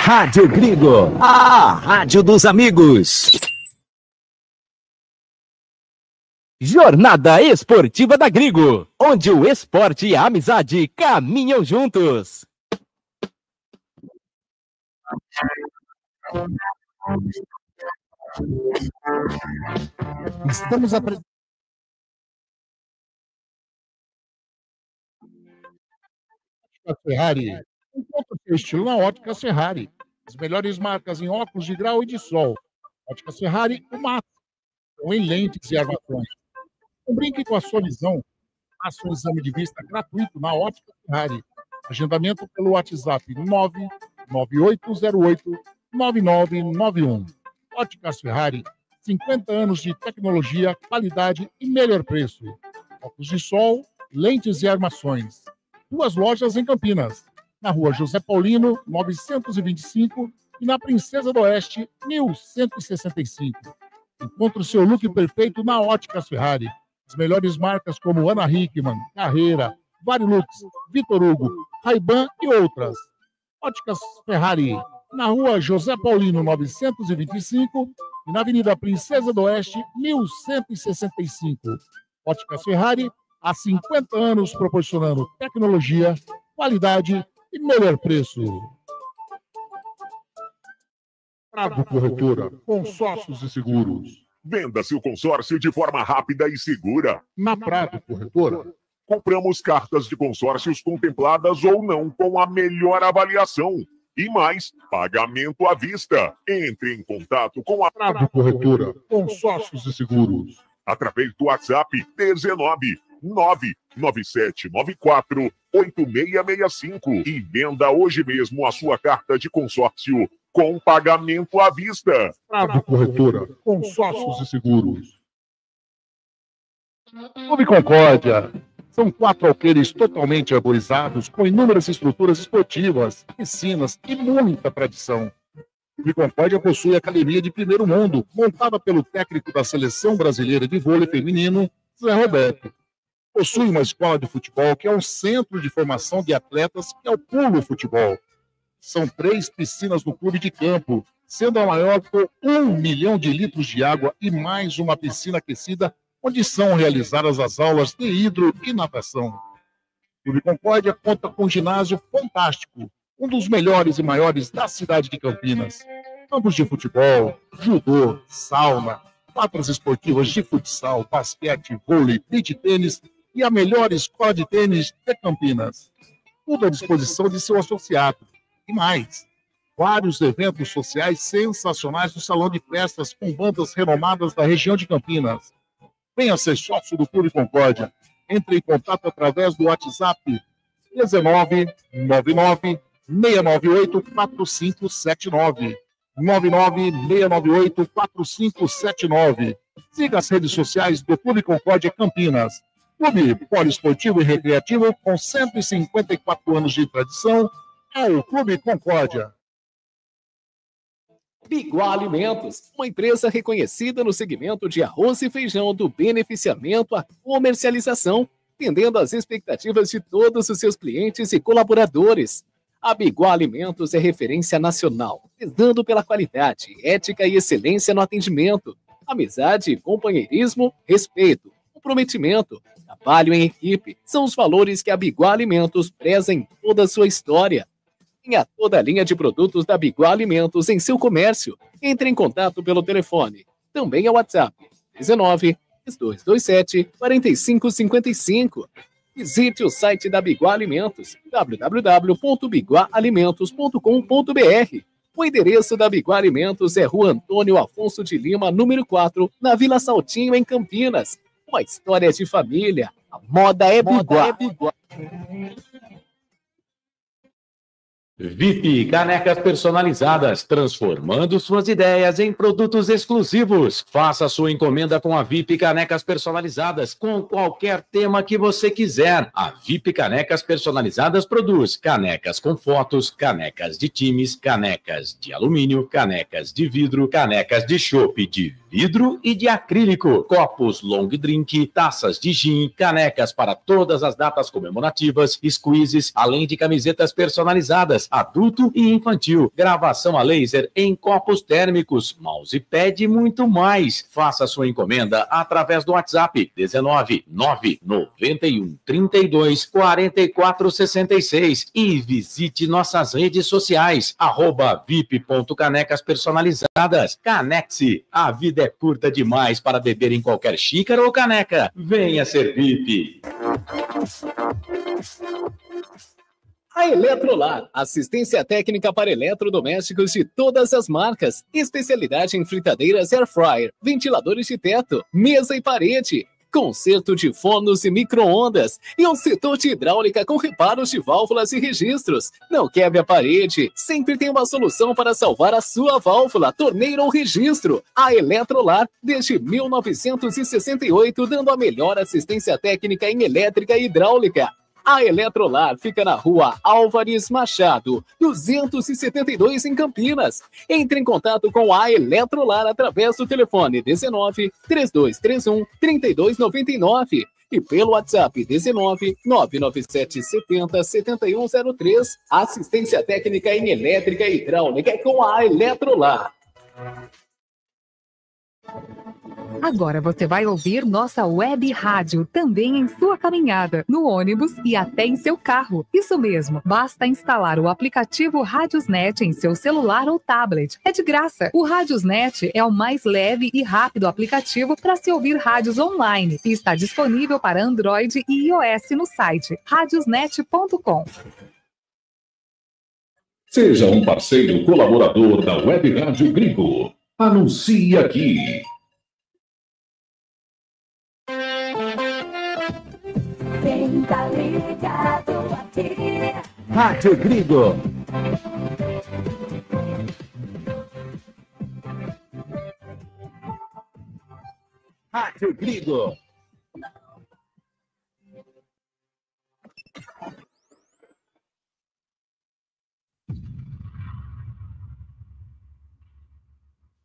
Rádio Gringo, a rádio dos amigos. Jornada Esportiva da Gringo, onde o esporte e a amizade caminham juntos. Estamos apresentando a Ferrari. Encontre seu estilo na Óticas Ferrari. As melhores marcas em óculos de grau e de sol. Óticas Ferrari, o máximo. Em lentes e armações. Não brinque com a sua visão. Faça um exame de vista gratuito na Óticas Ferrari. Agendamento pelo WhatsApp 99808-9991. Óticas Ferrari, 50 anos de tecnologia, qualidade e melhor preço. Óculos de sol, lentes e armações. 2 lojas em Campinas. Na rua José Paulino, 925 e na Princesa do Oeste, 1165. Encontre o seu look perfeito na Óticas Ferrari. As melhores marcas como Ana Hickman, Carreira, Varilux, Vitor Hugo, Ray-Ban e outras. Óticas Ferrari, na rua José Paulino 925 e na Avenida Princesa do Oeste 1165. Óticas Ferrari, há 50 anos proporcionando tecnologia, qualidade e melhor preço. Prado Corretora, consórcios e seguros. Venda seu consórcio de forma rápida e segura. Na Prado Corretora, compramos cartas de consórcios contempladas ou não com a melhor avaliação. E mais, pagamento à vista. Entre em contato com a Prado Corretora, consórcios e seguros. Através do WhatsApp 19 99794 8665 e venda hoje mesmo a sua carta de consórcio com pagamento à vista. Prado Corretora, consórcios e seguros. Clube Concórdia. São 4 alqueires totalmente arborizados, com inúmeras estruturas esportivas, piscinas e muita tradição. O Clube Concórdia possui academia de primeiro mundo, montada pelo técnico da Seleção Brasileira de Vôlei Feminino, Zé Roberto. Possui uma escola de futebol, que é um centro de formação de atletas, que é o Pulo Futebol. São 3 piscinas no clube de campo, sendo a maior com 1 milhão de litros de água e mais uma piscina aquecida, onde são realizadas as aulas de hidro e natação. O Clube Concórdia conta com um ginásio fantástico, um dos melhores e maiores da cidade de Campinas. Campos de futebol, judô, sauna, quadras esportivas de futsal, basquete, vôlei, beach tênis e a melhor escola de tênis de Campinas. Tudo à disposição de seu associado. E mais, vários eventos sociais sensacionais no salão de festas com bandas renomadas da região de Campinas. Venha ser sócio do Clube Concórdia. Entre em contato através do WhatsApp 1999 698 4579. 99698 4579. Siga as redes sociais do Clube Concórdia Campinas. Clube poliesportivo e recreativo com 154 anos de tradição é o Clube Concórdia. Biguá Alimentos, uma empresa reconhecida no segmento de arroz e feijão do beneficiamento à comercialização, atendendo às expectativas de todos os seus clientes e colaboradores. A Biguá Alimentos é referência nacional, prezando pela qualidade, ética e excelência no atendimento, amizade, companheirismo, respeito, comprometimento, trabalho em equipe, são os valores que a Biguá Alimentos preza em toda a sua história. Tenha toda a linha de produtos da Biguá Alimentos em seu comércio. Entre em contato pelo telefone. Também é o WhatsApp 19-2227-4555. Visite o site da Biguá Alimentos, www.biguaalimentos.com.br. O endereço da Biguá Alimentos é Rua Antônio Afonso de Lima, número 4, na Vila Saltinho, em Campinas. Uma história de família. A moda é Biguá. VIP Canecas Personalizadas, transformando suas ideias em produtos exclusivos. Faça sua encomenda com a VIP Canecas Personalizadas, com qualquer tema que você quiser. A VIP Canecas Personalizadas produz canecas com fotos, canecas de times, canecas de alumínio, canecas de vidro, canecas de chopp de vidro e de acrílico, copos long drink, taças de gin, canecas para todas as datas comemorativas, squeezes, além de camisetas personalizadas. crianças, adulto e infantil. Gravação a laser em copos térmicos, mousepad e muito mais. Faça sua encomenda através do WhatsApp 19 991 32 44 66 e visite nossas redes sociais @vip.canecas personalizadas. Canexe, a vida é curta demais para beber em qualquer xícara ou caneca. Venha ser VIP. A Eletrolar, assistência técnica para eletrodomésticos de todas as marcas, especialidade em fritadeiras air fryer, ventiladores de teto, mesa e parede, conserto de fornos e micro-ondas e um setor de hidráulica com reparos de válvulas e registros. Não quebre a parede, sempre tem uma solução para salvar a sua válvula, torneira ou registro. A Eletrolar, desde 1968, dando a melhor assistência técnica em elétrica e hidráulica. A Eletrolar fica na rua Álvares Machado, 272 em Campinas. Entre em contato com a Eletrolar através do telefone 19 3231 3299 e pelo WhatsApp 19 997 70 7103. Assistência técnica em elétrica e hidráulica é com a Eletrolar. Agora você vai ouvir nossa web rádio também em sua caminhada, no ônibus e até em seu carro. Isso mesmo, basta instalar o aplicativo Radiosnet em seu celular ou tablet. É de graça. O Radiosnet é o mais leve e rápido aplicativo para se ouvir rádios online e está disponível para Android e iOS no site radiosnet.com. Seja um parceiro colaborador da Web Rádio Gringo. Anuncie aqui. Quem tá ligado aqui? Rádio Gringo. Rádio Gringo.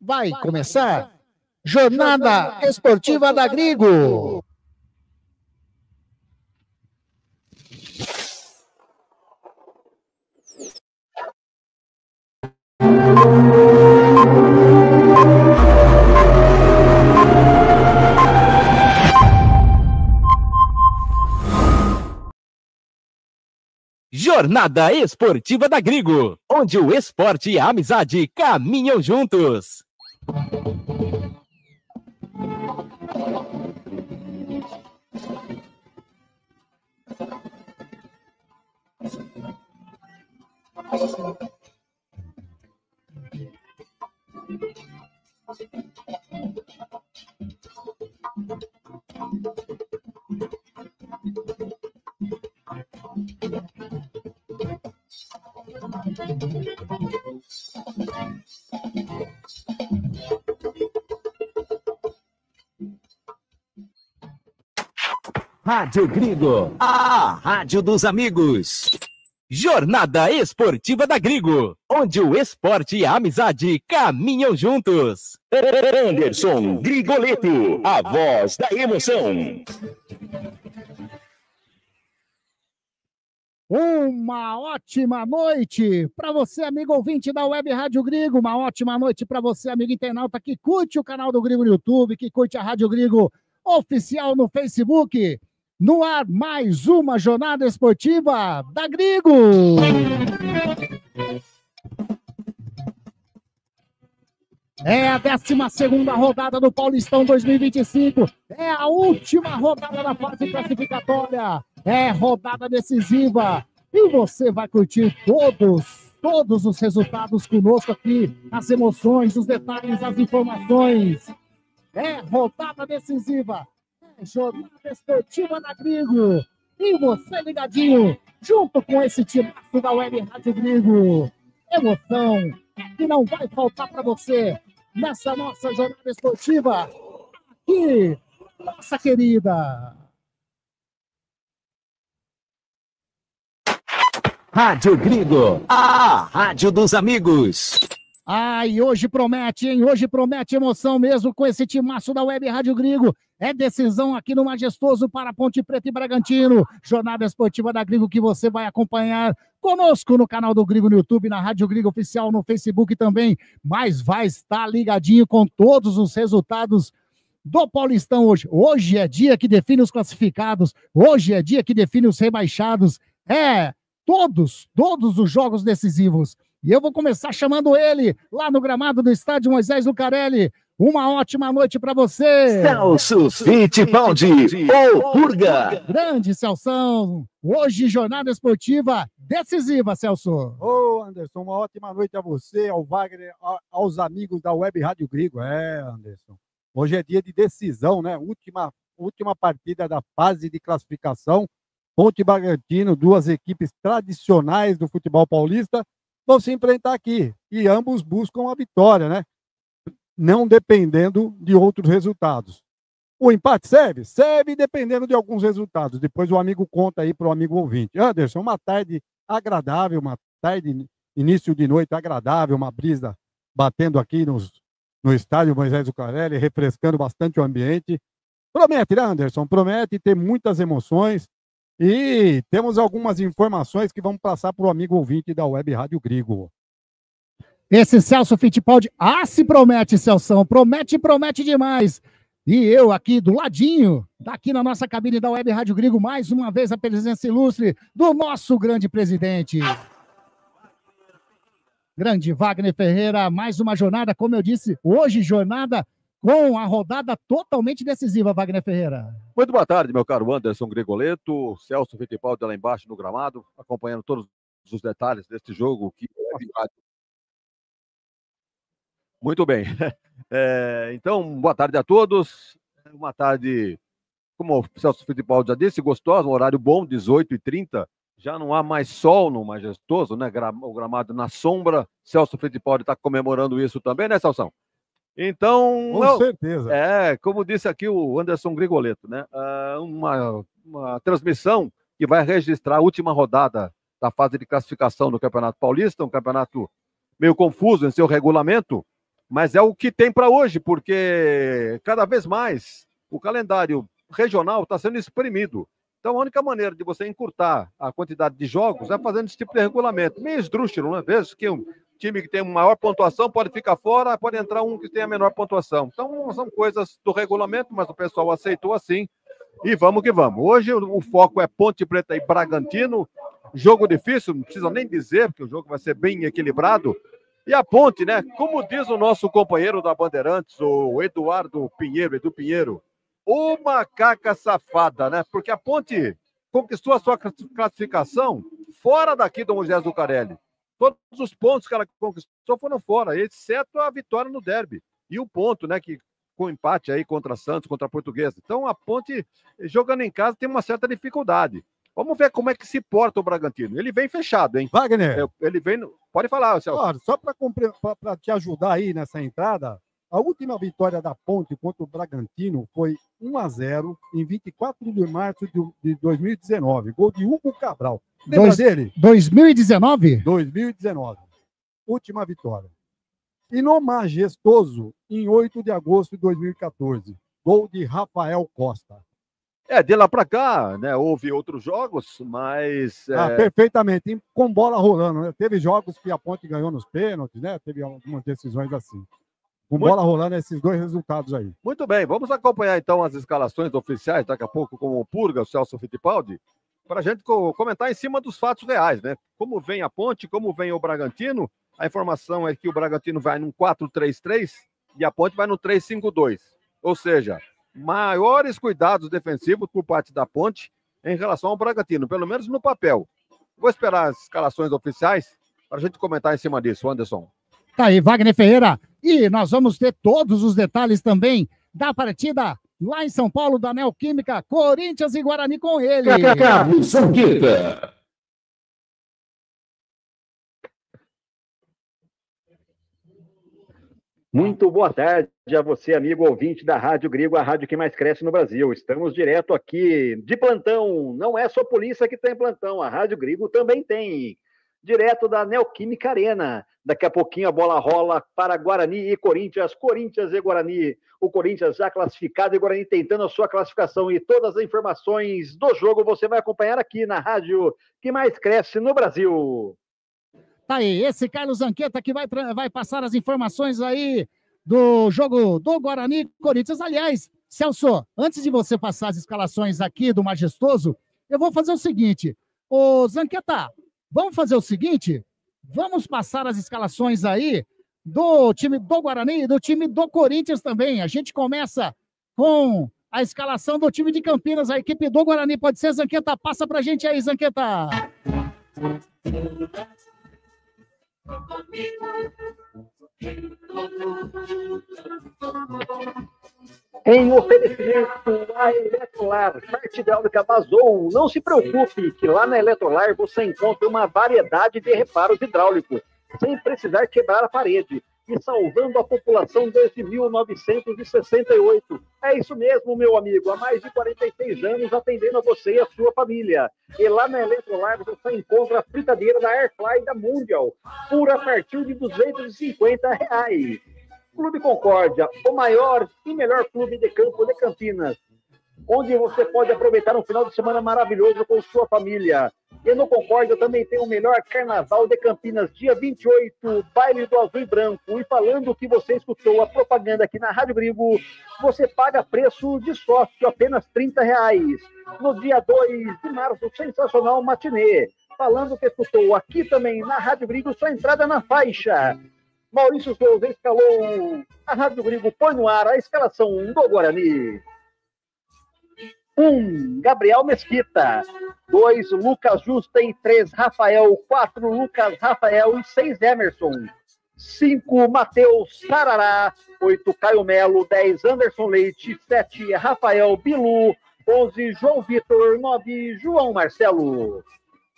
Vai começar Jornada Esportiva da Gringo. Jornada Esportiva da Gringo, onde o esporte e a amizade caminham juntos. Rádio Gringo, a rádio dos amigos. Jornada Esportiva da Gringo, onde o esporte e a amizade caminham juntos. Anderson Grigoleto, a voz da emoção. Uma ótima noite para você, amigo ouvinte da Web Rádio Gringo. Uma ótima noite para você, amigo internauta que curte o canal do Gringo no YouTube, que curte a Rádio Gringo oficial no Facebook. No ar, mais uma jornada esportiva da Gringo. É a 12ª rodada do Paulistão 2025. É a última rodada da fase classificatória. É rodada decisiva. E você vai curtir todos os resultados conosco aqui. As emoções, os detalhes, as informações. É rodada decisiva. Jornada Esportiva da Gringo. E você ligadinho, junto com esse timaço da Web Rádio Gringo. Emoção que não vai faltar para você nessa nossa jornada esportiva aqui, nossa querida. Rádio Gringo, a rádio dos amigos. E hoje promete, hein? Hoje promete emoção mesmo com esse timaço da Web Rádio Gringo. É decisão aqui no Majestoso para Ponte Preta e Bragantino. Jornada Esportiva da Gringo que você vai acompanhar conosco no canal do Grigo no YouTube, na Rádio Grigo Oficial, no Facebook também, mas vai estar ligadinho com todos os resultados do Paulistão hoje. Hoje é dia que define os classificados, hoje é dia que define os rebaixados, todos os jogos decisivos. E eu vou começar chamando ele lá no gramado do estádio Moisés Lucarelli. Uma ótima noite para você. Celso Fittipaldi, o Purga. Grande Celção. Hoje, jornada esportiva decisiva, Celso. Ô, Anderson, uma ótima noite a você, ao Wagner, aos amigos da Web Rádio Grigo. Anderson. Hoje é dia de decisão, né? Última partida da fase de classificação. Ponte e Bragantino, duas equipes tradicionais do futebol paulista, vão se enfrentar aqui. E ambos buscam a vitória, né? Não dependendo de outros resultados. O empate serve? Serve dependendo de alguns resultados. Depois o amigo conta aí para o amigo ouvinte. Anderson, uma tarde agradável, uma tarde, início de noite agradável, uma brisa batendo aqui no estádio Moisés Lucarelli, refrescando bastante o ambiente. Promete, né, Anderson? Promete ter muitas emoções e temos algumas informações que vamos passar para o amigo ouvinte da Web Rádio Grigo. Esse Celso Fittipaldi, se promete, Celção, promete demais. E eu aqui do ladinho, aqui na nossa cabine da Web Rádio Grigo, mais uma vez a presença ilustre do nosso grande presidente. Grande Wagner Ferreira, mais uma jornada, como eu disse, hoje jornada com a rodada totalmente decisiva, Wagner Ferreira. Muito boa tarde, meu caro Anderson Gregoleto, Celso Fittipaldi lá embaixo no gramado, acompanhando todos os detalhes deste jogo que Muito bem. Então, boa tarde a todos. Uma tarde, como o Celso Fittipaldi já disse, gostosa, um horário bom, 18h30. Já não há mais sol no Majestoso, né? O gramado na sombra. Celso Fittipaldi está comemorando isso também, né, Celso? Então, com certeza. Como disse aqui o Anderson Gregoleto, né? Uma transmissão que vai registrar a última rodada da fase de classificação do Campeonato Paulista, um campeonato meio confuso em seu regulamento, mas é o que tem para hoje, porque cada vez mais o calendário regional está sendo exprimido. Então, a única maneira de você encurtar a quantidade de jogos é fazendo esse tipo de regulamento. Meio esdrúxulo, né? Veja que um time que tem maior pontuação pode ficar fora, pode entrar um que tem a menor pontuação. Então, são coisas do regulamento, mas o pessoal aceitou assim. E vamos que vamos. Hoje o foco é Ponte Preta e Bragantino. Jogo difícil, não precisa nem dizer, porque o jogo vai ser bem equilibrado. E a Ponte, né? Como diz o nosso companheiro da Bandeirantes, o Edu Pinheiro, ô macaca safada, né? Porque a Ponte conquistou a sua classificação fora daqui do Moisés Lucarelli. Todos os pontos que ela conquistou foram fora, exceto a vitória no derby. E o ponto, né? Que com empate aí contra Santos, contra a Portuguesa. Então a Ponte, jogando em casa, tem uma certa dificuldade. Vamos ver como é que se porta o Bragantino. Ele vem fechado, hein? Wagner. Ele vem... Pode falar, Celso. Claro, só para te ajudar aí nessa entrada, a última vitória da Ponte contra o Bragantino foi 1-0 em 24 de março de 2019. Gol de Hugo Cabral. Lembra dele? 2019? 2019. Última vitória. E no Majestoso, em 8 de agosto de 2014. Gol de Rafael Costa. De lá para cá, né, houve outros jogos, mas... perfeitamente, com bola rolando, né? Teve jogos que a Ponte ganhou nos pênaltis, né? Teve algumas decisões assim. Com bola rolando, esses dois resultados aí. Muito bem, vamos acompanhar então as escalações oficiais, daqui a pouco com o Purga, o Celso Fittipaldi, para a gente comentar em cima dos fatos reais, né? Como vem a Ponte, como vem o Bragantino. A informação é que o Bragantino vai num 4-3-3 e a Ponte vai no 3-5-2. Ou seja, maiores cuidados defensivos por parte da Ponte em relação ao Bragantino, pelo menos no papel. Vou esperar as escalações oficiais para a gente comentar em cima disso, Anderson. Tá aí, Wagner Ferreira. E nós vamos ter todos os detalhes também da partida lá em São Paulo, da Neoquímica, Corinthians e Guarani com ele. Carlos Sanqueta. Muito boa tarde a você, amigo ouvinte da Rádio Grigo, a rádio que mais cresce no Brasil. Estamos direto aqui de plantão. Não é só a polícia que tem plantão, a Rádio Grigo também tem. direto da Neoquímica Arena. Daqui a pouquinho a bola rola para Guarani e Corinthians, Corinthians e Guarani. O Corinthians já classificado e o Guarani tentando a sua classificação. E todas as informações do jogo você vai acompanhar aqui na rádio que mais cresce no Brasil. Tá aí, esse Carlos Zanqueta que vai passar as informações aí do jogo do Guarani e Corinthians. Aliás, Celso, antes de você passar as escalações aqui do Majestoso, eu vou fazer o seguinte. Ô, Zanqueta, vamos fazer o seguinte? Vamos passar as escalações aí do time do Guarani e do time do Corinthians também. A gente começa com a escalação do time de Campinas, a equipe do Guarani. Pode ser, Zanqueta? Passa pra gente aí, Zanqueta. Em oferecimento à Eletrolar, parte hidráulica vazou. Não se preocupe, que lá na Eletrolar você encontra uma variedade de reparos hidráulicos, sem precisar quebrar a parede, e salvando a população desde 1968. É isso mesmo, meu amigo, há mais de 46 anos atendendo a você e a sua família. E lá na Eletrolar você encontra a fritadeira da Airfly da Mundial, por a partir de R$250. Clube Concórdia, o maior e melhor clube de campo de Campinas, onde você pode aproveitar um final de semana maravilhoso com sua família. E no Concórdia também tem o melhor carnaval de Campinas, dia 28, baile do azul e branco. E falando que você escutou a propaganda aqui na Rádio Grigo, você paga preço de sócio, apenas R$30. No dia 2 de março, sensacional matinê. Falando que escutou aqui também na Rádio Grigo, sua entrada na faixa. Maurício Souza escalou, a Rádio Grigo põe no ar a escalação do Guarani. 1, Gabriel Mesquita. 2, Lucas Justen. 3, Rafael. 4, Lucas Rafael. E 6, Emerson. 5, Matheus Sarará. 8, Caio Melo. 10, Anderson Leite. 7, Rafael Bilu. 11, João Vitor. 9, João Marcelo.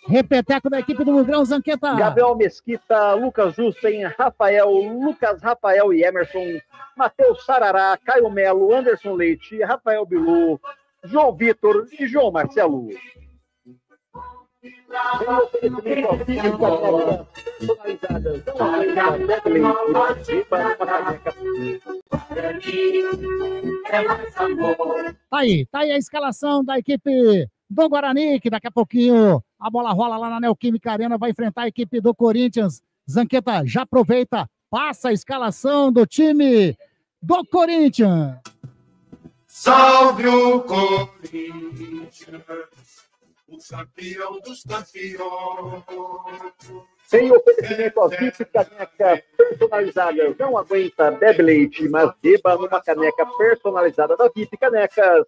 Repeteco da equipe do Mugrão, Zanqueta. Gabriel Mesquita, Lucas Justen, Rafael, Lucas Rafael e Emerson, Matheus Sarará, Caio Melo, Anderson Leite, Rafael Bilu, João Vitor e João Marcelo. Tá aí a escalação da equipe do Guarani, que daqui a pouquinho a bola rola lá na Neoquímica Arena, vai enfrentar a equipe do Corinthians. Zanqueta, já aproveita, passa a escalação do time do Corinthians. Salve o Corinthians, o campeão dos campeões. Sem oferecimento à VIP caneca personalizada. Não aguenta, bebe leite, mas beba numa caneca personalizada da VIP Canecas.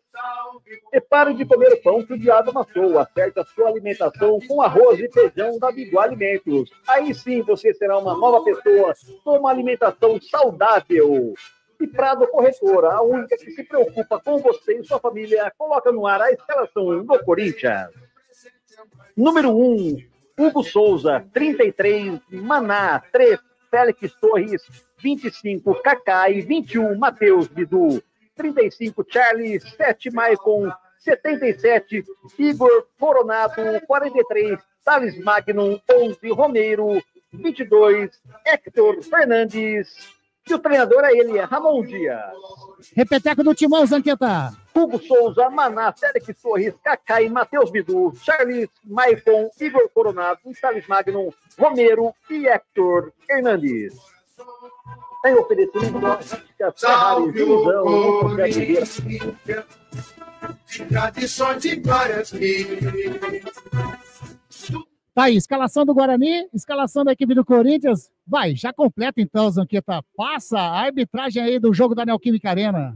E pare de comer o pão que o diabo amassou. Acerte a sua alimentação com arroz e feijão da Bigu Alimentos. Aí sim você será uma nova pessoa com uma alimentação saudável. E Prado Corretora, a única que se preocupa com você e sua família, coloca no ar a escalação do Corinthians. Número 1, Hugo Souza, 33, Maná, 3, Félix Torres, 25, Cacai, 21, Matheus Bidu, 35, Charles, 7, Maicon, 77, Igor Coronado, 43, Thales Magnum, 11, Romero, 22, Hector Fernandes. E o treinador é ele, Ramon Dias. Repeteco do Timão, Zanqueta. Hugo Souza, Maná, Félix Torres, Cacai, Matheus Bidu, Charles, Maicon, Igor Coronado, Thales Magnum, Romero e Hector Hernandes. Tem oferecimento da Ferrari, Divisão, tradições de glórias. Tá aí, escalação do Guarani, escalação da equipe do Corinthians. Vai, já completa então, Zanqueta. Passa a arbitragem aí do jogo da Neoquímica Arena.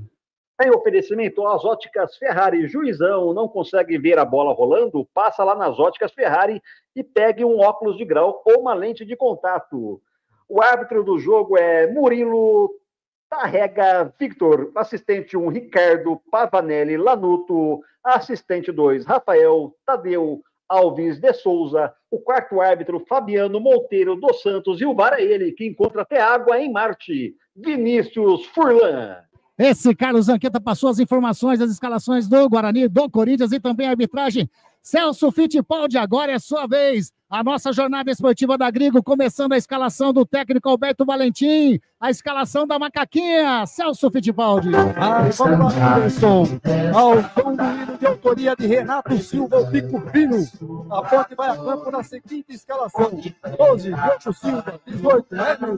Tem oferecimento às óticas Ferrari. Juizão, não consegue ver a bola rolando? Passa lá nas óticas Ferrari e pegue um óculos de grau ou uma lente de contato. O árbitro do jogo é Murilo Tarrega Victor. Assistente 1, Ricardo Pavanelli Lanuto. Assistente 2, Rafael Tadeu Alves de Souza. O quarto árbitro, Fabiano Monteiro dos Santos. E o VAR é ele, que encontra até água em Marte, Vinícius Furlan. Esse Carlos Zanqueta passou as informações das escalações do Guarani, do Corinthians e também a arbitragem Celso Fittipaldi, agora é sua vez. A nossa jornada esportiva da Grigo, começando a escalação do técnico Alberto Valentim, a escalação da Macaquinha, Celso Fittipaldi. Vamos lá, Anderson. Ao som do hino de autoria de Renato Silva, o Pico Fino. A Ponte vai a campo na seguinte escalação: 12, Diogo Silva, 18, Emerson,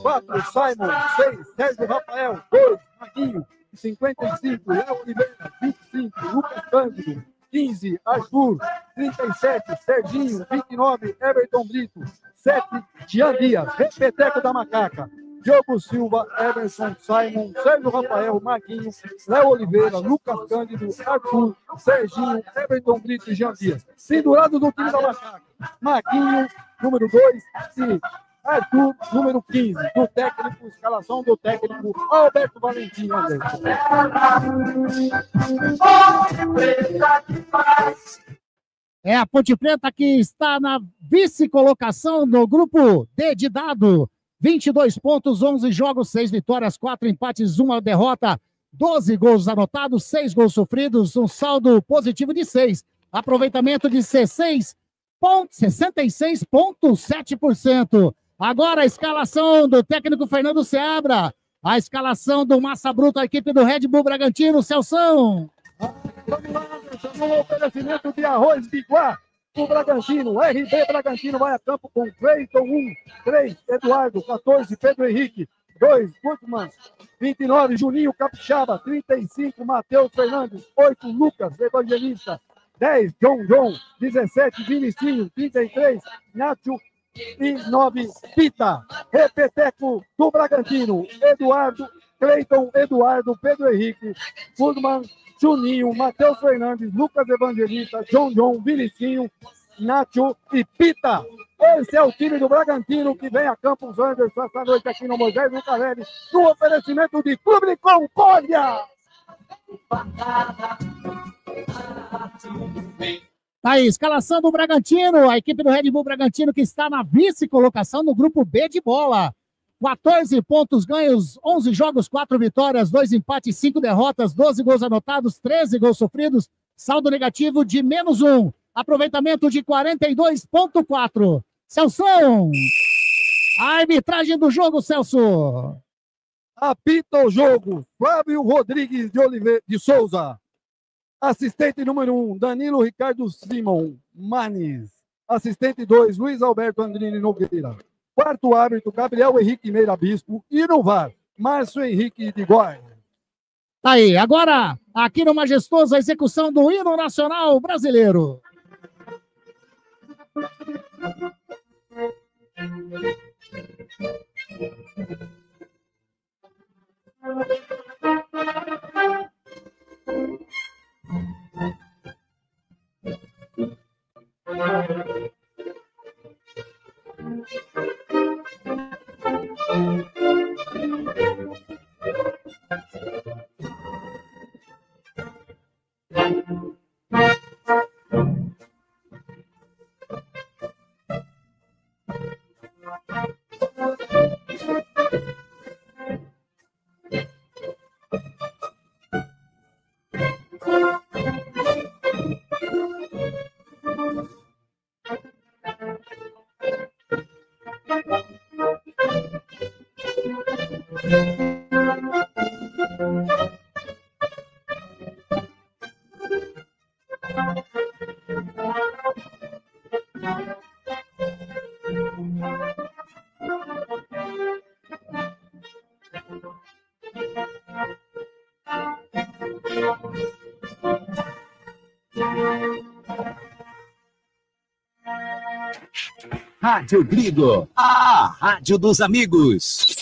4, Simon, 6, Sérgio Rafael, 2, Maguinho, 55, Léo Oliveira, 25, Lucas Cândido, 15, Arthur, 37, Serginho, 29, Everton Brito, 7, Jean Dias, Repeteco da Macaca, Diogo Silva, Emerson, Simon, Sérgio Rafael, Maguinho, Léo Oliveira, Lucas Cândido, Arthur, Serginho, Everton Brito e Jean Dias. Pendurados no time da Macaca, Maguinho, número 2, e Arthur, número 15, do técnico, escalação do técnico Alberto Valentim. É a Ponte Preta que está na vice-colocação no grupo D de dado. 22 pontos, 11 jogos, 6 vitórias, 4 empates, 1 derrota, 12 gols anotados, 6 gols sofridos, um saldo positivo de 6. Aproveitamento de 66,7%. Agora a escalação do técnico Fernando Seabra. A escalação do Massa Bruto, a equipe do Red Bull Bragantino, Celção. Vamos lá, Anderson, no oferecimento de arroz Biguá. O Bragantino, RB Bragantino vai a campo com Cleiton 1, 3, Eduardo, 14, Pedro Henrique, 2, Gutmann, 29, Juninho Capixaba, 35, Matheus Fernandes, 8, Lucas Evangelista, 10, John, 17, Vinicinho, 33, Nacho e 9, Pita. Repeteco do Bragantino, Eduardo, Cleiton, Eduardo, Pedro Henrique, Gutmann, Juninho, Matheus Fernandes, Lucas Evangelista, John, Vinicinho, Nacho e Pita. Esse é o time do Bragantino que vem a Campos Anderson esta noite aqui no Moisés Lucarelli, no oferecimento de Clube de Concórdia. Aí, escalação do Bragantino, a equipe do Red Bull Bragantino que está na vice-colocação no grupo B de bola. 14 pontos ganhos, 11 jogos, 4 vitórias, 2 empates, 5 derrotas, 12 gols anotados, 13 gols sofridos, saldo negativo de -1, aproveitamento de 42,4. Celção, a arbitragem do jogo, Celso. Apita o jogo, Flávio Rodrigues de Souza. Assistente número 1, Danilo Ricardo Simon Manes. Assistente 2, Luiz Alberto Andrini Nogueira. Quarto árbitro, Gabriel Henrique Meira Bispo. E no VAR, Márcio Henrique de Góes. Aí, agora, aqui no Majestoso, a execução do hino nacional brasileiro. Rádio Grigo, a rádio dos amigos.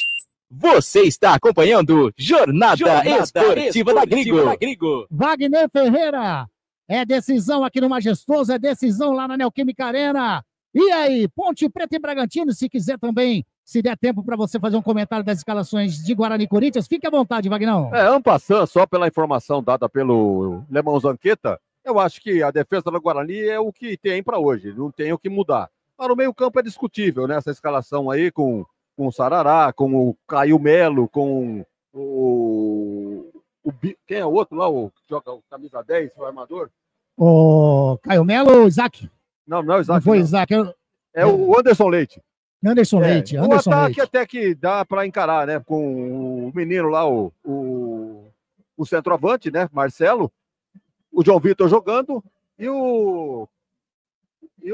Você está acompanhando Jornada Esportiva da Grigo. Wagner Ferreira, é decisão aqui no Majestoso, é decisão lá na Neoquímica Arena. E aí, Ponte Preta e Bragantino, se quiser também, se der tempo para você fazer um comentário das escalações de Guarani e Corinthians, fique à vontade, Vagnão. Ampassando, só pela informação dada pelo Lemão Zanqueta, eu acho que a defesa do Guarani é o que tem para hoje, não tem o que mudar. Para o meio-campo é discutível, né? Essa escalação aí com o Sarará, com o Caio Melo, com o quem é o outro lá, o que joga o camisa 10, o armador? O Caio Melo ou Isaac? Não é o Isaac. Não foi não. Isaac. É o Anderson Leite. Anderson Leite. Anderson o ataque Leite. até que dá para encarar, né? Com o menino lá, o centroavante, né? Marcelo. O João Vitor jogando. E o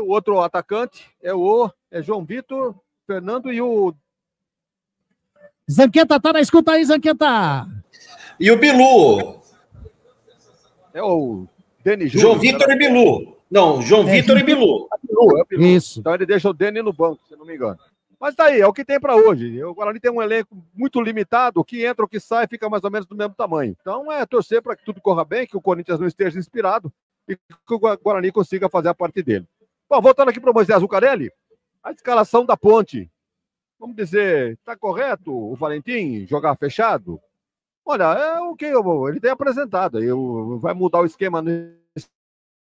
outro atacante é João Vitor, Fernando e o... Zanqueta, tá na escuta aí, Zanqueta. E o Bilu. É o Denis João Vitor e Bilu. Não, João Vitor e Bilu. É o Bilu. Isso. Então ele deixa o Denis no banco, se não me engano. Mas tá aí, é o que tem para hoje. O Guarani tem um elenco muito limitado, o que entra, o que sai, fica mais ou menos do mesmo tamanho. Então é torcer para que tudo corra bem, que o Corinthians não esteja inspirado e que o Guarani consiga fazer a parte dele. Bom, voltando aqui para o Moisés Zucarelli, a escalação da Ponte. Vamos dizer, tá correto o Valentim jogar fechado? Olha, é o que ele tem apresentado. Vai mudar o esquema nesse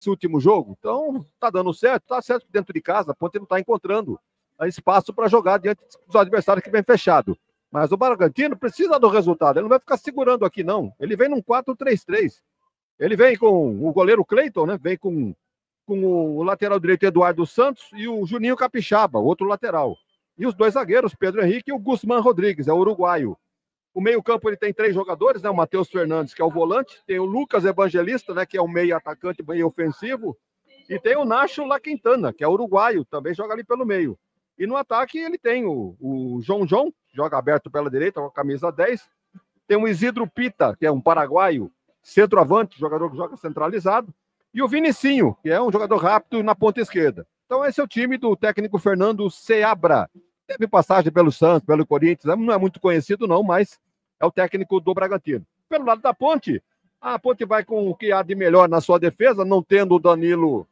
último jogo. Então, tá dando certo. Tá certo que dentro de casa a Ponte não está encontrando espaço para jogar diante dos adversários que vem fechado. Mas o Bragantino precisa do resultado. Ele não vai ficar segurando aqui, não. Ele vem num 4-3-3. Ele vem com o goleiro Cleiton, né? Vem com o lateral direito Eduardo Santos e o Juninho Capixaba, outro lateral. E os dois zagueiros, Pedro Henrique e o Guzmán Rodrigues, é o uruguaio. O meio-campo ele tem 3 jogadores, né? O Matheus Fernandes, que é o volante, tem o Lucas Evangelista, né? Que é o meio atacante, meio ofensivo, e tem o Nacho La Quintana, que é uruguaio, também joga ali pelo meio. E no ataque ele tem o João, joga aberto pela direita, com a camisa 10. Tem o Isidro Pita, que é um paraguaio, centroavante, jogador que joga centralizado. E o Vinicinho, que é um jogador rápido na ponta esquerda. Então esse é o time do técnico Fernando Seabra. Teve passagem pelo Santos, pelo Corinthians, não é muito conhecido não, mas é o técnico do Bragantino. Pelo lado da Ponte, a Ponte vai com o que há de melhor na sua defesa, não tendo o Danilo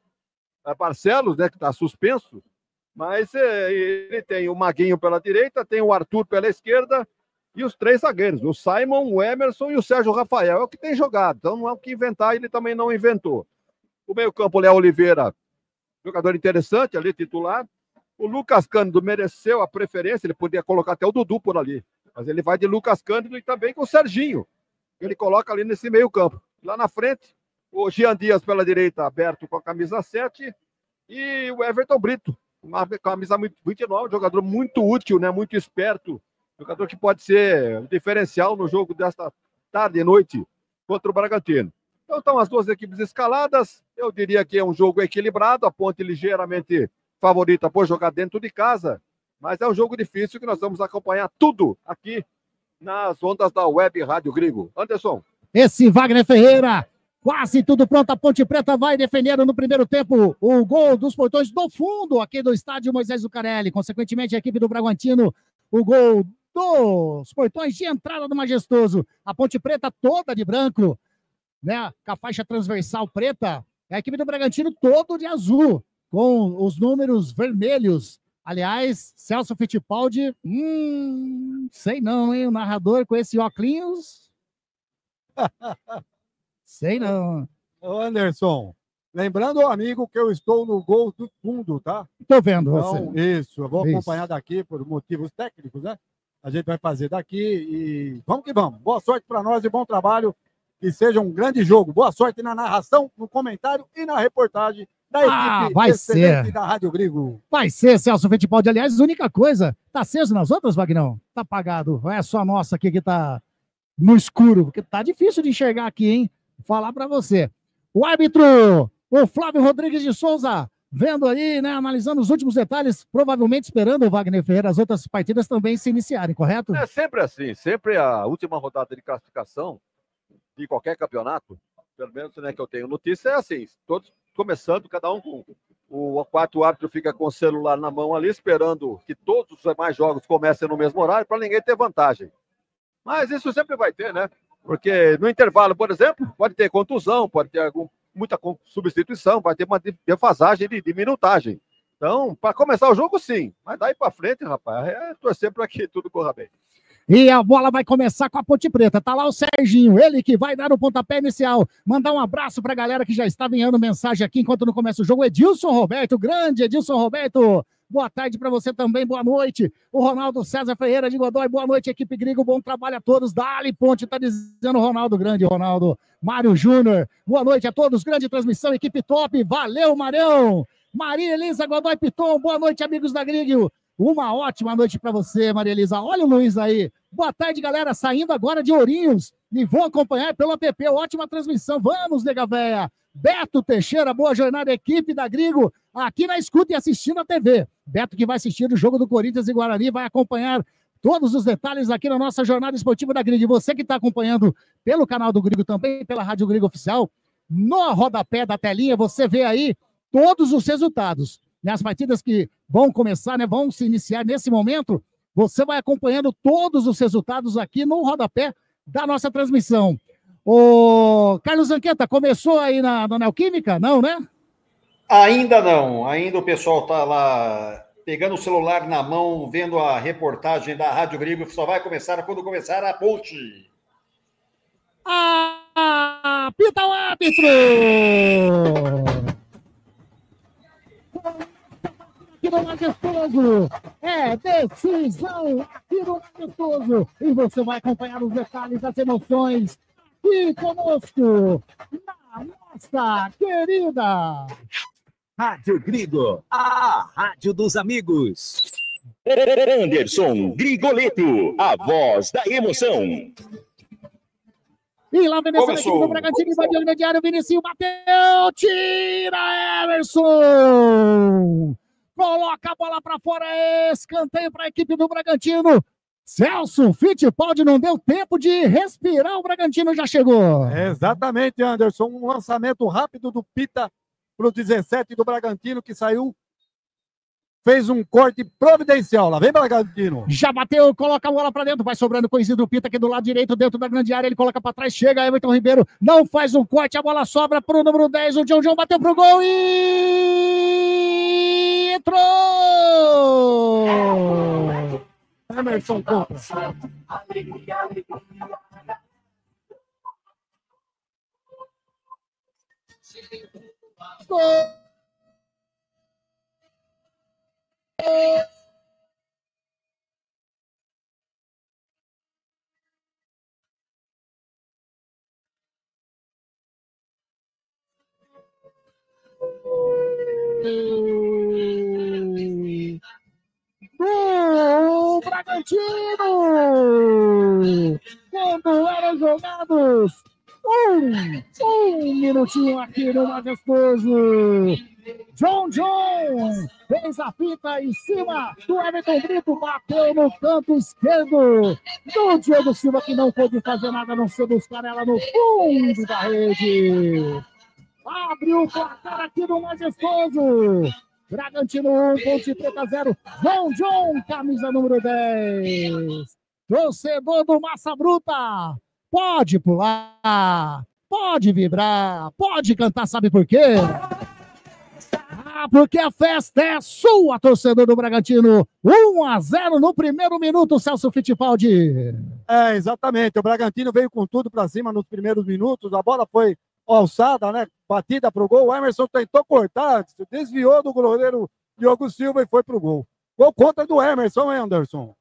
Barcelos, né, que está suspenso, mas ele tem o Maguinho pela direita, tem o Arthur pela esquerda e os 3 zagueiros, o Simon, o Emerson e o Sérgio Rafael. É o que tem jogado, então não é o que inventar, ele também não inventou. O meio-campo, Léo Oliveira, jogador interessante, ali titular. O Lucas Cândido mereceu a preferência, ele podia colocar até o Dudu por ali, mas ele vai de Lucas Cândido e também com o Serginho, que ele coloca ali nesse meio-campo. Lá na frente, o Jean Dias pela direita, aberto com a camisa 7, e o Everton Brito, uma camisa 29, jogador muito útil, né? Muito esperto, jogador que pode ser um diferencial no jogo desta tarde e noite contra o Bragantino. Então estão as duas equipes escaladas, eu diria que é um jogo equilibrado, a Ponte ligeiramente favorita por jogar dentro de casa, mas é um jogo difícil que nós vamos acompanhar tudo aqui nas ondas da Web Rádio Gringo. Anderson. Esse Wagner Ferreira, quase tudo pronto, a Ponte Preta vai defendendo no primeiro tempo o gol dos portões do fundo aqui do estádio Moisés Zucarelli, consequentemente a equipe do Bragantino, o gol dos portões de entrada do Majestoso, a Ponte Preta toda de branco, né, com a faixa transversal preta, a equipe do Bragantino todo de azul, com os números vermelhos. Aliás, Celso Fittipaldi, sei não, hein, o narrador com esse óculos, sei não. Ô Anderson, lembrando, amigo, que eu estou no gol do fundo, tá? Tô vendo então, você. Isso, eu vou acompanhar daqui por motivos técnicos, né? A gente vai fazer daqui e vamos que vamos. Boa sorte para nós e bom trabalho. Que seja um grande jogo. Boa sorte na narração, no comentário e na reportagem da equipe vai excelente ser. da Rádio Gringo. Vai ser, Celso Fittipaldi. Aliás, a única coisa, tá aceso nas outras, Vagnão? Tá apagado. É só a nossa aqui que tá no escuro, porque tá difícil de enxergar aqui, hein? Vou falar pra você. O árbitro, o Flávio Rodrigues de Souza, vendo aí, né, analisando os últimos detalhes, provavelmente esperando o Wagner Ferreira as outras partidas também se iniciarem, correto? É sempre assim, sempre a última rodada de classificação de qualquer campeonato, pelo menos, né, que eu tenho notícia, é assim, todos começando, cada um com o quarto árbitro fica com o celular na mão ali, esperando que todos os demais jogos comecem no mesmo horário, para ninguém ter vantagem. Mas isso sempre vai ter, né? Porque no intervalo, por exemplo, pode ter contusão, pode ter muita substituição, vai ter uma defasagem de minutagem. Então, para começar o jogo, sim. Mas daí para frente, rapaz, é torcer para que tudo corra bem. E a bola vai começar com a Ponte Preta. Tá lá o Serginho, ele que vai dar o pontapé inicial. Mandar um abraço pra galera que já estava enviando mensagem aqui enquanto não começa o jogo. Edilson Roberto, grande Edilson Roberto, boa tarde para você também, boa noite. O Ronaldo César Ferreira de Godoy, boa noite, equipe Grigo, bom trabalho a todos. Dali Ponte, tá dizendo o Ronaldo, grande Ronaldo. Mário Júnior, boa noite a todos, grande transmissão, equipe top, valeu, Marião. Maria Elisa Godoy Piton, boa noite, amigos da Grigo. Uma ótima noite para você, Maria Elisa. Olha o Luiz aí. Boa tarde, galera. Saindo agora de Ourinhos e vou acompanhar pelo app. Ótima transmissão. Vamos, nega véia. Beto Teixeira, boa jornada, equipe da Grigo, aqui na escuta e assistindo a TV. Beto que vai assistir o jogo do Corinthians e Guarani, vai acompanhar todos os detalhes aqui na nossa jornada esportiva da Grigo. E você que está acompanhando pelo canal do Grigo também, pela Rádio Grigo Oficial, no rodapé da telinha, você vê aí todos os resultados. As partidas que vão começar, né, vão se iniciar nesse momento, você vai acompanhando todos os resultados aqui no rodapé da nossa transmissão. Ô, Carlos Zanqueta, começou aí na Neoquímica? Não, né? Ainda não. Ainda o pessoal está lá pegando o celular na mão, vendo a reportagem da Rádio Grigo, que só vai começar quando começar a ponte. Apita o árbitro! Aqui no Majestoso, é decisão aqui no Majestoso, e você vai acompanhar os detalhes, as emoções, aqui conosco, na nossa querida Rádio Grigo, a rádio dos amigos. Anderson Grigoleto, a voz da emoção. E lá vem essa equipe do Bragantino, invadiu o intermediário, Vinicinho bateu, tira Emerson! Coloca a bola para fora, escanteio para a equipe do Bragantino. Celso Fittipaldi não deu tempo de respirar, o Bragantino já chegou. Exatamente, Anderson. Um lançamento rápido do Pita para o 17 do Bragantino, que saiu, fez um corte providencial. Lá vem Bragantino. Já bateu, coloca a bola para dentro, vai sobrando com o Isidro Pita aqui do lado direito, dentro da grande área, ele coloca para trás, chega Everton Ribeiro, não faz um corte, a bola sobra para o número 10, o John bateu pro gol e entrou! Emerson contra. Gol! Do Bragantino! Quando eram jogados um minutinho aqui no Majestoso. John fez a fita em cima do Everton Brito, bateu no canto esquerdo do Diego Silva, que não pôde fazer nada, a não ser buscar ela no fundo da rede. Abriu o placar aqui no Majestoso. Bragantino 1, Ponte Preta 0. John, camisa número 10. Torcedor do Massa Bruta. Pode pular, pode vibrar, pode cantar, sabe por quê? Porque a festa é sua, torcedor do Bragantino. 1-0 no primeiro minuto, Celso Fittipaldi. É, exatamente. O Bragantino veio com tudo para cima nos primeiros minutos. A bola foi alçada, né? Batida pro gol. O Emerson tentou cortar, desviou do goleiro Diogo Silva e foi pro gol. Gol contra do Emerson, Anderson.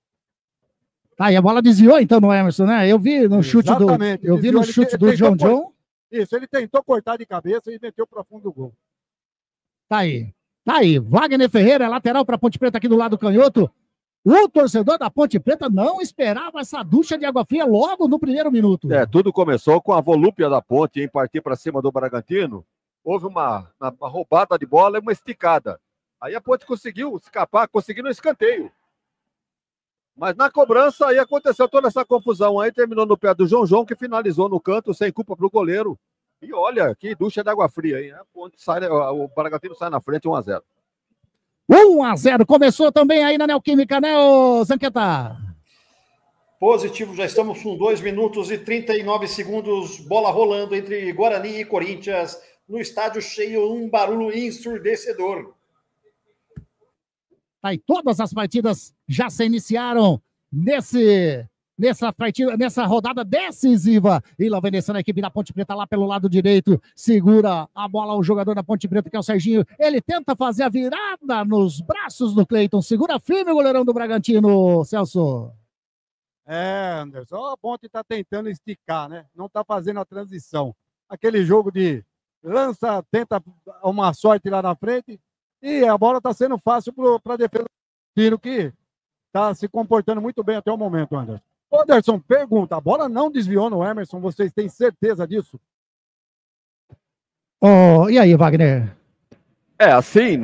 Tá, e a bola desviou então no Emerson, né? Eu vi no chute do, eu vi no chute do John. Isso, ele tentou cortar de cabeça e meteu para fundo do gol. Tá aí. Wagner Ferreira, lateral para Ponte Preta aqui do lado canhoto. O torcedor da Ponte Preta não esperava essa ducha de água fria logo no primeiro minuto. É, tudo começou com a volúpia da Ponte em partir para cima do Bragantino. Houve uma roubada de bola e uma esticada. Aí a Ponte conseguiu escapar, conseguiu no escanteio. Mas na cobrança aí aconteceu toda essa confusão. Aí terminou no pé do João, que finalizou no canto, sem culpa pro goleiro. E olha, que ducha de água fria, hein? A Ponte sai, o Bragantino sai na frente 1-0. 1-0, começou também aí na Neoquímica, né, Zanqueta? Positivo, já estamos com 2 minutos e 39 segundos, bola rolando entre Guarani e Corinthians, no estádio cheio, um barulho ensurdecedor. Aí todas as partidas já se iniciaram nesse nessa rodada decisiva. E lá vem descendo a equipe da Ponte Preta lá pelo lado direito. Segura a bola o jogador da Ponte Preta, que é o Serginho. Ele tenta fazer a virada nos braços do Cleiton. Segura firme o goleirão do Bragantino, Celso. Anderson, a Ponte está tentando esticar, né? Não está fazendo a transição. Aquele jogo de lança, tenta uma sorte lá na frente e a bola está sendo fácil para a defesa do Tiro, que está se comportando muito bem até o momento, Anderson. Anderson, pergunta, a bola não desviou no Emerson, vocês têm certeza disso? E aí, Wagner? Assim,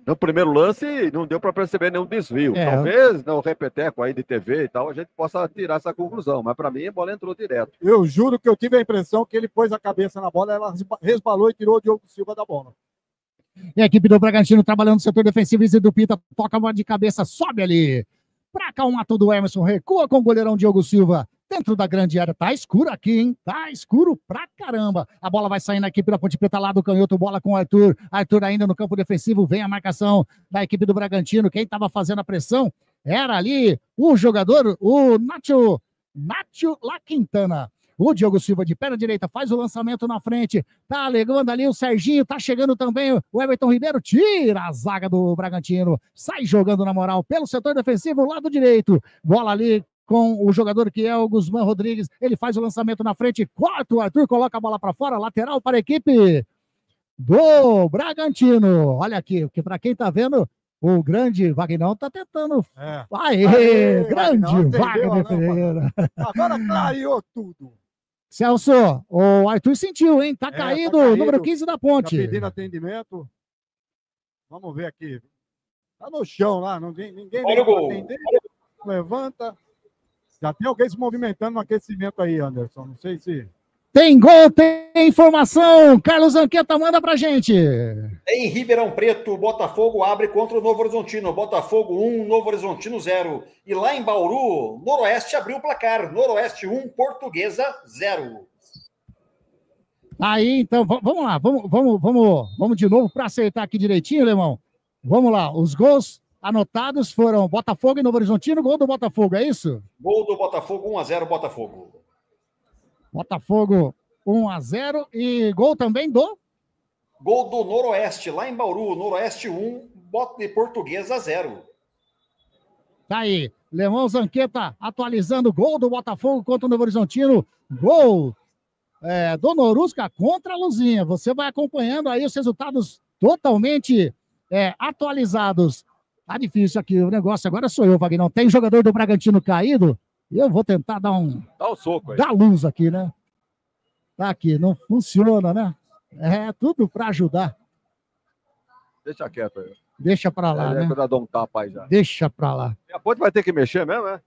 no primeiro lance não deu para perceber nenhum desvio. Talvez no repeteco aí de TV e tal, a gente possa tirar essa conclusão, mas para mim a bola entrou direto. Eu juro que eu tive a impressão que ele pôs a cabeça na bola, ela resbalou e tirou o Diogo Silva da bola. E a equipe do Bragantino trabalhando no setor defensivo, Isidro Pita toca a bola de cabeça, sobe ali. Pra acalmar todo o Emerson, recua com o goleirão Diogo Silva. Dentro da grande área, tá escuro aqui, hein? Tá escuro pra caramba. A bola vai sair na equipe da Ponte Preta lá do canhoto, bola com o Arthur. Arthur ainda no campo defensivo, vem a marcação da equipe do Bragantino. Quem tava fazendo a pressão era ali o jogador, o Nacho La Quintana. O Diogo Silva de perna direita faz o lançamento na frente. Tá alegando ali o Serginho. Tá chegando também o Everton Ribeiro. Tira a zaga do Bragantino. Sai jogando na moral pelo setor defensivo, lado direito. Bola ali com o jogador que é o Guzmán Rodrigues. Ele faz o lançamento na frente. Corta o Arthur, coloca a bola para fora. Lateral para a equipe do Bragantino. Olha aqui, que para quem tá vendo, o grande Vagnão tá tentando. Aê, grande Wagner Ferreira. Agora clareou tudo. Celso, o Arthur sentiu, hein? Tá caído, número 15 da Ponte. Tá pedindo atendimento. Vamos ver aqui. Tá no chão lá, ninguém Olha o gol. Atender. Levanta. Já tem alguém se movimentando no aquecimento aí, Anderson. Não sei se... Tem gol, tem informação. Carlos Anqueta manda pra gente. Em Ribeirão Preto, Botafogo abre contra o Novo Horizontino. Botafogo 1, Novo Horizontino 0. E lá em Bauru, Noroeste abriu o placar. Noroeste 1, Portuguesa 0. Aí, então, vamos lá. Vamos de novo para acertar aqui direitinho, Lemão. Vamos lá. Os gols anotados foram Botafogo e Novo Horizontino. Gol do Botafogo, é isso? Gol do Botafogo, 1-0 Botafogo. Botafogo 1-0 e gol também do? Gol do Noroeste, lá em Bauru. Noroeste 1, Portuguesa 0. Tá aí. Lemão Zanqueta atualizando. Gol do Botafogo contra o Novo Horizontino. Gol do Norusca contra a Luzinha. Você vai acompanhando aí os resultados totalmente atualizados. Tá difícil aqui o negócio. Agora sou eu, Vagnão. Tem jogador do Bragantino caído. Eu vou tentar dar um soco aí. Dar luz aqui, né? Tá aqui, não funciona, né? É tudo para ajudar. Deixa quieto aí. Deixa para lá, né? Dá um tapa aí já. Deixa para lá. A Ponte vai ter que mexer mesmo, né?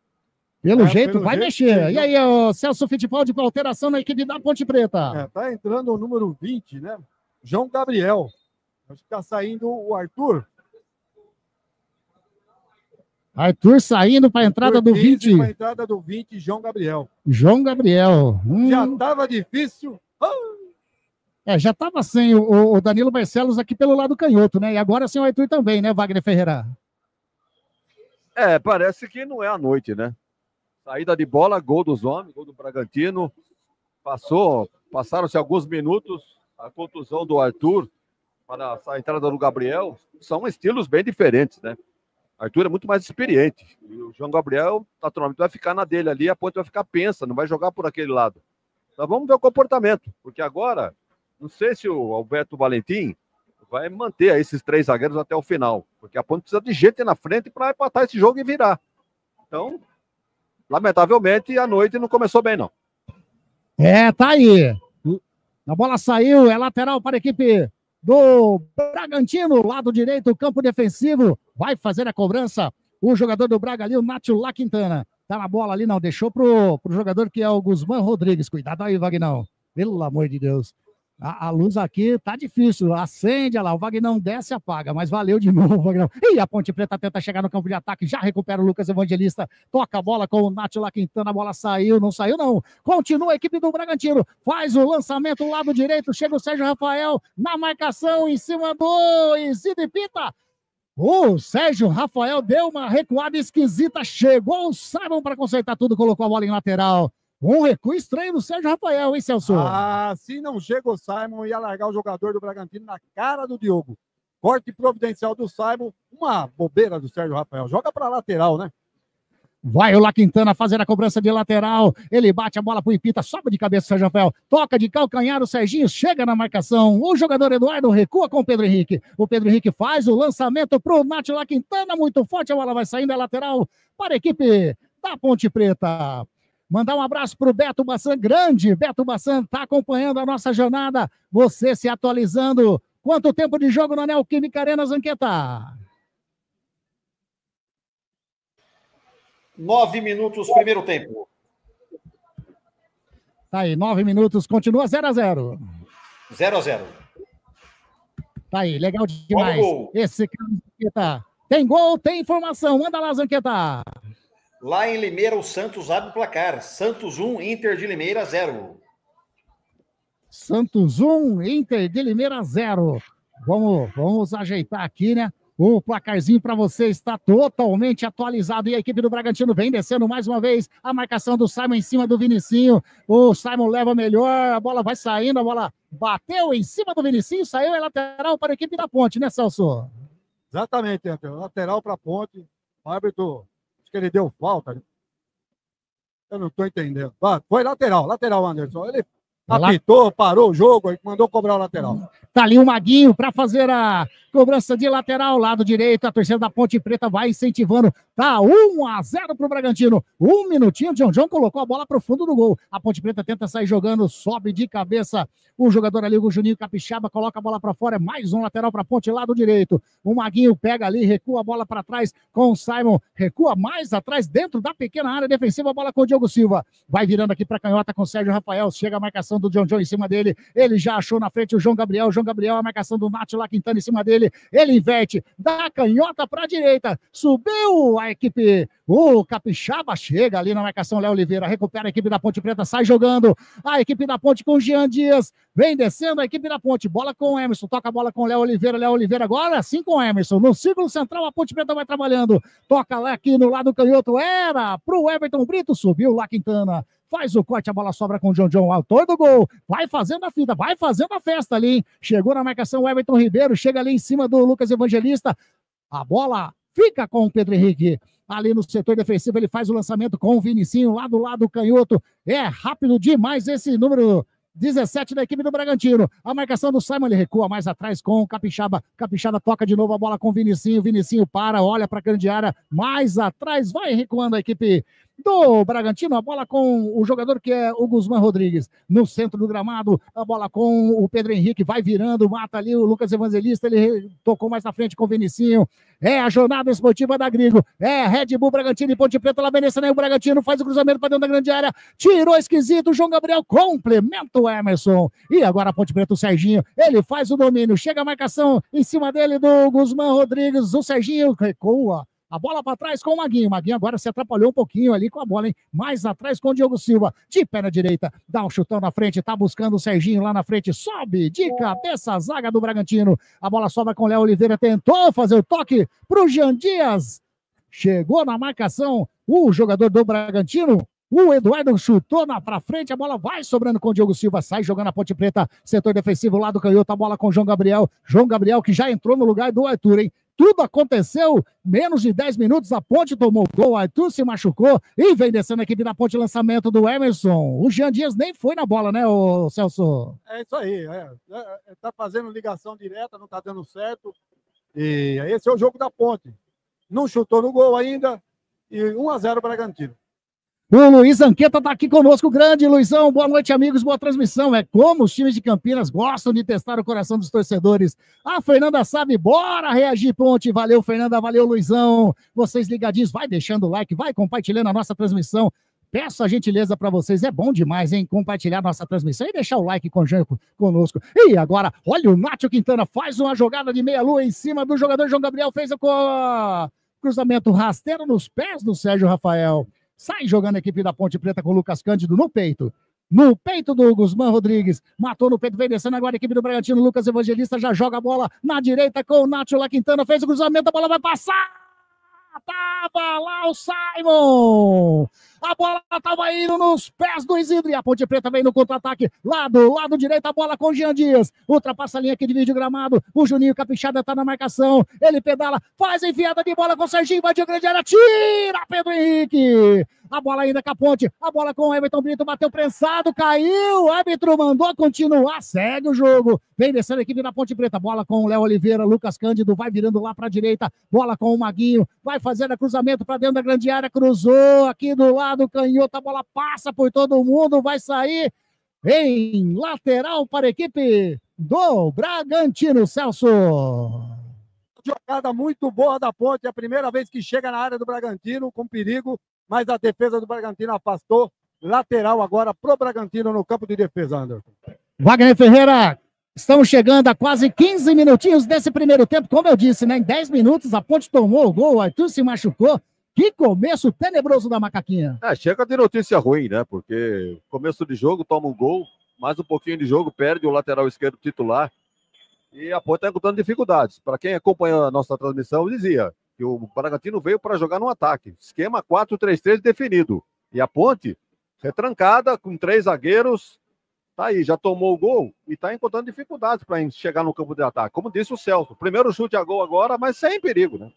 Pelo jeito, vai mexer. E aí, o Celso Fittipaldi com alteração na equipe da Ponte Preta. Tá entrando o número 20, né? João Gabriel. Acho que tá saindo o Arthur. Arthur saindo para a entrada do 20. Para a entrada do 20, João Gabriel. João Gabriel. Já estava difícil. Já estava sem o Danilo Barcelos aqui pelo lado canhoto, né? E agora sem o Arthur também, né, Wagner Ferreira? Parece que não é a noite, né? Saída de bola, gol dos homens, gol do Bragantino. Passaram-se alguns minutos, a contusão do Arthur para a entrada do Gabriel. São estilos bem diferentes, né? Arthur é muito mais experiente. E o João Gabriel, naturalmente, vai ficar na dele ali, a Ponte vai ficar pensa, não vai jogar por aquele lado. Então vamos ver o comportamento, porque agora, não sei se o Alberto Valentim vai manter aí esses 3 zagueiros até o final, porque a Ponte precisa de gente na frente para empatar esse jogo e virar. Então, lamentavelmente, a noite não começou bem, não. Tá aí. A bola saiu, é lateral para a equipe do Bragantino, lado direito, campo defensivo, vai fazer a cobrança, o jogador do Braga ali, o Nacho La Quintana, tá na bola ali, não, deixou pro jogador que é o Guzmán Rodrigues, cuidado aí, Vagnão, pelo amor de Deus, a luz aqui tá difícil, acende, olha lá, o Vagnão desce e apaga, mas valeu de novo, Vagnão, e a Ponte Preta tenta chegar no campo de ataque, já recupera o Lucas Evangelista, toca a bola com o Nacho La Quintana, a bola saiu, não saiu não, continua a equipe do Bragantino, faz o lançamento lado direito, chega o Sérgio Rafael na marcação em cima do Isidro Pita, O Sérgio Rafael deu uma recuada esquisita, chegou o Simon para consertar tudo, colocou a bola em lateral. Um recuo estranho do Sérgio Rafael, hein, Celso? Ah, se não chega o Simon, ia largar o jogador do Bragantino na cara do Diogo. Corte providencial do Simon, uma bobeira do Sérgio Rafael. Joga para lateral, né? Vai o La Quintana fazer a cobrança de lateral. Ele bate a bola pro Ipita, sobe de cabeça o Sérgio Rafael. Toca de calcanhar o Serginho, chega na marcação. O jogador Eduardo recua com o Pedro Henrique. O Pedro Henrique faz o lançamento pro Nátio La Quintana, muito forte. A bola vai saindo, é lateral para a equipe da Ponte Preta. Mandar um abraço pro Beto Bassan, grande. Beto Bassan tá acompanhando a nossa jornada. Você se atualizando. Quanto tempo de jogo na Neoquímica Arena, Zanqueta? 9 minutos, primeiro tempo. Tá aí, 9 minutos, continua 0-0. 0-0. Tá aí, legal demais. Gol. Esse cara, Zanqueta. Tem gol, tem informação. Manda lá, Zanqueta. Lá em Limeira, o Santos abre o placar. Santos 1, Inter de Limeira 0. Santos 1, Inter de Limeira 0. Vamos ajeitar aqui, né? O placarzinho para você está totalmente atualizado. E a equipe do Bragantino vem descendo mais uma vez. A marcação do Simon em cima do Vinicinho. O Simon leva melhor. A bola vai saindo. A bola bateu em cima do Vinicinho. Saiu, é lateral para a equipe da Ponte, né, Celso? Exatamente, lateral para a Ponte. O árbitro, acho que ele deu falta. Eu não estou entendendo. Foi lateral, Anderson. Ele apitou, parou o jogo e mandou cobrar o lateral. Tá ali o Maguinho para fazer a cobrança de lateral, lado direito. A torcida da Ponte Preta vai incentivando. Tá 1-0 pro Bragantino. Um minutinho, o John colocou a bola pro fundo do gol. A Ponte Preta tenta sair jogando, sobe de cabeça. O jogador ali, o Juninho Capixaba, coloca a bola para fora. É mais um lateral para Ponte, lado direito. O Maguinho pega ali, recua a bola para trás com o Simon. Recua mais atrás, dentro da pequena área defensiva. A bola com o Diogo Silva. Vai virando aqui para canhota com o Sérgio Rafael. Chega a marcação do John em cima dele. Ele já achou na frente o João Gabriel. João Gabriel, a marcação do Nátio La Quintana em cima dele. Ele inverte, dá canhota para a direita. Subiu a equipe. O Capixaba chega ali na marcação. Léo Oliveira recupera a equipe da Ponte Preta. Sai jogando. A equipe da Ponte com o Jean Dias. Vem descendo a equipe da Ponte. Bola com o Emerson. Toca a bola com o Léo Oliveira. Léo Oliveira agora sim com o Emerson. No círculo central a Ponte Preta vai trabalhando. Toca lá aqui no lado canhoto. Era pro Everton Brito. Subiu La Quintana. Faz o corte, a bola sobra com o John, autor do gol, vai fazendo a fita, vai fazendo a festa ali, hein? Chegou na marcação o Everton Ribeiro, chega ali em cima do Lucas Evangelista, a bola fica com o Pedro Henrique, ali no setor defensivo ele faz o lançamento com o Vinicinho, lá do lado canhoto, é rápido demais esse número 17 da equipe do Bragantino, a marcação do Simon, ele recua mais atrás com o Capixaba, Capixaba toca de novo a bola com o Vinicinho, Vinicinho para, olha para a grande área, mais atrás, vai recuando a equipe do Bragantino, a bola com o jogador que é o Guzmán Rodrigues, no centro do gramado, a bola com o Pedro Henrique, vai virando, mata ali o Lucas Evangelista, ele tocou mais na frente com o Vinicinho, é a jornada esportiva da Grigo, é Red Bull Bragantino e Ponte Preta, lá Benessa, né? O Bragantino faz o cruzamento para dentro da grande área, tirou esquisito, o João Gabriel complementa o Emerson, e agora a Ponte Preta, o Serginho, ele faz o domínio, chega a marcação em cima dele do Guzmán Rodrigues, o Serginho recua, a bola para trás com o Maguinho. O Maguinho agora se atrapalhou um pouquinho ali com a bola, hein? Mais atrás com o Diogo Silva. De pé na direita. Dá um chutão na frente. Tá buscando o Serginho lá na frente. Sobe de cabeça a zaga do Bragantino. A bola sobra com o Léo Oliveira. Tentou fazer o toque pro Jean Dias. Chegou na marcação o jogador do Bragantino. O Eduardo chutou pra frente, a bola vai sobrando com o Diogo Silva, sai jogando a Ponte Preta, setor defensivo lá do canhoto, a bola com o João Gabriel. João Gabriel que já entrou no lugar do Arthur, hein? Tudo aconteceu, menos de 10 minutos, a Ponte tomou gol, o Arthur se machucou e vem descendo a equipe da Ponte, lançamento do Emerson. O Jean Dias nem foi na bola, né, ô Celso? É isso aí, tá fazendo ligação direta, não tá dando certo, e esse é o jogo da Ponte. Não chutou no gol ainda, e 1-0 Bragantino. O Luiz Anqueta tá aqui conosco, grande Luizão, boa noite amigos, boa transmissão, é como os times de Campinas gostam de testar o coração dos torcedores. A Fernanda sabe, bora reagir Ponte, valeu Fernanda, valeu Luizão, vocês ligadinhos, vai deixando o like, vai compartilhando a nossa transmissão, peço a gentileza para vocês, é bom demais, hein, compartilhar nossa transmissão e deixar o like conosco. E agora, olha o Nátio Quintana, faz uma jogada de meia-lua em cima do jogador João Gabriel, fez o cruzamento rasteiro nos pés do Sérgio Rafael. Sai jogando a equipe da Ponte Preta com o Lucas Cândido no peito. no peito do Guzmán Rodrigues, matou no peito, vem descendo agora a equipe do Bragantino, Lucas Evangelista já joga a bola na direita com o Nacho Quintana, fez o cruzamento, a bola vai passar, tava lá o Simon, a bola tava indo nos pés do Isidro, e a Ponte Preta vem no contra-ataque, lado direito, a bola com o Jean Dias, ultrapassa a linha que divide o gramado, o Juninho Capixaba tá na marcação, ele pedala, faz a enfiada de bola com o Serginho, invadiu a grande área, tira Pedro Henrique, a bola ainda com a Ponte, a bola com o Everton Brito, bateu prensado, caiu, o árbitro mandou continuar, segue o jogo, vem descendo a equipe da Ponte Preta, bola com o Léo Oliveira, Lucas Cândido, vai virando lá pra direita, bola com o Maguinho, vai fazendo a cruzamento pra dentro da grande área, cruzou aqui do lado canhoto, a bola passa por todo mundo, vai sair em lateral para a equipe do Bragantino, Celso. Jogada muito boa da Ponte, é a primeira vez que chega na área do Bragantino, com perigo, mas a defesa do Bragantino afastou. Lateral agora pro Bragantino no campo de defesa, Anderson. Wagner Ferreira, estamos chegando a quase 15 minutinhos desse primeiro tempo, como eu disse, né? Em 10 minutos a Ponte tomou o gol, o Arthur se machucou. Que começo tenebroso da Macaquinha. Chega de notícia ruim, né? Porque começo de jogo toma um gol, mais um pouquinho de jogo, perde o lateral esquerdo titular. E a Ponte está encontrando dificuldades. Para quem acompanhou a nossa transmissão, dizia que o Bragantino veio para jogar no ataque. Esquema 4-3-3 definido. E a Ponte, retrancada, com 3 zagueiros, tá aí, já tomou o gol e está encontrando dificuldades para chegar no campo de ataque. Como disse o Celso, primeiro chute a gol agora, mas sem perigo, né?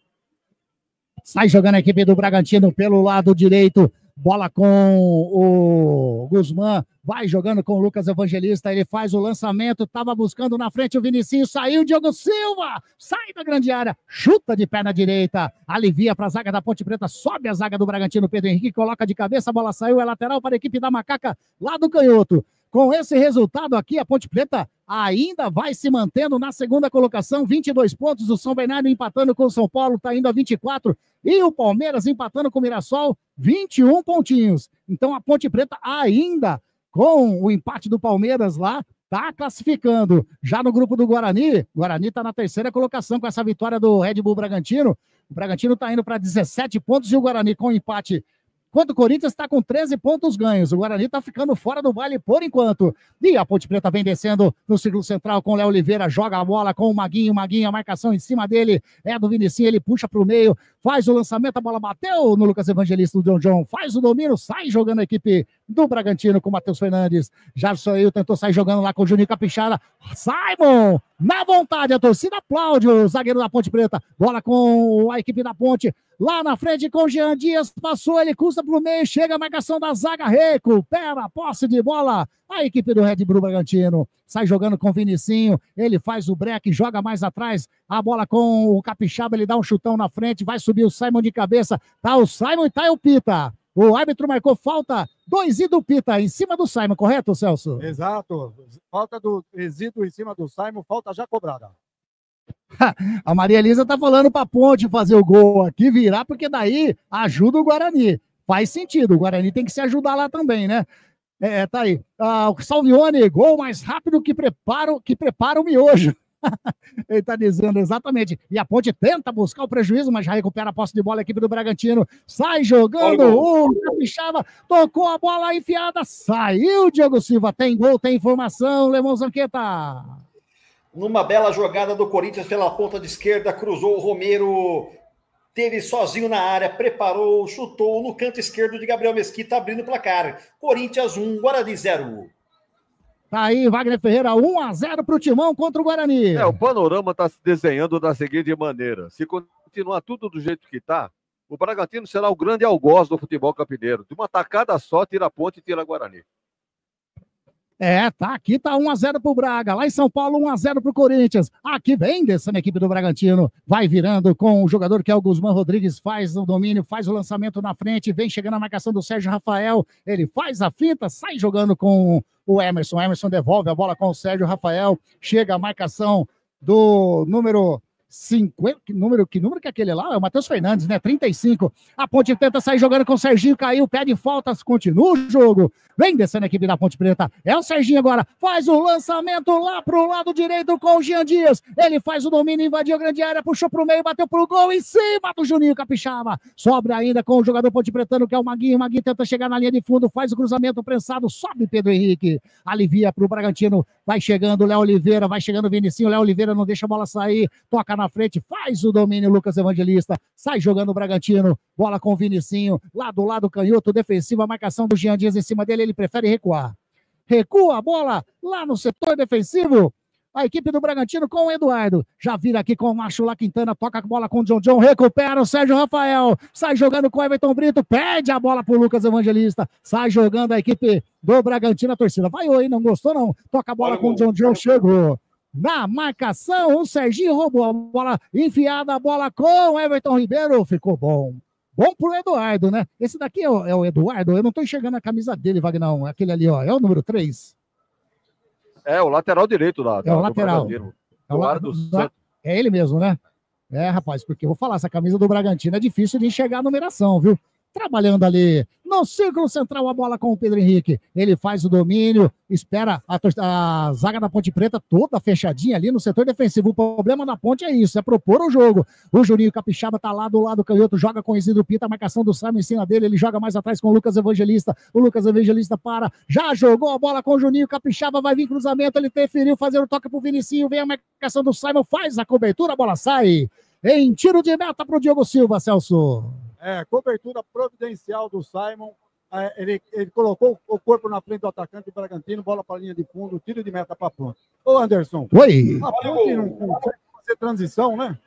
Sai jogando a equipe do Bragantino pelo lado direito. Bola com o Guzmán. Vai jogando com o Lucas Evangelista. Ele faz o lançamento. Tava buscando na frente o Vinicinho. Saiu o Diogo Silva. Sai da grande área. Chuta de perna direita. Alivia para a zaga da Ponte Preta. Sobe a zaga do Bragantino. Pedro Henrique coloca de cabeça. A bola saiu. É lateral para a equipe da Macaca lá do canhoto. Com esse resultado aqui, a Ponte Preta ainda vai se mantendo na segunda colocação, 22 pontos. O São Bernardo empatando com o São Paulo, está indo a 24. E o Palmeiras empatando com o Mirassol, 21 pontinhos. Então a Ponte Preta ainda, com o empate do Palmeiras lá, está classificando. Já no grupo do Guarani, o Guarani está na terceira colocação com essa vitória do Red Bull Bragantino. O Bragantino está indo para 17 pontos e o Guarani com empate. Enquanto o Corinthians está com 13 pontos ganhos. O Guarani está ficando fora do baile por enquanto. E a Ponte Preta vem descendo no círculo central com o Léo Oliveira. Joga a bola com o Maguinho. A marcação em cima dele é do Vinicinho. Ele puxa para o meio. Faz o lançamento. A bola bateu no Lucas Evangelista do John. Faz o domínio. Sai jogando a equipe do Bragantino com o Matheus Fernandes. Já saiu. Tentou sair jogando lá com o Juninho Capixaba. Simon! Na vontade. A torcida aplaude o zagueiro da Ponte Preta. Bola com a equipe da Ponte. Lá na frente com o Jean Dias, passou, ele cruza pro meio, chega a marcação da zaga, recupera a posse de bola, a equipe do Red Bull Bragantino, sai jogando com o Vinicinho, ele faz o break, joga mais atrás, a bola com o Capixaba, ele dá um chutão na frente, vai subir o Simon de cabeça, tá o Simon e tá o Pita, o árbitro marcou falta do Isidro Pita em cima do Simon, correto, Celso? Exato, falta do Isidro em cima do Simon, falta já cobrada. A Maria Elisa tá falando pra Ponte fazer o gol aqui, virar, porque daí ajuda o Guarani. Faz sentido, o Guarani tem que se ajudar lá também, né? Tá aí. O Salvione, gol mais rápido que prepara o miojo. Ele tá dizendo exatamente. E a Ponte tenta buscar o prejuízo, mas já recupera a posse de bola a equipe do Bragantino. Sai jogando, o Capixaba tocou a bola enfiada, saiu o Diogo Silva. Tem gol, tem informação, Lemão Zanqueta. Numa bela jogada do Corinthians pela ponta de esquerda, cruzou o Romero, teve sozinho na área, preparou, chutou no canto esquerdo de Gabriel Mesquita, abrindo o placar. Corinthians 1, Guarani 0. Tá aí, Wagner Ferreira, 1-0 pro Timão contra o Guarani. O panorama está se desenhando da seguinte maneira. Se continuar tudo do jeito que está, o Bragantino será o grande algoz do futebol campineiro. De uma tacada só, tira a Ponte e tira Guarani. Tá aqui, tá 1-0 pro Braga, lá em São Paulo 1-0 pro Corinthians, aqui vem descendo a equipe do Bragantino, vai virando com o jogador que é o Guzmán Rodrigues, faz o domínio, faz o lançamento na frente, vem chegando a marcação do Sérgio Rafael, ele faz a finta, sai jogando com o Emerson devolve a bola com o Sérgio Rafael, chega a marcação do número 50, que número que é aquele lá? É o Matheus Fernandes, né? 35. A Ponte tenta sair jogando com o Serginho, caiu, pede faltas, continua o jogo. Vem descendo a equipe da Ponte Preta. É o Serginho agora. Faz o lançamento lá pro lado direito com o Jean Dias. Ele faz o domínio, invadiu a grande área, puxou pro meio, bateu pro gol em cima do Juninho Capixaba. Sobra ainda com o jogador Ponte Pretano, que é o Maguinho. O Maguinho tenta chegar na linha de fundo, faz o cruzamento prensado, sobe Pedro Henrique. Alivia pro Bragantino. Vai chegando o Léo Oliveira, vai chegando o Vinicinho. Léo Oliveira não deixa a bola sair. Toca na frente, faz o domínio Lucas Evangelista. Sai jogando o Bragantino. Bola com o Vinicinho. Lá do lado canhoto, defensiva, marcação do Jean Dias em cima dele. Ele prefere recuar. Recua a bola lá no setor defensivo. A equipe do Bragantino com o Eduardo. Já vira aqui com o Macho lá Quintana. Toca a bola com o John. Recupera o Sérgio Rafael. Sai jogando com o Everton Brito. Pede a bola pro Lucas Evangelista. Sai jogando a equipe do Bragantino. A torcida vai oi, não gostou não. Toca a bola com o John. Chegou. Na marcação, o Serginho roubou a bola. Enfiada a bola com o Everton Ribeiro. Ficou bom. Bom pro Eduardo, né? Esse daqui é o Eduardo. Eu não tô enxergando a camisa dele, Vagnão. Aquele ali, ó. É o número 3. É, o lateral direito da. É o lateral. É ele mesmo, né? É, rapaz, porque eu vou falar, essa camisa do Bragantino é difícil de enxergar a numeração, viu? Trabalhando ali no círculo central, a bola com o Pedro Henrique. Ele faz o domínio, espera a zaga da Ponte Preta toda fechadinha ali no setor defensivo. O problema da Ponte é isso, é propor o jogo. O Juninho Capixaba tá lá do lado canhoto, joga com o Isidro Pita, a marcação do Simon em cima dele, ele joga mais atrás com o Lucas Evangelista. O Lucas Evangelista já jogou a bola com o Juninho Capixaba, vai vir cruzamento, ele preferiu fazer o toque pro Vinicinho, vem a marcação do Simon, faz a cobertura, a bola sai. Em tiro de meta pro Diogo Silva, Celso. Cobertura providencial do Simon. Ele colocou o corpo na frente do atacante do Bragantino, bola para a linha de fundo, tiro de meta para a Ponte. Ô, Anderson. Oi. A Ponte não consegue fazer transição, né?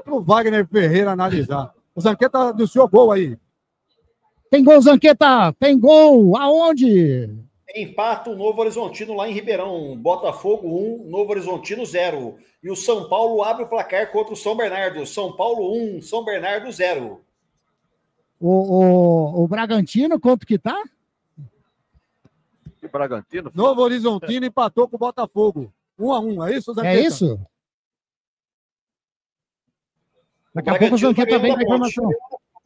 Pro Wagner Ferreira analisar. O Zanqueta do seu gol aí. Tem gol, Zanqueta. Tem gol. Aonde? Empata o Novo Horizontino lá em Ribeirão. Botafogo 1, Novo Horizontino 0. E o São Paulo abre o placar contra o São Bernardo. São Paulo 1, São Bernardo 0. O Bragantino, quanto que tá? O Bragantino? Novo Horizontino empatou com o Botafogo. 1-1, é isso, Zanqueta? É isso? Daqui a pouco o Zanqueta vem com a informação.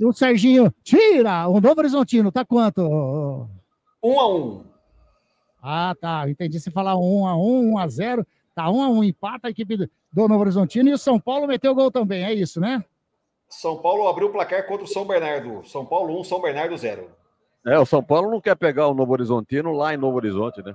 E o Serginho tira. O Novo Horizontino tá quanto? 1-1. Ah, tá. Entendi você falar 1-1, 1-0. Tá 1-1, empata a equipe do Novo Horizontino e o São Paulo meteu gol também, é isso, né? São Paulo abriu o placar contra o São Bernardo. São Paulo 1, São Bernardo 0. O São Paulo não quer pegar o Novo Horizontino lá em Novo Horizonte, né?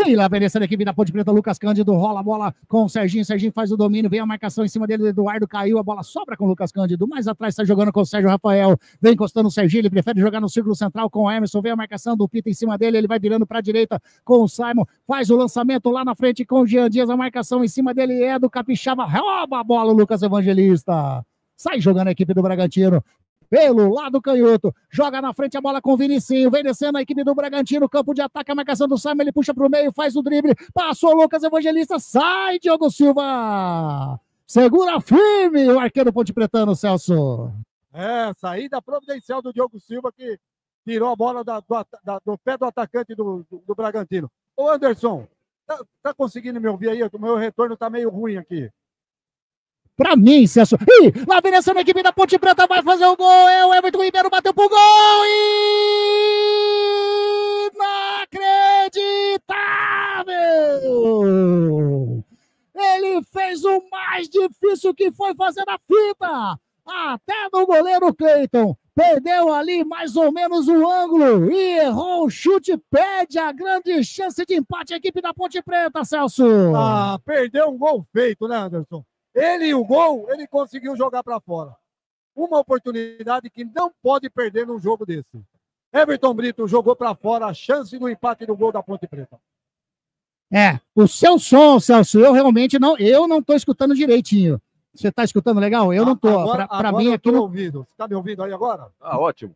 E lá vem descendo a equipe da Ponte Preta, Lucas Cândido rola a bola com o Serginho faz o domínio, vem a marcação em cima dele, o Eduardo caiu, a bola sobra com o Lucas Cândido, mais atrás está jogando com o Sérgio Rafael, vem encostando o Serginho, ele prefere jogar no círculo central com o Emerson, vem a marcação do Pita em cima dele, ele vai virando para a direita com o Simon, faz o lançamento lá na frente com o Jean Dias, a marcação em cima dele é do Capixaba, rouba a bola o Lucas Evangelista, sai jogando a equipe do Bragantino, pelo lado canhoto, joga na frente a bola com o Vinicinho, vem descendo a equipe do Bragantino, campo de ataque, a marcação do Simon, ele puxa pro meio, faz o drible, passou o Lucas Evangelista, sai Diogo Silva, segura firme o arqueiro Ponte Pretano, Celso. Saída providencial do Diogo Silva, que tirou a bola do pé do atacante do Bragantino. Ô Anderson, tá conseguindo me ouvir aí? O meu retorno tá meio ruim aqui. Pra mim, Celso. Ih, lá vem essa equipe da Ponte Preta, vai fazer o gol. É o Everton Ribeiro, bateu pro gol. Inacreditável! Ele fez o mais difícil que foi fazer a fita. Até no goleiro Cleiton. Perdeu ali mais ou menos o ângulo e errou o chute, perde a grande chance de empate a equipe da Ponte Preta, Celso. Perdeu um gol feito, né, Anderson? Ele e o gol, ele conseguiu jogar para fora. Uma oportunidade que não pode perder num jogo desse. Everton Brito jogou para fora a chance do empate do gol da Ponte Preta. O seu som, Celso, eu realmente não estou escutando direitinho. Você está escutando legal? Eu não estou. Para mim aqui não. Ouvindo. Você está me ouvindo aí agora? Ótimo.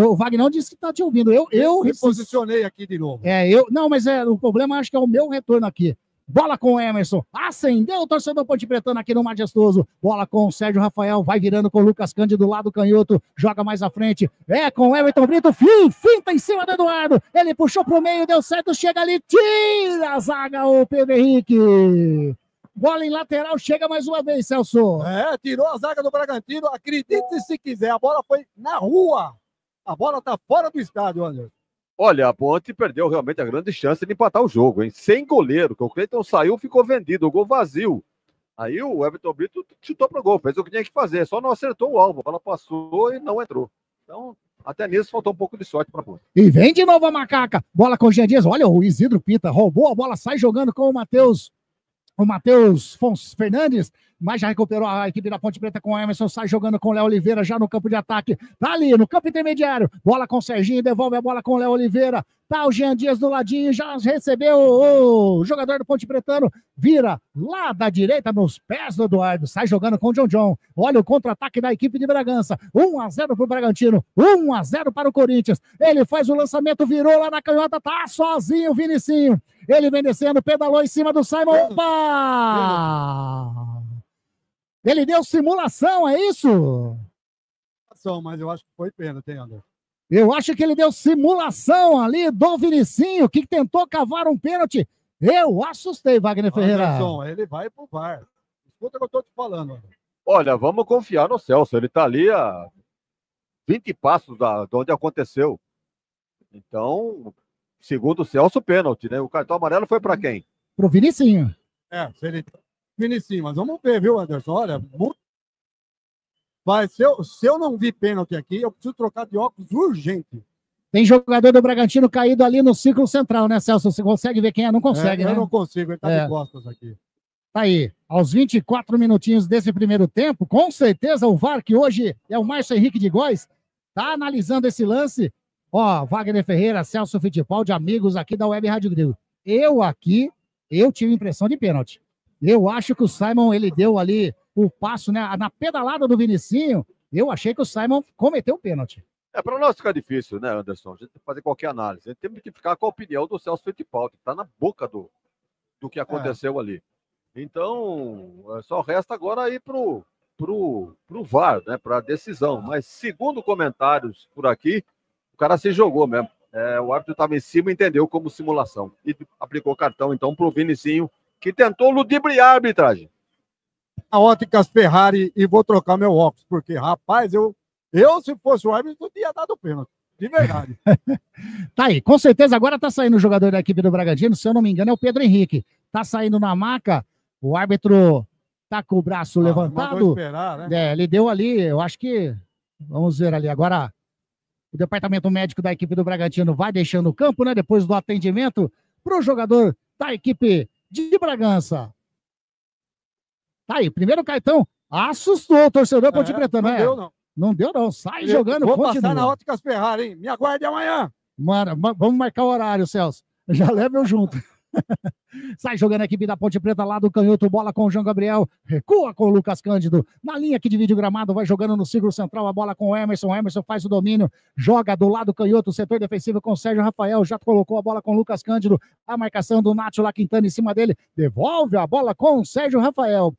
O Wagner disse que está te ouvindo. Eu me posicionei aqui de novo. Não, mas o problema acho que é o meu retorno aqui. Bola com o Emerson. Acendeu o torcedor Ponte Pretano aqui no Majestoso. Bola com o Sérgio Rafael. Vai virando com o Lucas Cândido do lado canhoto. Joga mais à frente. É com o Everton Brito. Finta em cima do Eduardo. Ele puxou pro meio. Deu certo. Chega ali. Tira a zaga o Pedro Henrique. Bola em lateral. Chega mais uma vez, Celso. Tirou a zaga do Bragantino. Acredite se quiser. A bola foi na rua. A bola tá fora do estádio, Anderson. Olha, a Ponte perdeu realmente a grande chance de empatar o jogo, hein? Sem goleiro, que o Cleiton saiu, ficou vendido, o gol vazio. Aí o Everton Brito chutou pro gol, fez o que tinha que fazer, só não acertou o alvo, a bola passou e não entrou. Então, até nisso faltou um pouco de sorte para a Ponte. E vem de novo a macaca, bola com o Jean Dias, olha o Isidro Pinta, roubou a bola, sai jogando com o Matheus Fernandes, mas já recuperou a equipe da Ponte Preta com o Emerson, sai jogando com o Léo Oliveira já no campo de ataque, tá ali no campo intermediário, bola com o Serginho, devolve a bola com o Léo Oliveira, tá o Jean Dias do ladinho, já recebeu o jogador do Ponte Pretano, vira lá da direita nos pés do Eduardo, sai jogando com o John, olha o contra-ataque da equipe de Bragança, 1-0 pro Bragantino, 1-0 para o Corinthians, ele faz o lançamento, virou lá na canhota, tá sozinho o Vinicinho, ele vem descendo, pedalou em cima do Simon, opa! Ele deu simulação, é isso? Mas eu acho que foi pênalti, hein, André? Eu acho que ele deu simulação ali do Vinicinho, que tentou cavar um pênalti. Eu assustei, Wagner Ferreira. Anderson, ele vai pro VAR. Escuta o que eu tô te falando, André. Olha, vamos confiar no Celso. Ele tá ali a 20 passos de onde aconteceu. Então, segundo o Celso, pênalti, né? O cartão amarelo foi para quem? Pro Vinicinho. Vinicinho, mas vamos ver, viu, Anderson? Olha, se eu não vi pênalti aqui, eu preciso trocar de óculos urgente. Tem jogador do Bragantino caído ali no círculo central, né, Celso? Você consegue ver quem é? Não consegue, né? Eu não consigo, ele tá de costas aqui. Tá aí, aos 24 minutinhos desse primeiro tempo, com certeza o VAR, que hoje é o Márcio Henrique de Góes, tá analisando esse lance. Ó, Wagner Ferreira, Celso Fittipaldi, amigos aqui da Web Rádio Grego. Eu tive impressão de pênalti. Eu acho que o Simon, ele deu ali o passo, né, na pedalada do Vinicinho, eu achei que o Simon cometeu o pênalti. Para nós fica difícil, né, Anderson? A gente tem que fazer qualquer análise. A gente tem que ficar com a opinião do Celso Fittipaldi, que está na boca do que aconteceu ali. Então, só resta agora ir pro VAR, né, para a decisão. Mas, segundo comentários por aqui, o cara se jogou mesmo. O árbitro estava em cima e entendeu como simulação. E aplicou cartão, então, pro Vinicinho, que tentou ludibriar a arbitragem. A Óticas Ferrari, e vou trocar meu óculos, porque, rapaz, eu se fosse o árbitro, teria dado pênalti, de verdade. Tá aí, com certeza agora tá saindo o jogador da equipe do Bragantino, se eu não me engano é o Pedro Henrique, tá saindo na maca, o árbitro tá com o braço levantado, esperar, né? Ele deu ali, eu acho que, vamos ver ali, agora o departamento médico da equipe do Bragantino vai deixando o campo, né, depois do atendimento pro jogador da equipe de Bragança. Tá aí, primeiro cartão, assustou o torcedor Ponte Pretano, não deu, não. Não deu, não, sai jogando, vou continua. Passar na Óticas Ferrari, hein? Me aguarde amanhã. Mano, vamos marcar o horário, Celso. Já leva eu junto. Sai jogando a equipe da Ponte Preta lá do canhoto, bola com o João Gabriel, recua com o Lucas Cândido, na linha que divide o gramado, vai jogando no círculo central, a bola com o Emerson faz o domínio, joga do lado canhoto, setor defensivo com o Sérgio Rafael, já colocou a bola com o Lucas Cândido, a marcação do Nátio La Quintana em cima dele, devolve a bola com o Sérgio Rafael.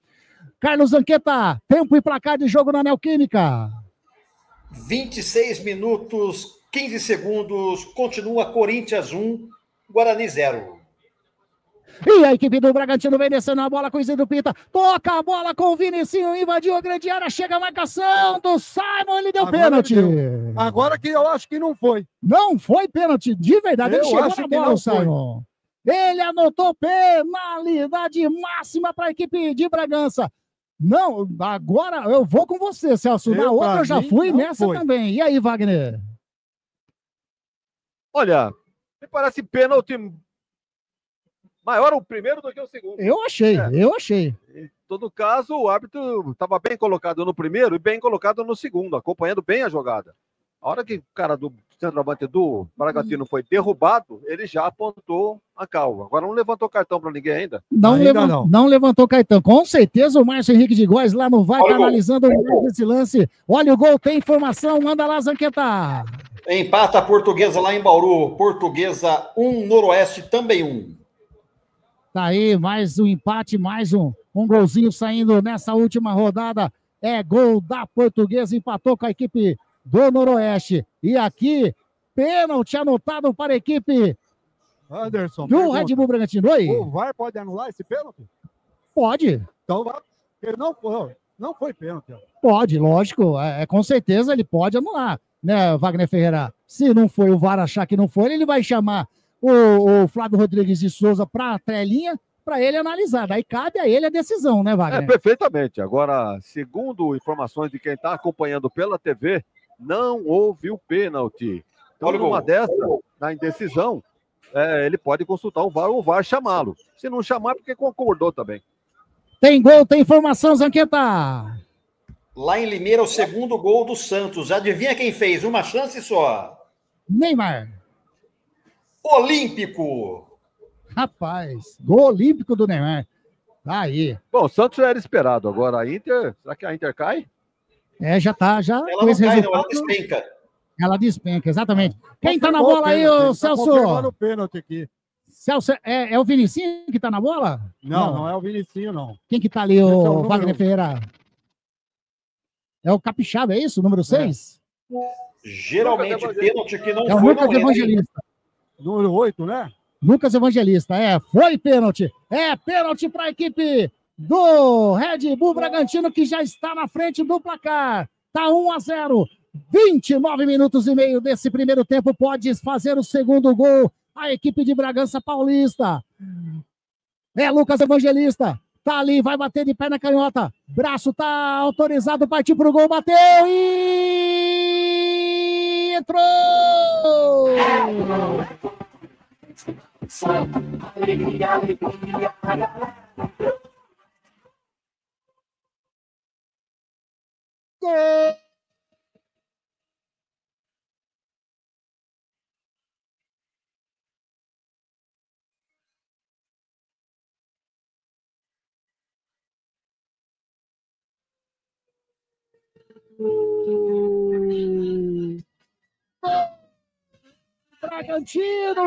Carlos Zanqueta, tempo e placar de jogo na Neoquímica. 26 minutos, 15 segundos, continua Corinthians 1, Guarani 0. E a equipe do Bragantino vem descendo a bola com o Isidro Pinta. Toca a bola com o Vinicinho, invadiu a grande área, chega a marcação do Simon, ele deu pênalti. Agora que eu acho que não foi. Não foi pênalti, de verdade, ele chegou na bola, o Simon. Ele anotou penalidade máxima para a equipe de Bragança. Não, agora eu vou com você, Celso. Na outra eu já fui, nessa também. E aí, Wagner? Olha, me parece pênalti maior o primeiro do que o segundo. Eu achei. Em todo caso, o árbitro estava bem colocado no primeiro e bem colocado no segundo, acompanhando bem a jogada. A hora que o cara do centroavante do Bragantino foi derrubado, ele já apontou a calva. Agora não levantou cartão para ninguém ainda. Não levantou cartão. Com certeza o Márcio Henrique de Góes lá no VAR, analisando esse lance. Olha o gol, tem informação, manda lá, Zanqueta. Empata a Portuguesa lá em Bauru. Portuguesa 1, Noroeste também 1. Tá aí, mais um empate, mais um golzinho saindo nessa última rodada. É gol da Portuguesa, empatou com a equipe do Noroeste. E aqui, pênalti anotado para a equipe Anderson, do Red Bull Bragantino. Oi? O VAR pode anular esse pênalti? Pode. Então, ele não foi pênalti. Pode, lógico. Com certeza ele pode anular, né, Wagner Ferreira? Se não foi o VAR achar que não foi, ele vai chamar o Flávio Rodrigues de Souza para a telinha, para ele analisar. Daí cabe a ele a decisão, né, Wagner? Perfeitamente. Agora, segundo informações de quem está acompanhando pela TV, não houve o pênalti. Então, numa dessa, na indecisão, ele pode consultar o VAR chamá-lo. Se não chamar, porque concordou também. Tem gol, tem informação, Zanqueta. Lá em Limeira, o segundo gol do Santos. Adivinha quem fez? Uma chance só. Neymar. Olímpico. Rapaz, gol olímpico do Neymar. Tá aí. Bom, o Santos já era esperado. Agora a Inter, será que a Inter cai? Já tá. Ela não cai, não, ela despenca. Ela despenca, exatamente. Quem tá na bola aí, ô Celso? Confirmando o pênalti aqui. Celso, é o Vinicinho que tá na bola? Não é o Vinicinho, não. Quem que tá ali, o Wagner Ferreira? É o Capixaba, é isso? Número 6? Geralmente, pênalti que não é o foi. Lucas Evangelista. Número 8, né? Lucas Evangelista, foi pênalti. É pênalti para a equipe do Red Bull Bragantino, que já está na frente do placar. Tá 1-0. 29 minutos e meio desse primeiro tempo. Pode fazer o segundo gol a equipe de Bragança Paulista. É Lucas Evangelista. Tá ali, vai bater de pé na canhota. Braço tá autorizado, partiu pro gol, bateu e entrou! Alegria, alegria, gol! Bragantino!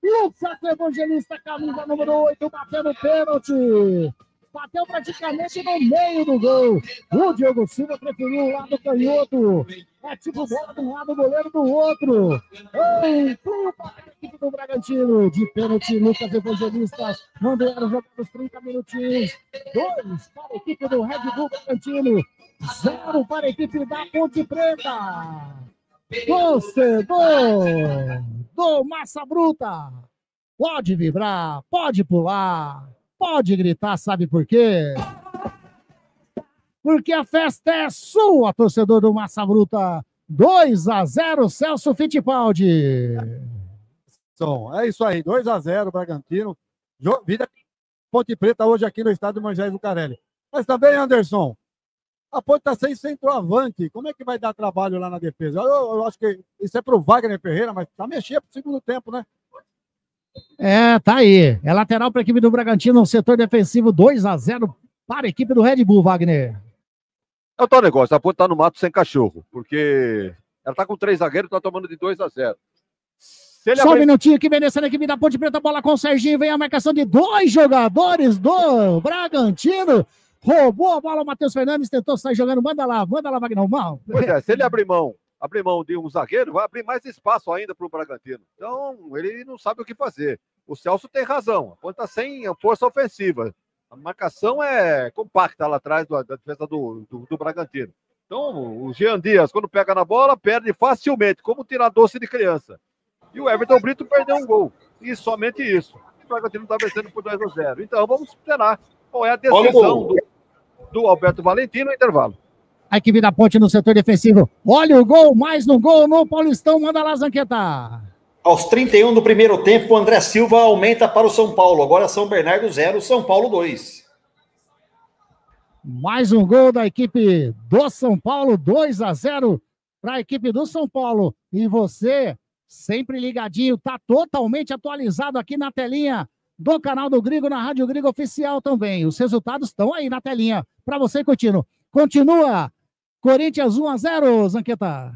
Lucas Evangelista, camisa número 8, batendo pênalti. Bateu praticamente no meio do gol. O Diogo Silva preferiu o lado canhoto. É tipo bola de um lado, goleiro do outro. Para a equipe do Bragantino. De pênalti, Lucas Evangelista. Mandaram jogar os 30 minutinhos. 2 para a equipe do Red Bull Bragantino. 0 para a equipe da Ponte Preta. Torcedor do Massa Bruta. Pode vibrar, pode pular. Pode gritar, sabe por quê? Porque a festa é sua, torcedor do Massa Bruta. 2-0, Celso Fittipaldi. É isso aí, 2-0, Bragantino. Vida Ponte Preta hoje aqui no estádio Moisés Lucarelli. Mas também, Anderson, a Ponte está sem centroavante. Como é que vai dar trabalho lá na defesa? Eu acho que isso é pro Wagner Ferreira, mas tá mexendo pro segundo tempo, né? Tá aí. É lateral para a equipe do Bragantino, no setor defensivo, 2-0 para a equipe do Red Bull, Wagner. É o tal negócio, a Ponte tá no mato sem cachorro, porque ela tá com 3 zagueiros, tá tomando de 2-0. Só um minutinho que vem nessa equipe da Ponte Preta, bola com o Serginho, vem a marcação de 2 jogadores do Bragantino. Roubou a bola o Matheus Fernandes, tentou sair jogando, manda lá, Wagner. Mal. Pois é, se ele abrir mão de um zagueiro, vai abrir mais espaço ainda para o Bragantino. Então, ele não sabe o que fazer. O Celso tem razão. A Ponte está sem força ofensiva. A marcação é compacta lá atrás da defesa do Bragantino. Então, o Jean Dias, quando pega na bola, perde facilmente, como tirar doce de criança. E o Everton Brito perdeu um gol. E somente isso. O Bragantino está vencendo por 2-0. Então, vamos esperar qual é a decisão do Alberto Valentim no intervalo. A equipe da Ponte no setor defensivo. Olha o gol, mais no gol no Paulistão. Manda lá, Zanqueta. Aos 31 do primeiro tempo, o André Silva aumenta para o São Paulo. Agora São Bernardo 0, São Paulo 2. Mais um gol da equipe do São Paulo. 2-0 para a equipe do São Paulo. E você, sempre ligadinho, tá totalmente atualizado aqui na telinha do canal do Grigo, na Rádio Grigo Oficial também. Os resultados estão aí na telinha para você curtindo. Continua Corinthians 1-0, Zanqueta.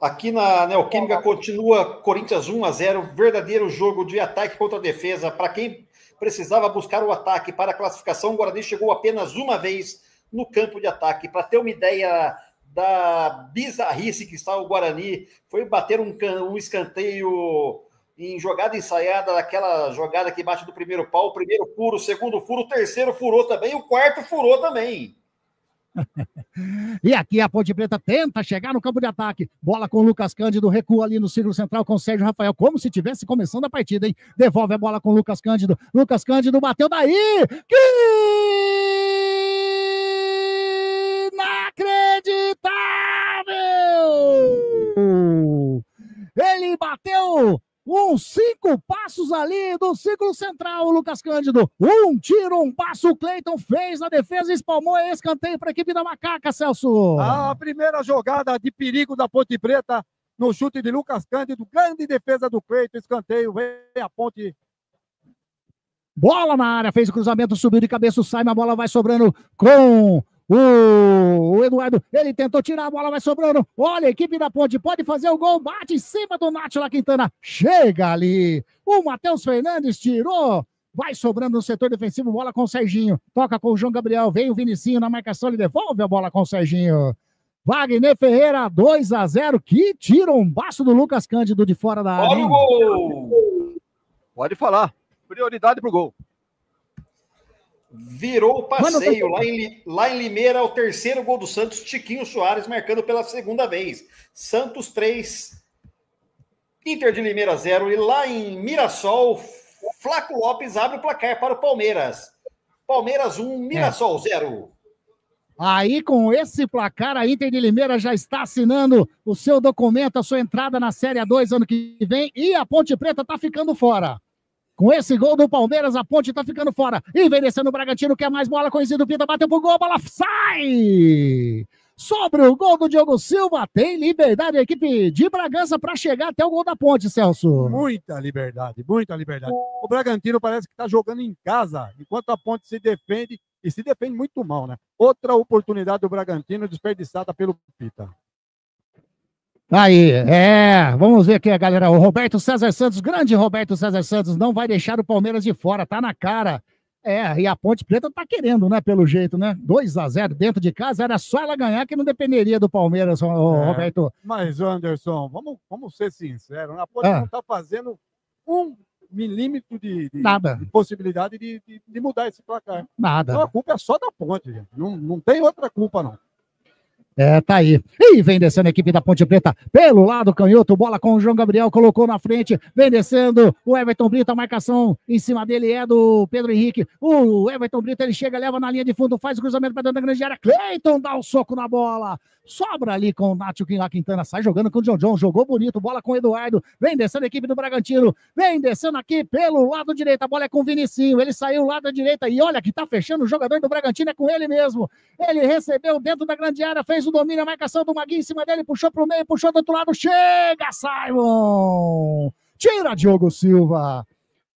Aqui na Neoquímica continua Corinthians 1-0, verdadeiro jogo de ataque contra a defesa. Para quem precisava buscar o ataque para a classificação, o Guarani chegou apenas uma vez no campo de ataque. Para ter uma ideia da bizarrice que está o Guarani, foi bater um escanteio em jogada ensaiada, aquela jogada que bate do primeiro pau, o primeiro furo, o segundo furo, o terceiro furou também, o quarto furou também. E aqui a Ponte Preta tenta chegar no campo de ataque. Bola com o Lucas Cândido, recua ali no círculo central com o Sérgio Rafael, como se estivesse começando a partida, hein? Devolve a bola com o Lucas Cândido. Lucas Cândido bateu daí! Que inacreditável! Ele bateu uns 5 passos ali do círculo central, o Lucas Cândido. Um tiro, um passo, o Cleiton fez a defesa e espalmou escanteio para a equipe da Macaca, Celso. A primeira jogada de perigo da Ponte Preta no chute de Lucas Cândido, grande defesa do Cleiton, escanteio, vem a Ponte. Bola na área, fez o cruzamento, subiu de cabeça o Saima, a bola vai sobrando com o Eduardo, ele tentou tirar a bola, vai sobrando. Olha, a equipe da Ponte pode fazer o gol, bate em cima do Nátila Quintana, chega ali. O Matheus Fernandes tirou, vai sobrando no setor defensivo, bola com o Serginho, toca com o João Gabriel, vem o Vinicinho na marcação, ele devolve a bola com o Serginho. Wagner Ferreira, 2-0, que tira um baço do Lucas Cândido de fora da área. Olha o gol! Pode falar, prioridade pro gol. Virou o passeio lá em Limeira, o terceiro gol do Santos, Tiquinho Soares marcando pela segunda vez. Santos 3, Inter de Limeira 0. E lá em Mirassol, Flaco Lopes abre o placar para o Palmeiras. Palmeiras 1, Mirassol 0. Aí, com esse placar, a Inter de Limeira já está assinando o seu documento, a sua entrada na Série A2 ano que vem, e a Ponte Preta está ficando fora. Com esse gol do Palmeiras, a Ponte tá ficando fora. E vem descendo o Bragantino, quer mais bola, conhecido Pita, bateu pro gol, a bola sai! Sobre o gol do Diogo Silva, tem liberdade a equipe de Bragança para chegar até o gol da Ponte, Celso. Muita liberdade, muita liberdade. O Bragantino parece que tá jogando em casa, enquanto a Ponte se defende, e se defende muito mal, né? Outra oportunidade do Bragantino desperdiçada pelo Pita. Aí, vamos ver aqui a galera, o Roberto César Santos, grande Roberto César Santos, não vai deixar o Palmeiras de fora, tá na cara. E a Ponte Preta tá querendo, né, pelo jeito, né? 2-0 dentro de casa, era só ela ganhar que não dependeria do Palmeiras, Roberto. Mas, Anderson, vamos ser sinceros, a Ponte não tá fazendo 1 milímetro de possibilidade de mudar esse placar. Nada. Então a culpa é só da Ponte, gente. Não tem outra culpa, não. Tá aí. E vem descendo a equipe da Ponte Preta pelo lado canhoto, bola com o João Gabriel, colocou na frente, vem descendo o Everton Brito, a marcação em cima dele é do Pedro Henrique. O Everton Brito, ele chega, leva na linha de fundo, faz o cruzamento para dentro da grande área. Cleiton dá o soco na bola. Sobra ali com o Nátio Quintana, sai jogando com o John, jogou bonito, bola com o Eduardo, vem descendo a equipe do Bragantino, vem descendo aqui pelo lado direito, a bola é com o Vinicinho, ele saiu lá da direita e olha que tá fechando o jogador do Bragantino, é com ele mesmo, ele recebeu dentro da grande área, fez o domínio, a marcação do Maguinho em cima dele, puxou pro meio, puxou do outro lado, chega Simon, tira Diogo Silva,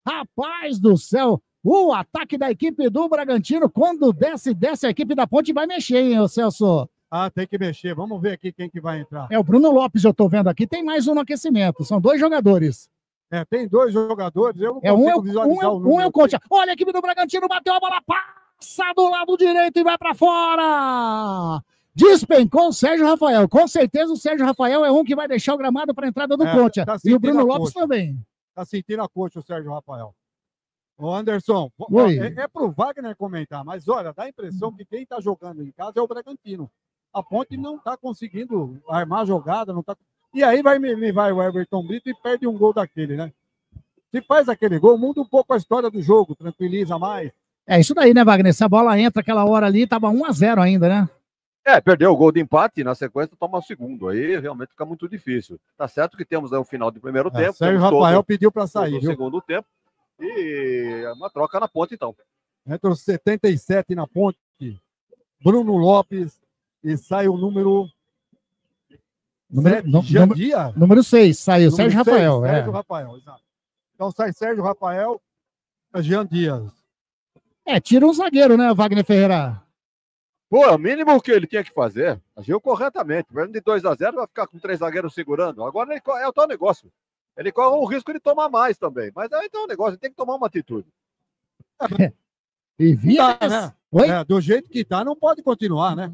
rapaz do céu, o ataque da equipe do Bragantino, quando desce a equipe da Ponte vai mexer, hein, Celso? Tem que mexer. Vamos ver aqui quem que vai entrar. O Bruno Lopes, eu tô vendo aqui. Tem mais um no aquecimento. São 2 jogadores. Tem 2 jogadores. Eu não consigo visualizar o número. Um é o Conte. Olha a equipe do Bragantino, bateu a bola, passa do lado direito e vai pra fora. Despencou o Sérgio Rafael. Com certeza o Sérgio Rafael é um que vai deixar o gramado para a entrada do Conte. E o Bruno Lopes também. Tá sentindo a coxa o Sérgio Rafael. Ô Anderson, é pro Wagner comentar, mas olha, dá a impressão que quem tá jogando em casa é o Bragantino. A Ponte não tá conseguindo armar a jogada, não tá... E aí vai o Everton Brito e perde um gol daquele, né? Se faz aquele gol, muda um pouco a história do jogo, tranquiliza mais. Isso daí, né, Wagner? Se a bola entra aquela hora ali, tava 1-0 ainda, né? Perdeu o gol de empate, na sequência toma o segundo, aí realmente fica muito difícil. Tá certo que temos aí o final do primeiro tempo. Sérgio Rafael pediu para sair, viu? Segundo tempo, e uma troca na Ponte, então. Entra os 77 na Ponte, Bruno Lopes, e sai o número 6, saiu Sérgio Rafael. Sérgio Rafael, exato. Então sai Sérgio Rafael, Jean Dias. Tira um zagueiro, né, Wagner Ferreira? Pô, é o mínimo que ele tinha que fazer. Agiu corretamente. Perdendo de 2-0, vai ficar com 3 zagueiros segurando. Agora é o tal negócio. Ele corre o risco de tomar mais também. Mas aí tem um negócio, ele tem que tomar uma atitude. E via, né? Do jeito que tá, não pode continuar, né?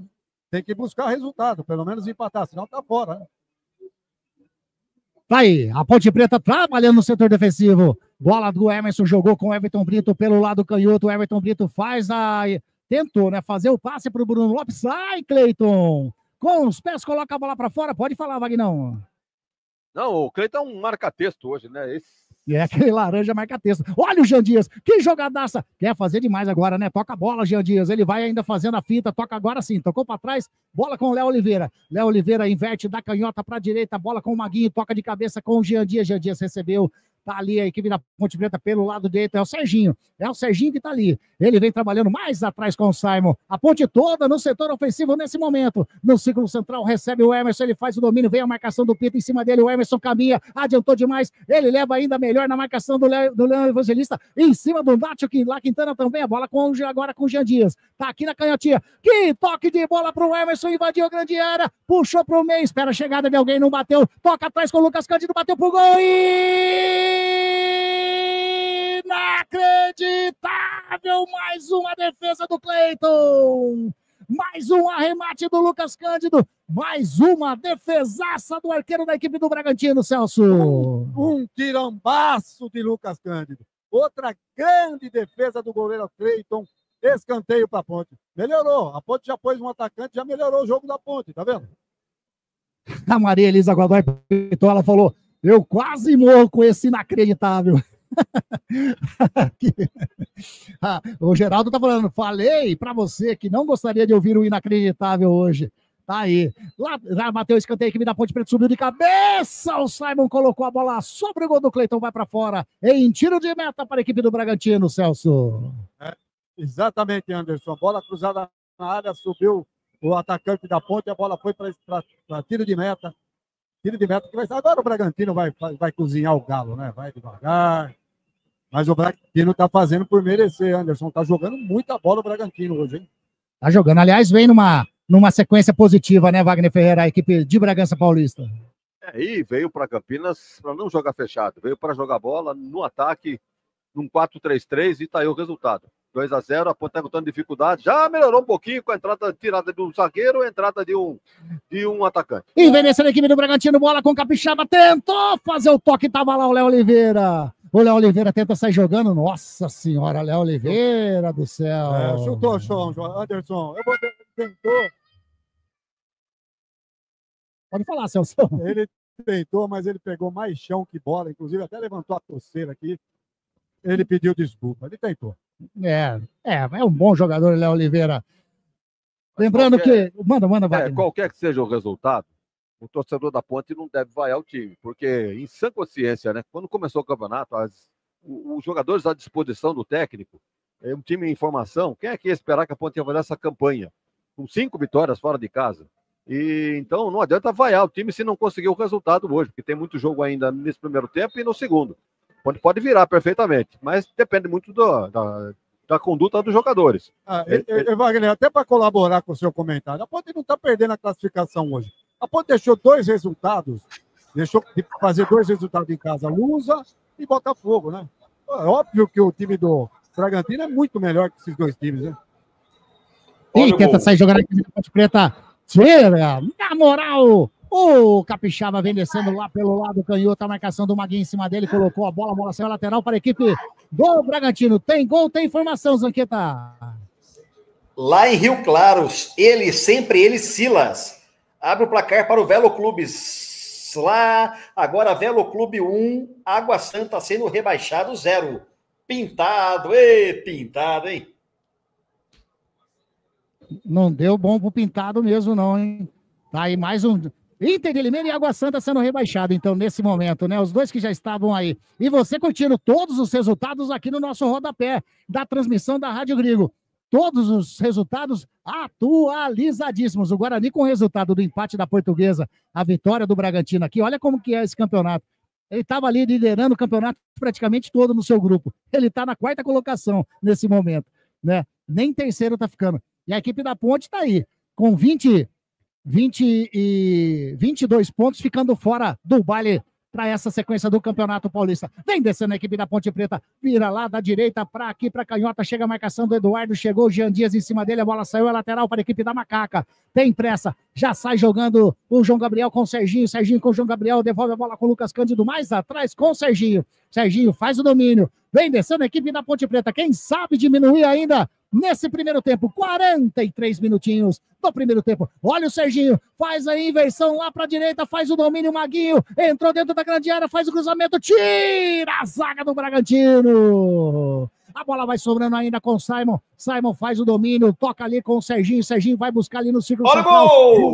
Tem que buscar resultado, pelo menos empatar, senão tá fora, né? Tá aí, a Ponte Preta trabalhando no setor defensivo. Bola do Emerson, jogou com o Everton Brito pelo lado canhoto. O Everton Brito tentou, né? Fazer o passe pro Bruno Lopes. Sai, Cleiton! Com os pés, coloca a bola pra fora. Pode falar, Vagnão. Não, o Cleiton é um marca-texto hoje, né? É aquele laranja marca-texto. Olha o Jean Dias, que jogadaça. Quer fazer demais agora, né? Toca a bola, Jean Dias. Ele vai ainda fazendo a fita, toca agora sim. Tocou para trás, bola com o Léo Oliveira. Léo Oliveira inverte da canhota para a direita, bola com o Maguinho, toca de cabeça com o Jean Dias. Jean Dias recebeu. Tá ali a equipe da Ponte Preta pelo lado direito, é o Serginho que tá ali, ele vem trabalhando mais atrás com o Simon, a Ponte toda no setor ofensivo nesse momento, no círculo central recebe o Emerson, ele faz o domínio, vem a marcação do Pita em cima dele, o Emerson caminha, adiantou demais, ele leva ainda melhor na marcação do Leão Evangelista, em cima do Nacho, que lá Quintana também, a bola agora com o Jean Dias, tá aqui na canhotinha, que toque de bola pro Emerson, invadiu a grande área, puxou pro meio, espera a chegada de alguém, não bateu, toca atrás com o Lucas Cândido, bateu pro gol e... Inacreditável! Mais uma defesa do Cleiton! Mais um arremate do Lucas Cândido! Mais uma defesaça do arqueiro da equipe do Bragantino, Celso! Um tirambaço de Lucas Cândido. Outra grande defesa do goleiro Cleiton. Escanteio para a Ponte. Melhorou. A Ponte já pôs um atacante, já melhorou o jogo da Ponte, tá vendo? A Maria Elisa Godoy pitou, ela falou: eu quase morro com esse inacreditável. O Geraldo tá falando, falei pra você que não gostaria de ouvir o inacreditável hoje. Tá aí. Lá bateu o escanteio, que me dá Ponte Preta, subiu de cabeça. O Simon colocou a bola sobre o gol do Cleiton, vai pra fora. Em tiro de meta para a equipe do Bragantino, Celso. Exatamente, Anderson. Bola cruzada na área, subiu o atacante da Ponte, a bola foi para tiro de meta. Tiro de meta que vai ser. Agora o Bragantino vai cozinhar o galo, né? Vai devagar. Mas o Bragantino tá fazendo por merecer, Anderson. Tá jogando muita bola o Bragantino hoje, hein? Tá jogando. Aliás, vem numa sequência positiva, né, Wagner Ferreira, a equipe de Bragança Paulista. E veio para Campinas para não jogar fechado. Veio para jogar bola no ataque, num 4-3-3 e tá aí o resultado. 2-0, a Ponte tá botando dificuldade. Já melhorou um pouquinho com a tirada de um zagueiro e a entrada de um atacante. E vem nessa equipe do Bragantino, bola com o Capixaba, tentou fazer o toque, tava lá o Léo Oliveira. O Léo Oliveira tenta sair jogando. Nossa senhora, Léo Oliveira do céu. Chutou, Anderson. Tentou. Pode falar, Celso. Ele tentou, mas ele pegou mais chão que bola. Inclusive, até levantou a torceira aqui. Ele pediu desculpa. Ele tentou. É um bom jogador, Léo Oliveira. Lembrando que... Manda, Wagner. Qualquer que seja o resultado, o torcedor da Ponte não deve vaiar o time, porque em sã consciência, né? Quando começou o campeonato, os jogadores à disposição do técnico, um time em formação, quem é que ia esperar que a Ponte ia fazer essa campanha? Com 5 vitórias fora de casa. E então não adianta vaiar o time se não conseguir o resultado hoje, porque tem muito jogo ainda nesse primeiro tempo e no segundo. Pode virar perfeitamente, mas depende muito da conduta dos jogadores. Wagner, até para colaborar com o seu comentário, a Ponte não está perdendo a classificação hoje. A Ponte deixou de fazer 2 resultados em casa, Lusa e Botafogo, né? É óbvio que o time do Bragantino é muito melhor que esses 2 times, né? E tenta sair jogando aqui na Ponte Preta. Tira, na moral, o Capixaba vem descendo lá pelo lado canhoto, a marcação do Maguinho em cima dele, colocou a bola saiu lateral para a equipe do Bragantino. Tem gol, tem informação, Zanqueta. Lá em Rio Claro, Silas. Abre o placar para o Velo Clubes. Lá, agora Velo Clube 1, Água Santa sendo rebaixado 0. Pintado, hein? Não deu bom pro Pintado mesmo, não, hein? Tá aí mais um... Inter de Limeira e Água Santa sendo rebaixado, então, nesse momento, né? Os 2 que já estavam aí. E você curtindo todos os resultados aqui no nosso rodapé da transmissão da Rádio Grigo. Todos os resultados atualizadíssimos. O Guarani com o resultado do empate da Portuguesa, a vitória do Bragantino aqui. Olha como que é esse campeonato. Ele estava ali liderando o campeonato praticamente todo no seu grupo. Ele está na 4ª colocação nesse momento, né? Nem terceiro está ficando. E a equipe da Ponte está aí, com 22 pontos, ficando fora do baile para essa sequência do Campeonato Paulista. Vem descendo a equipe da Ponte Preta, vira lá da direita para aqui, para canhota, chega a marcação do Eduardo, chegou o Jean Dias em cima dele, a bola saiu, a lateral para a equipe da Macaca, tem pressa, já sai jogando o João Gabriel com o Serginho com o João Gabriel, devolve a bola com o Lucas Cândido, mais atrás com o Serginho faz o domínio, vem descendo a equipe da Ponte Preta, quem sabe diminuir ainda nesse primeiro tempo, 43 minutinhos do primeiro tempo. Olha o Serginho, faz a inversão lá para a direita, faz o domínio, Maguinho, entrou dentro da grande área, faz o cruzamento, tira a zaga do Bragantino. A bola vai sobrando ainda com o Simon. Simon faz o domínio, toca ali com o Serginho. Serginho vai buscar ali no círculo central.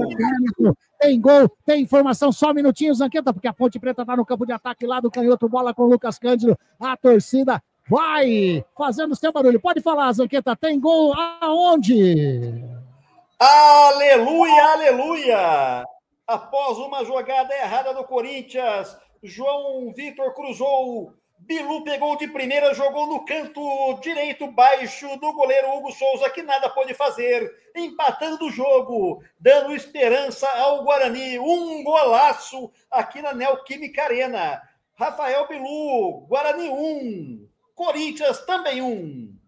Tem gol, tem informação. Só um minutinho, Zanqueta, porque a Ponte Preta tá no campo de ataque lá do canhoto. Bola com o Lucas Cândido. A torcida vai fazendo seu barulho. Pode falar, Zanqueta. Tem gol aonde? Aleluia, aleluia! Após uma jogada errada do Corinthians, João Vitor cruzou, Bilu pegou de primeira, jogou no canto direito baixo do goleiro Hugo Souza, que nada pôde fazer, empatando o jogo, dando esperança ao Guarani. Um golaço aqui na Neoquímica Arena. Rafael Bilu, Guarani 1, Corinthians também 1.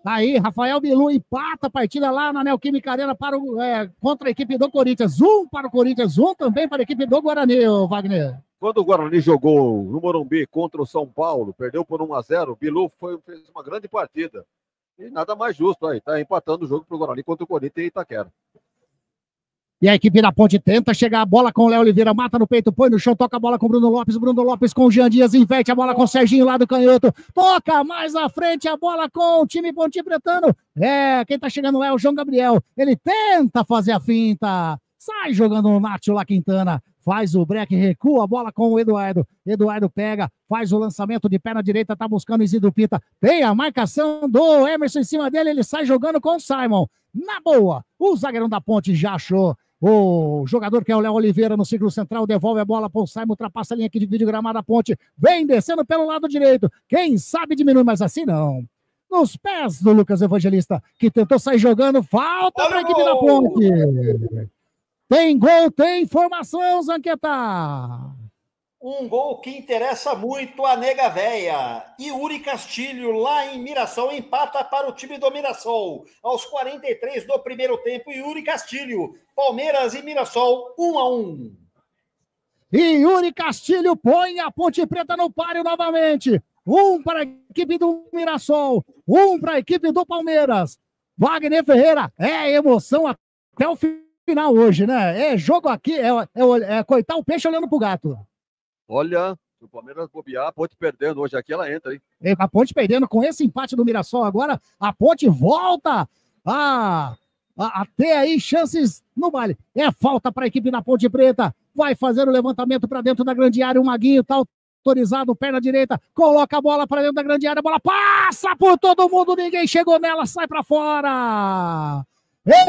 Aí, Rafael Bilu empata a partida lá na Neoquímica Arena contra a equipe do Corinthians. 1 para o Corinthians, 1 também para a equipe do Guarani, Wagner. Quando o Guarani jogou no Morumbi contra o São Paulo, perdeu por 1-0, o Bilu fez uma grande partida. E nada mais justo aí, tá empatando o jogo para o Guarani contra o Corinthians em Itaquera. E a equipe da Ponte tenta chegar a bola com o Léo Oliveira, mata no peito, põe no chão, toca a bola com o Bruno Lopes com o Jean Dias, inverte a bola com o Serginho lá do canhoto, toca mais à frente a bola com o time pontipretano. Quem tá chegando é o João Gabriel, ele tenta fazer a finta, sai jogando o Nátio lá Quintana, faz o break, recua a bola com o Eduardo pega, faz o lançamento de perna direita, tá buscando o Isidro Pita, tem a marcação do Emerson em cima dele, ele sai jogando com o Simon, na boa, o zagueirão da Ponte já achou o jogador que é o Léo Oliveira no círculo central, devolve a bola para o Simon, ultrapassa a linha aqui de vídeo gramada, a Ponte vem descendo pelo lado direito, quem sabe diminui, mas assim não. Nos pés do Lucas Evangelista, que tentou sair jogando, falta para a equipe da Ponte. Tem gol, tem informação, Zanqueta. Um gol que interessa muito a Nega Véia. Yuri Castilho, lá em Mirassol, empata para o time do Mirassol. Aos 43 do primeiro tempo, Yuri Castilho. Palmeiras e Mirassol, 1-1. E Yuri Castilho põe a Ponte Preta no páreo novamente. 1 para a equipe do Mirassol, 1 para a equipe do Palmeiras. Wagner Ferreira, emoção até o final hoje, né? É jogo aqui, é coitar o peixe olhando pro gato. Olha, se o Palmeiras bobear, a Ponte perdendo hoje aqui, ela entra, hein? A Ponte perdendo com esse empate do Mirassol agora, a Ponte volta a ter aí chances no baile. É falta para a equipe da Ponte Preta, vai fazer o levantamento para dentro da grande área, o Maguinho tá autorizado, perna direita, coloca a bola para dentro da grande área, a bola passa por todo mundo, ninguém chegou nela, sai para fora.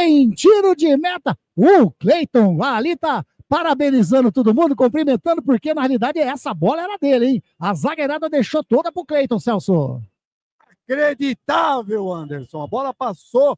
Em tiro de meta, o Cleiton ali tá parabenizando todo mundo, cumprimentando, porque na realidade essa bola era dele, hein? A zagueirada deixou toda pro Cleiton, Celso. Acreditável, Anderson. A bola passou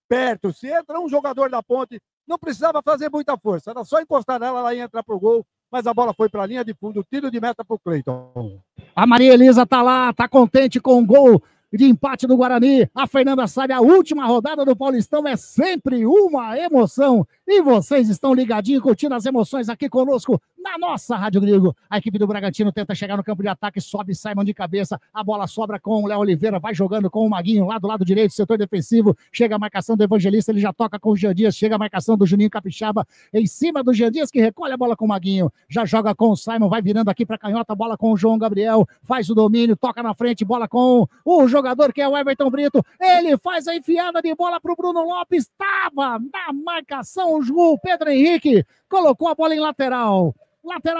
perto. Se entra um jogador da Ponte, não precisava fazer muita força. Era só encostar nela, ela ia entrar pro gol. Mas a bola foi para a linha de fundo, tiro de meta pro Cleiton. A Maria Elisa tá lá, tá contente com o gol de empate do Guarani. A Fernanda sabe, a última rodada do Paulistão é sempre uma emoção. E vocês estão ligadinhos, curtindo as emoções aqui conosco na nossa Rádio Gringo. A equipe do Bragantino tenta chegar no campo de ataque, sobe Simon de cabeça, a bola sobra com o Léo Oliveira, vai jogando com o Maguinho lá do lado direito, setor defensivo, chega a marcação do Evangelista, ele já toca com o Jean Dias, chega a marcação do Juninho Capixaba, em cima do Jean Dias, que recolhe a bola com o Maguinho, já joga com o Simon, vai virando aqui para canhota, bola com o João Gabriel, faz o domínio, toca na frente, bola com o jogador que é o Everton Brito, ele faz a enfiada de bola pro Bruno Lopes, estava na marcação o Pedro Henrique, colocou a bola em lateral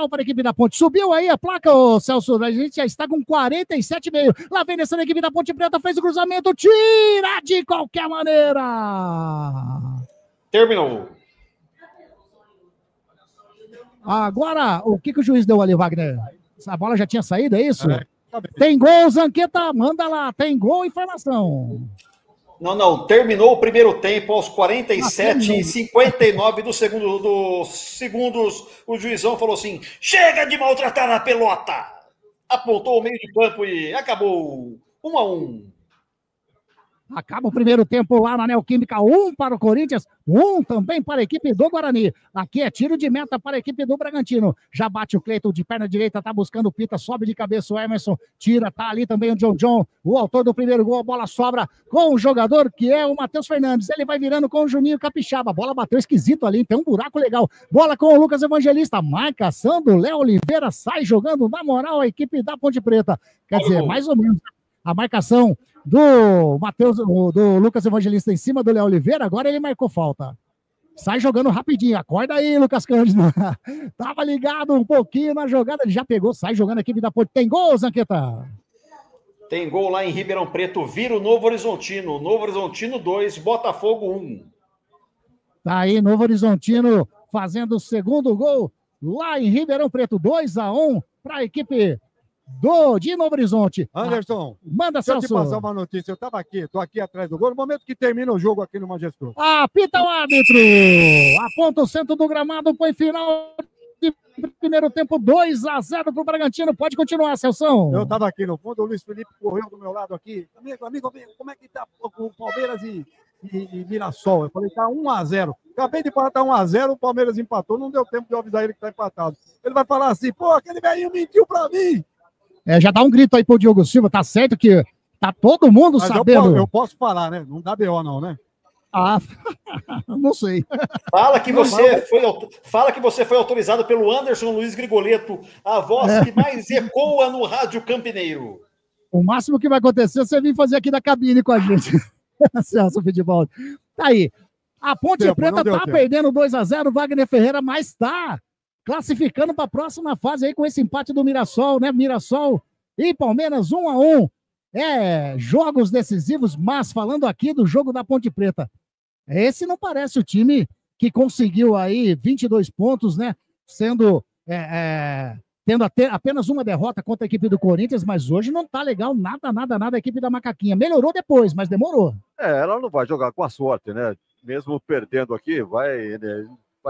para a equipe da Ponte, subiu aí a placa, Celso, a gente já está com 47,5, lá vem nessa equipe da Ponte Preta, fez o cruzamento, tira de qualquer maneira. Terminou. Agora, o que o juiz deu ali, Wagner? A bola já tinha saído, é isso? Tem gol, Zanqueta, manda lá, tem gol, informação. Não. Terminou o primeiro tempo aos 47 e 59 dos segundos. O juizão falou assim: chega de maltratar a pelota! Apontou o meio de campo e acabou 1-1. Acaba o primeiro tempo lá na Neoquímica, 1 para o Corinthians, 1 também para a equipe do Guarani. Aqui é tiro de meta para a equipe do Bragantino. Já bate o Cleiton de perna direita, tá buscando o Pita, sobe de cabeça o Emerson, tira, tá ali também o John, o autor do primeiro gol, a bola sobra com o jogador que é o Matheus Fernandes. Ele vai virando com o Juninho Capixaba, a bola bateu esquisito ali, tem um buraco legal. Bola com o Lucas Evangelista, marcação do Léo Oliveira, sai jogando na moral a equipe da Ponte Preta. Quer dizer, mais ou menos a marcação do Matheus, do Lucas Evangelista em cima do Léo Oliveira, agora ele marcou falta. Sai jogando rapidinho, acorda aí, Lucas Cândido. Tava ligado um pouquinho na jogada, ele já pegou, sai jogando a equipe da Ponte. Tem gol, Zanqueta? Tem gol lá em Ribeirão Preto, vira o Novo Horizontino. Novo Horizontino 2, Botafogo 1. Tá aí, Novo Horizontino fazendo o segundo gol lá em Ribeirão Preto, 2-1 para a equipe de Novo Horizonte. Anderson, manda, deixa eu Celso. te passar uma notícia. Eu tô aqui atrás do gol, no momento que termina o jogo aqui no Majestoso. Apita o árbitro! Aponta o centro do gramado, põe final de primeiro tempo, 2-0 pro Bragantino. Pode continuar, Celso. Eu tava aqui no fundo, o Luiz Felipe correu do meu lado aqui. Amigo, como é que tá o Palmeiras e Mirassol? Eu falei, tá 1-0. Acabei de falar, tá 1-0, o Palmeiras empatou, não deu tempo de eu avisar ele que tá empatado. Ele vai falar assim, pô, aquele velhinho mentiu pra mim. Já dá um grito aí pro Diogo Silva, tá certo que tá todo mundo Mas sabendo. eu posso falar, né? Não dá BO não, né? Ah, não sei. Fala que você foi autorizado pelo Anderson Luiz Grigoleto, a voz que mais ecoa no rádio campineiro. O máximo que vai acontecer é você vir fazer aqui da cabine com a gente. Celso Fittipaldi. Tá aí. A Ponte Preta tá perdendo 2-0, Wagner Ferreira, mas tá classificando para a próxima fase aí com esse empate do Mirassol, né? Mirassol e Palmeiras 1-1. Jogos decisivos, mas falando aqui do jogo da Ponte Preta, esse não parece o time que conseguiu aí 22 pontos, né? Tendo apenas uma derrota contra a equipe do Corinthians, mas hoje não tá legal nada a equipe da Macaquinha. Melhorou depois, mas demorou. Ela não vai jogar com a sorte, né? Mesmo perdendo aqui, vai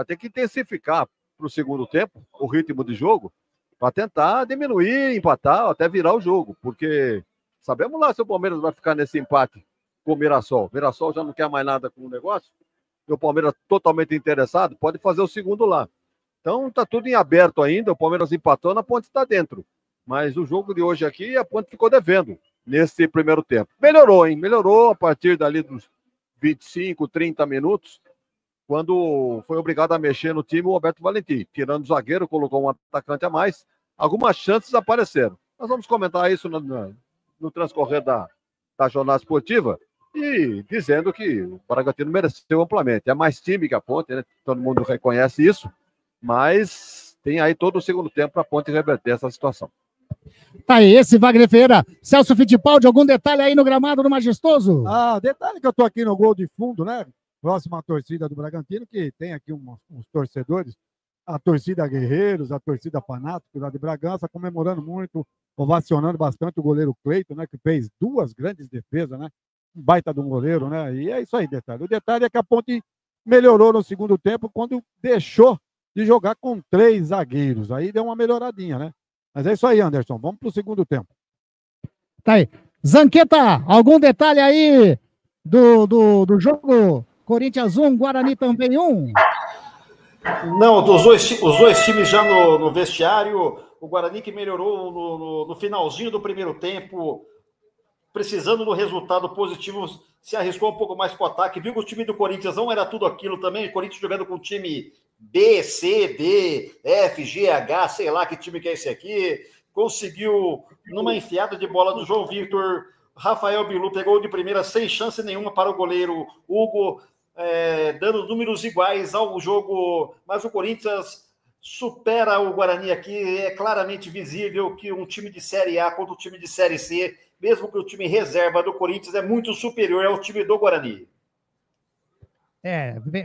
ter que intensificar para o segundo tempo o ritmo de jogo para tentar diminuir, empatar, até virar o jogo, porque sabemos lá se o Palmeiras vai ficar nesse empate com o Mirassol. O Mirassol já não quer mais nada com o negócio, e o Palmeiras totalmente interessado, pode fazer o segundo lá. Então tá tudo em aberto ainda, o Palmeiras empatou, a Ponte está dentro. Mas o jogo de hoje aqui, a Ponte ficou devendo nesse primeiro tempo. Melhorou, hein? Melhorou a partir dali dos 25, 30 minutos, quando foi obrigado a mexer no time o Roberto Valentim. Tirando o zagueiro, colocou um atacante a mais. Algumas chances apareceram. Nós vamos comentar isso no transcorrer da jornada esportiva e dizendo que o Bragantino mereceu amplamente. É mais time que a Ponte, né? Todo mundo reconhece isso, mas tem aí todo o segundo tempo para a Ponte reverter essa situação. Tá aí, esse Wagner Ferreira. Celso Fittipaldi, algum detalhe aí no gramado do Majestoso? Detalhe que eu tô aqui no gol de fundo, né? Próxima torcida do Bragantino, que tem aqui uns torcedores, a torcida Guerreiros, a torcida Fanáticos lá de Bragança, comemorando muito, ovacionando bastante o goleiro Cleiton, né? Que fez 2 grandes defesas, né? Um baita de um goleiro, né? E é isso aí, detalhe. O detalhe é que a Ponte melhorou no segundo tempo quando deixou de jogar com 3 zagueiros. Aí deu uma melhoradinha, né? Mas é isso aí, Anderson. Vamos pro segundo tempo. Tá aí. Zanqueta, algum detalhe aí do jogo? Corinthians 1, Guarani também 1? Não, os dois times já no vestiário. O Guarani que melhorou no finalzinho do primeiro tempo, precisando do resultado positivo, se arriscou um pouco mais para o ataque. Viu que o time do Corinthians não era tudo aquilo também. O Corinthians jogando com o time B, C, D, F, G, H, sei lá que time que é esse aqui. Conseguiu, numa enfiada de bola do João Victor, Rafael Bilu pegou de primeira sem chance nenhuma para o goleiro Hugo, dando números iguais ao jogo, mas o Corinthians supera o Guarani aqui. É claramente visível que um time de Série A contra o time de Série C, mesmo que o time reserva do Corinthians, é muito superior ao time do Guarani.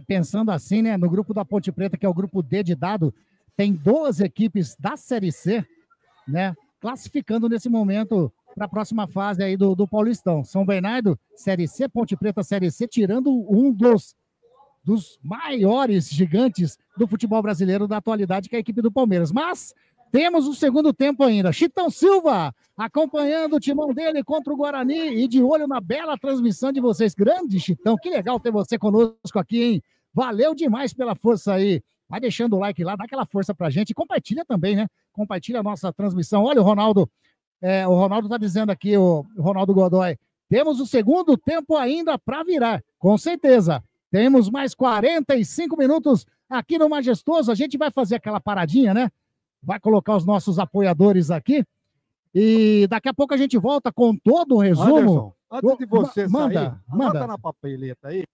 Pensando assim, né, no grupo da Ponte Preta, que é o grupo D de dado, tem 2 equipes da Série C, né, classificando nesse momento para a próxima fase aí do Paulistão. São Bernardo, Série C, Ponte Preta, Série C, tirando um dos maiores gigantes do futebol brasileiro da atualidade, que é a equipe do Palmeiras. Mas temos o segundo tempo ainda. Chitão Silva acompanhando o timão dele contra o Guarani e de olho na bela transmissão de vocês. Grande Chitão, que legal ter você conosco aqui, hein? Valeu demais pela força aí. Vai deixando o like lá, dá aquela força pra gente e compartilha também, né? Compartilha a nossa transmissão. Olha o Ronaldo tá dizendo aqui, o Ronaldo Godoy, temos o segundo tempo ainda para virar, com certeza. Temos mais 45 minutos aqui no Majestoso. A gente vai fazer aquela paradinha, né? Vai colocar os nossos apoiadores aqui. E daqui a pouco a gente volta com todo o resumo. Anderson, antes de você manda. Anota na papeleta aí.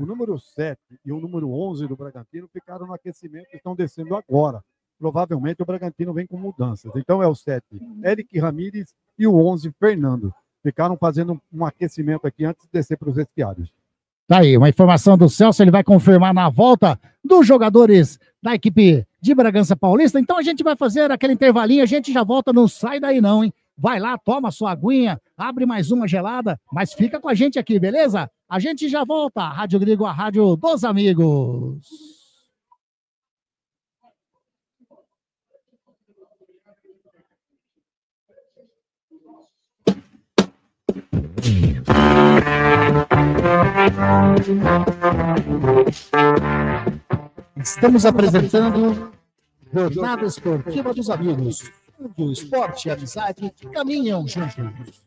O número 7 e o número 11 do Bragantino ficaram no aquecimento e estão descendo agora. Provavelmente o Bragantino vem com mudanças. Então é o 7, Eric Ramírez, e o 11, Fernando. Ficaram fazendo um aquecimento aqui antes de descer para os vestiários. Tá aí, uma informação do Celso, ele vai confirmar na volta dos jogadores da equipe de Bragança Paulista. Então a gente vai fazer aquele intervalinho, a gente já volta, não sai daí não, hein? Vai lá, toma sua aguinha, abre mais uma gelada, mas fica com a gente aqui, beleza? A gente já volta, Rádio Grigo, a rádio dos amigos. Estamos apresentando Jornada Esportiva dos Amigos. O esporte e a amizade caminham juntos.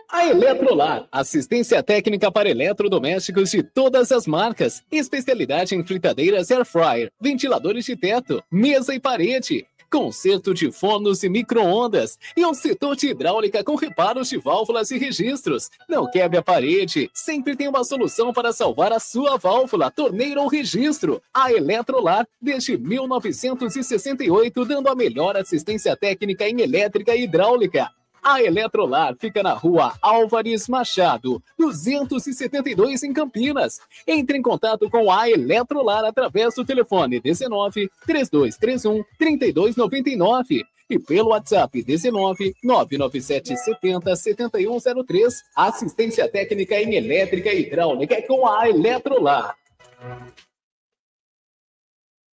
A Eletrolar, assistência técnica para eletrodomésticos de todas as marcas, especialidade em fritadeiras air fryer, ventiladores de teto, mesa e parede, conserto de fornos e micro-ondas e um setor de hidráulica com reparos de válvulas e registros. Não quebre a parede, sempre tem uma solução para salvar a sua válvula, torneira ou registro. A Eletrolar, desde 1968, dando a melhor assistência técnica em elétrica e hidráulica. A Eletrolar fica na rua Álvares Machado, 272 em Campinas. Entre em contato com a Eletrolar através do telefone 19 3231 3299 e pelo WhatsApp 19 997 70 7103. Assistência técnica em elétrica e hidráulica com a Eletrolar.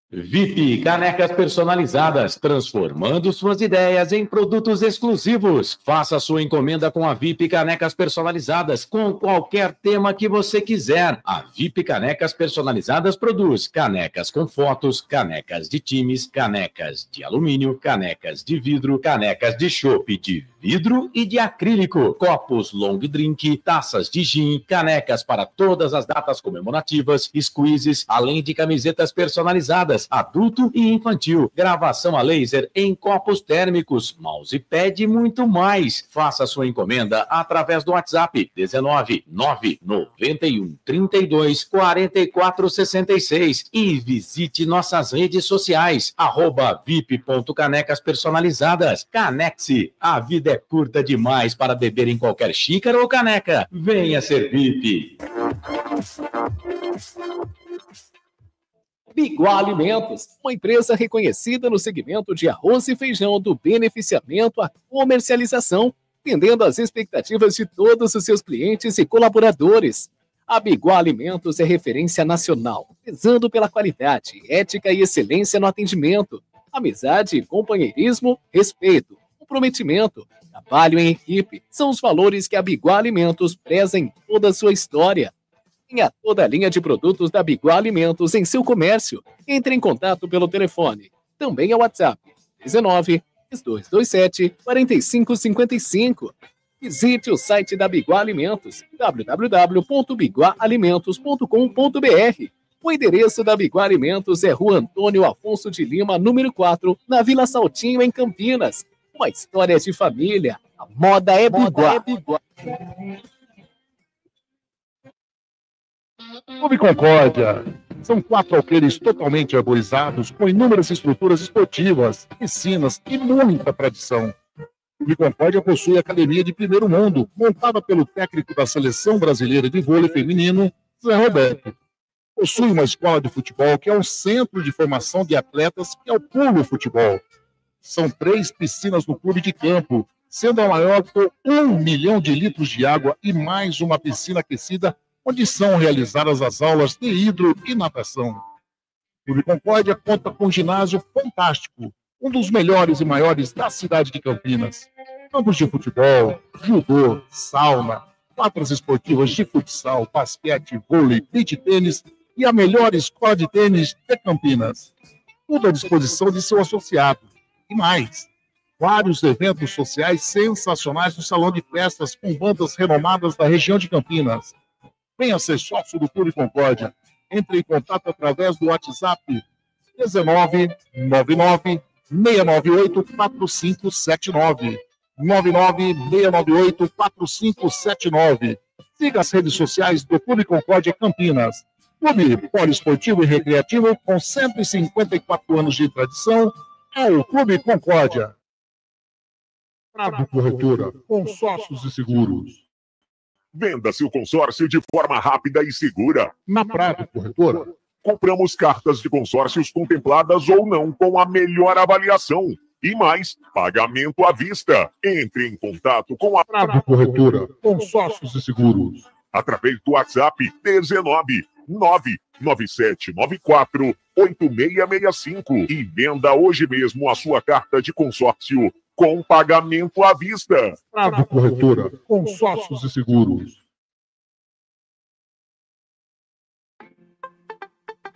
VIP Canecas Personalizadas, transformando suas ideias em produtos exclusivos. Faça sua encomenda com a VIP Canecas Personalizadas, com qualquer tema que você quiser. A VIP Canecas Personalizadas produz canecas com fotos, canecas de times, canecas de alumínio, canecas de vidro, canecas de chopp de vidro e de acrílico, copos long drink, taças de gin, canecas para todas as datas comemorativas, squeezes, além de camisetas personalizadas, adulto e infantil, gravação a laser em copos térmicos, mousepad e muito mais. Faça sua encomenda através do WhatsApp 19 991 32 44 66 e visite nossas redes sociais @vip.canecas personalizadas. Canexe, a vida é curta demais para beber em qualquer xícara ou caneca. Venha ser VIP. Biguá Alimentos, uma empresa reconhecida no segmento de arroz e feijão, do beneficiamento à comercialização, atendendo às expectativas de todos os seus clientes e colaboradores. A Biguá Alimentos é referência nacional, prezando pela qualidade, ética e excelência no atendimento, amizade, companheirismo, respeito, comprometimento, trabalho em equipe, são os valores que a Biguá Alimentos preza em toda a sua história. Tenha toda a linha de produtos da Biguá Alimentos em seu comércio. Entre em contato pelo telefone. Também é o WhatsApp 19 227 4555. Visite o site da Biguá Alimentos, www.biguaalimentos.com.br. O endereço da Biguá Alimentos é Rua Antônio Afonso de Lima, número 4, na Vila Saltinho, em Campinas. Uma história de família. A moda é Biguá. Clube Concórdia. São 4 alqueires totalmente arborizados, com inúmeras estruturas esportivas, piscinas e muita tradição. O Clube Concórdia possui academia de primeiro mundo, montada pelo técnico da Seleção Brasileira de Vôlei Feminino, Zé Roberto. Possui uma escola de futebol que é um centro de formação de atletas, que é o Pulo Futebol. São 3 piscinas no clube de campo, sendo a maior com 1 milhão de litros de água e mais uma piscina aquecida, onde são realizadas as aulas de hidro e natação. O Clube Concórdia conta com um ginásio fantástico, um dos melhores e maiores da cidade de Campinas. Campos de futebol, judô, sauna, quadras esportivas de futsal, basquete, vôlei, beach tênis e a melhor escola de tênis de Campinas. Tudo à disposição de seu associado. E mais, vários eventos sociais sensacionais no salão de festas com bandas renomadas da região de Campinas. Venha ser sócio do Clube Concórdia. Entre em contato através do WhatsApp 1999 698 4579. 99698-4579. Siga as redes sociais do Clube Concórdia Campinas. Clube poliesportivo e recreativo com 154 anos de tradição é o Clube Concórdia. Prado Corretora, consórcios e seguros. Venda seu consórcio de forma rápida e segura. Na Prado Corretora, compramos cartas de consórcios contempladas ou não com a melhor avaliação. E mais, pagamento à vista. Entre em contato com a Prado Corretora, consórcios e seguros. Através do WhatsApp 19 99794 8665 e venda hoje mesmo a sua carta de consórcio com pagamento à vista. Prado Corretora, consórcios e seguros.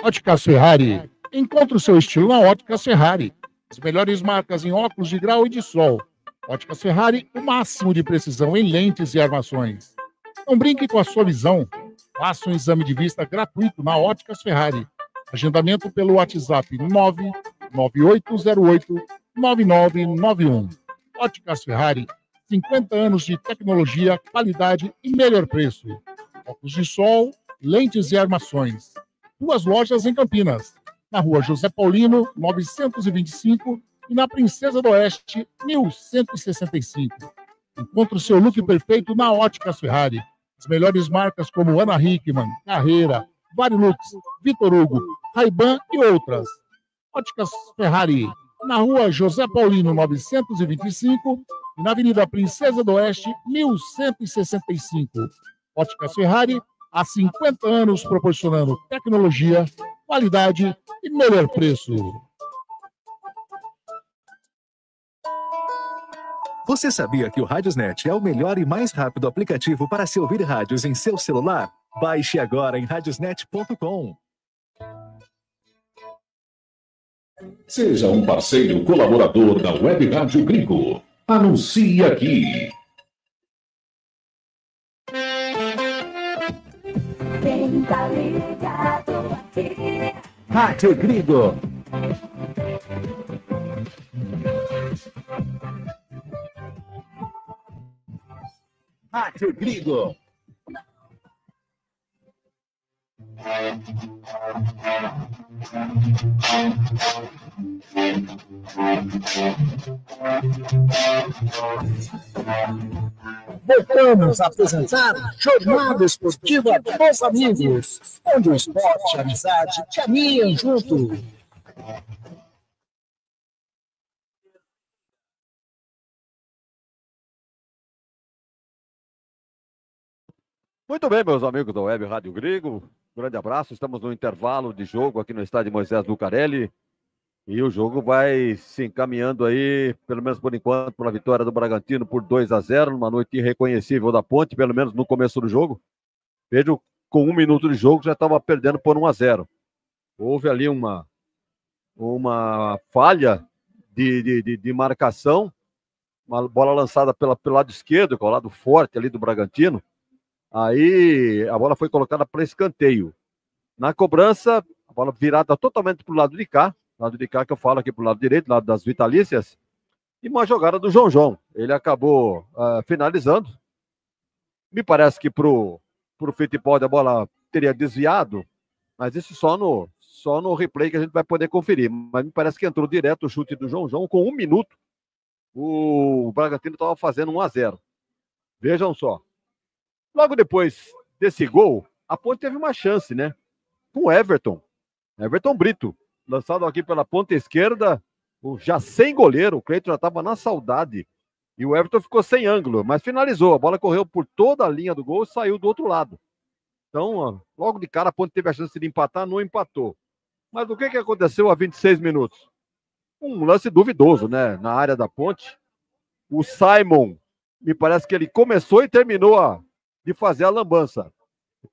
Óticas Ferrari. Encontre o seu estilo na Óticas Ferrari. As melhores marcas em óculos de grau e de sol. Óticas Ferrari, o máximo de precisão em lentes e armações. Não brinque com a sua visão. Faça um exame de vista gratuito na Óticas Ferrari. Agendamento pelo WhatsApp 99808-9991. Óticas Ferrari, 50 anos de tecnologia, qualidade e melhor preço. Óculos de sol, lentes e armações. 2 lojas em Campinas. Na rua José Paulino, 925, e na Princesa do Oeste, 1165. Encontre o seu look perfeito na Óticas Ferrari. As melhores marcas como Ana Hickman, Carreira, Varilux, Vitor Hugo, Ray-Ban e outras. Óticas Ferrari, na rua José Paulino, 925, e na Avenida Princesa do Oeste, 1165. Óticas Ferrari, há 50 anos proporcionando tecnologia, qualidade e melhor preço. Você sabia que o Radiosnet é o melhor e mais rápido aplicativo para se ouvir rádios em seu celular? Baixe agora em radiosnet.com. Seja um parceiro colaborador da Web Rádio Gringo. Anuncie aqui. Quem tá ligado aqui? Rádio Gringo. Rádio Gringo. Voltamos a apresentar Jornada Esportiva dos Amigos, onde o esporte e a amizade caminham junto. Muito bem, meus amigos da Web Rádio Gringo. Grande abraço. Estamos no intervalo de jogo aqui no estádio Moisés Lucarelli. E o jogo vai se encaminhando aí, pelo menos por enquanto, para a vitória do Bragantino por 2-0, numa noite irreconhecível da Ponte, pelo menos no começo do jogo. Veja, com 1 minuto de jogo já estava perdendo por 1-0. Houve ali uma falha de marcação, uma bola lançada pelo lado esquerdo, que é o lado forte ali do Bragantino. Aí a bola foi colocada para escanteio. Na cobrança, a bola virada totalmente para o lado de cá que eu falo aqui para o lado direito, lado das vitalícias, e uma jogada do João. Ele acabou finalizando. Me parece que pro Fittipaldi a bola teria desviado, mas isso só no replay que a gente vai poder conferir. Mas me parece que entrou direto o chute do João. Com 1 minuto, o Bragantino estava fazendo 1-0. Vejam só. Logo depois desse gol, a Ponte teve uma chance, né? com o Everton. Everton Brito, lançado aqui pela ponta esquerda, já sem goleiro, o Cleiton já estava na saudade. E o Everton ficou sem ângulo, mas finalizou. A bola correu por toda a linha do gol e saiu do outro lado. Então, ó, logo de cara, a Ponte teve a chance de empatar, não empatou. Mas o que aconteceu a 26 minutos? Um lance duvidoso, né? Na área da Ponte. O Simon, me parece que ele começou e terminou de fazer a lambança.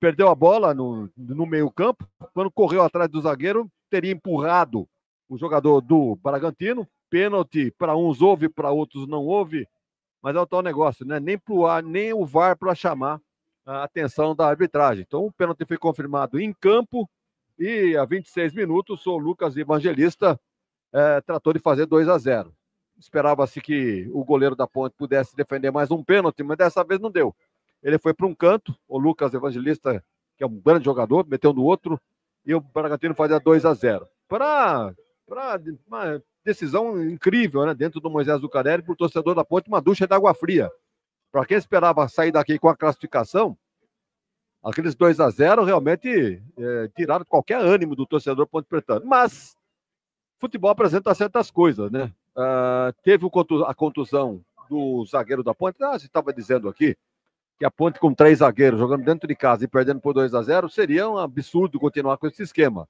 Perdeu a bola no meio campo. Quando correu atrás do zagueiro, teria empurrado o jogador do Bragantino. Pênalti, para uns houve, para outros não houve. Mas é o tal negócio, né? Nem o VAR para chamar a atenção da arbitragem. Então o pênalti foi confirmado em campo e a 26 minutos o Lucas Evangelista tratou de fazer 2-0. Esperava-se que o goleiro da Ponte pudesse defender mais um pênalti, mas dessa vez não deu. Ele foi para um canto, o Lucas Evangelista, que é um grande jogador, meteu no outro, e o Bragantino fazia 2-0. Para uma decisão incrível, né? Dentro do Moisés Zucarelli, para o torcedor da Ponte, uma ducha de água fria. Para quem esperava sair daqui com a classificação, aqueles 2-0 realmente tiraram qualquer ânimo do torcedor ponte-pretano. Mas futebol apresenta certas coisas, né? Teve a contusão do zagueiro da Ponte. Você estava dizendo aqui que a Ponte com 3 zagueiros jogando dentro de casa e perdendo por 2-0 seria um absurdo continuar com esse esquema.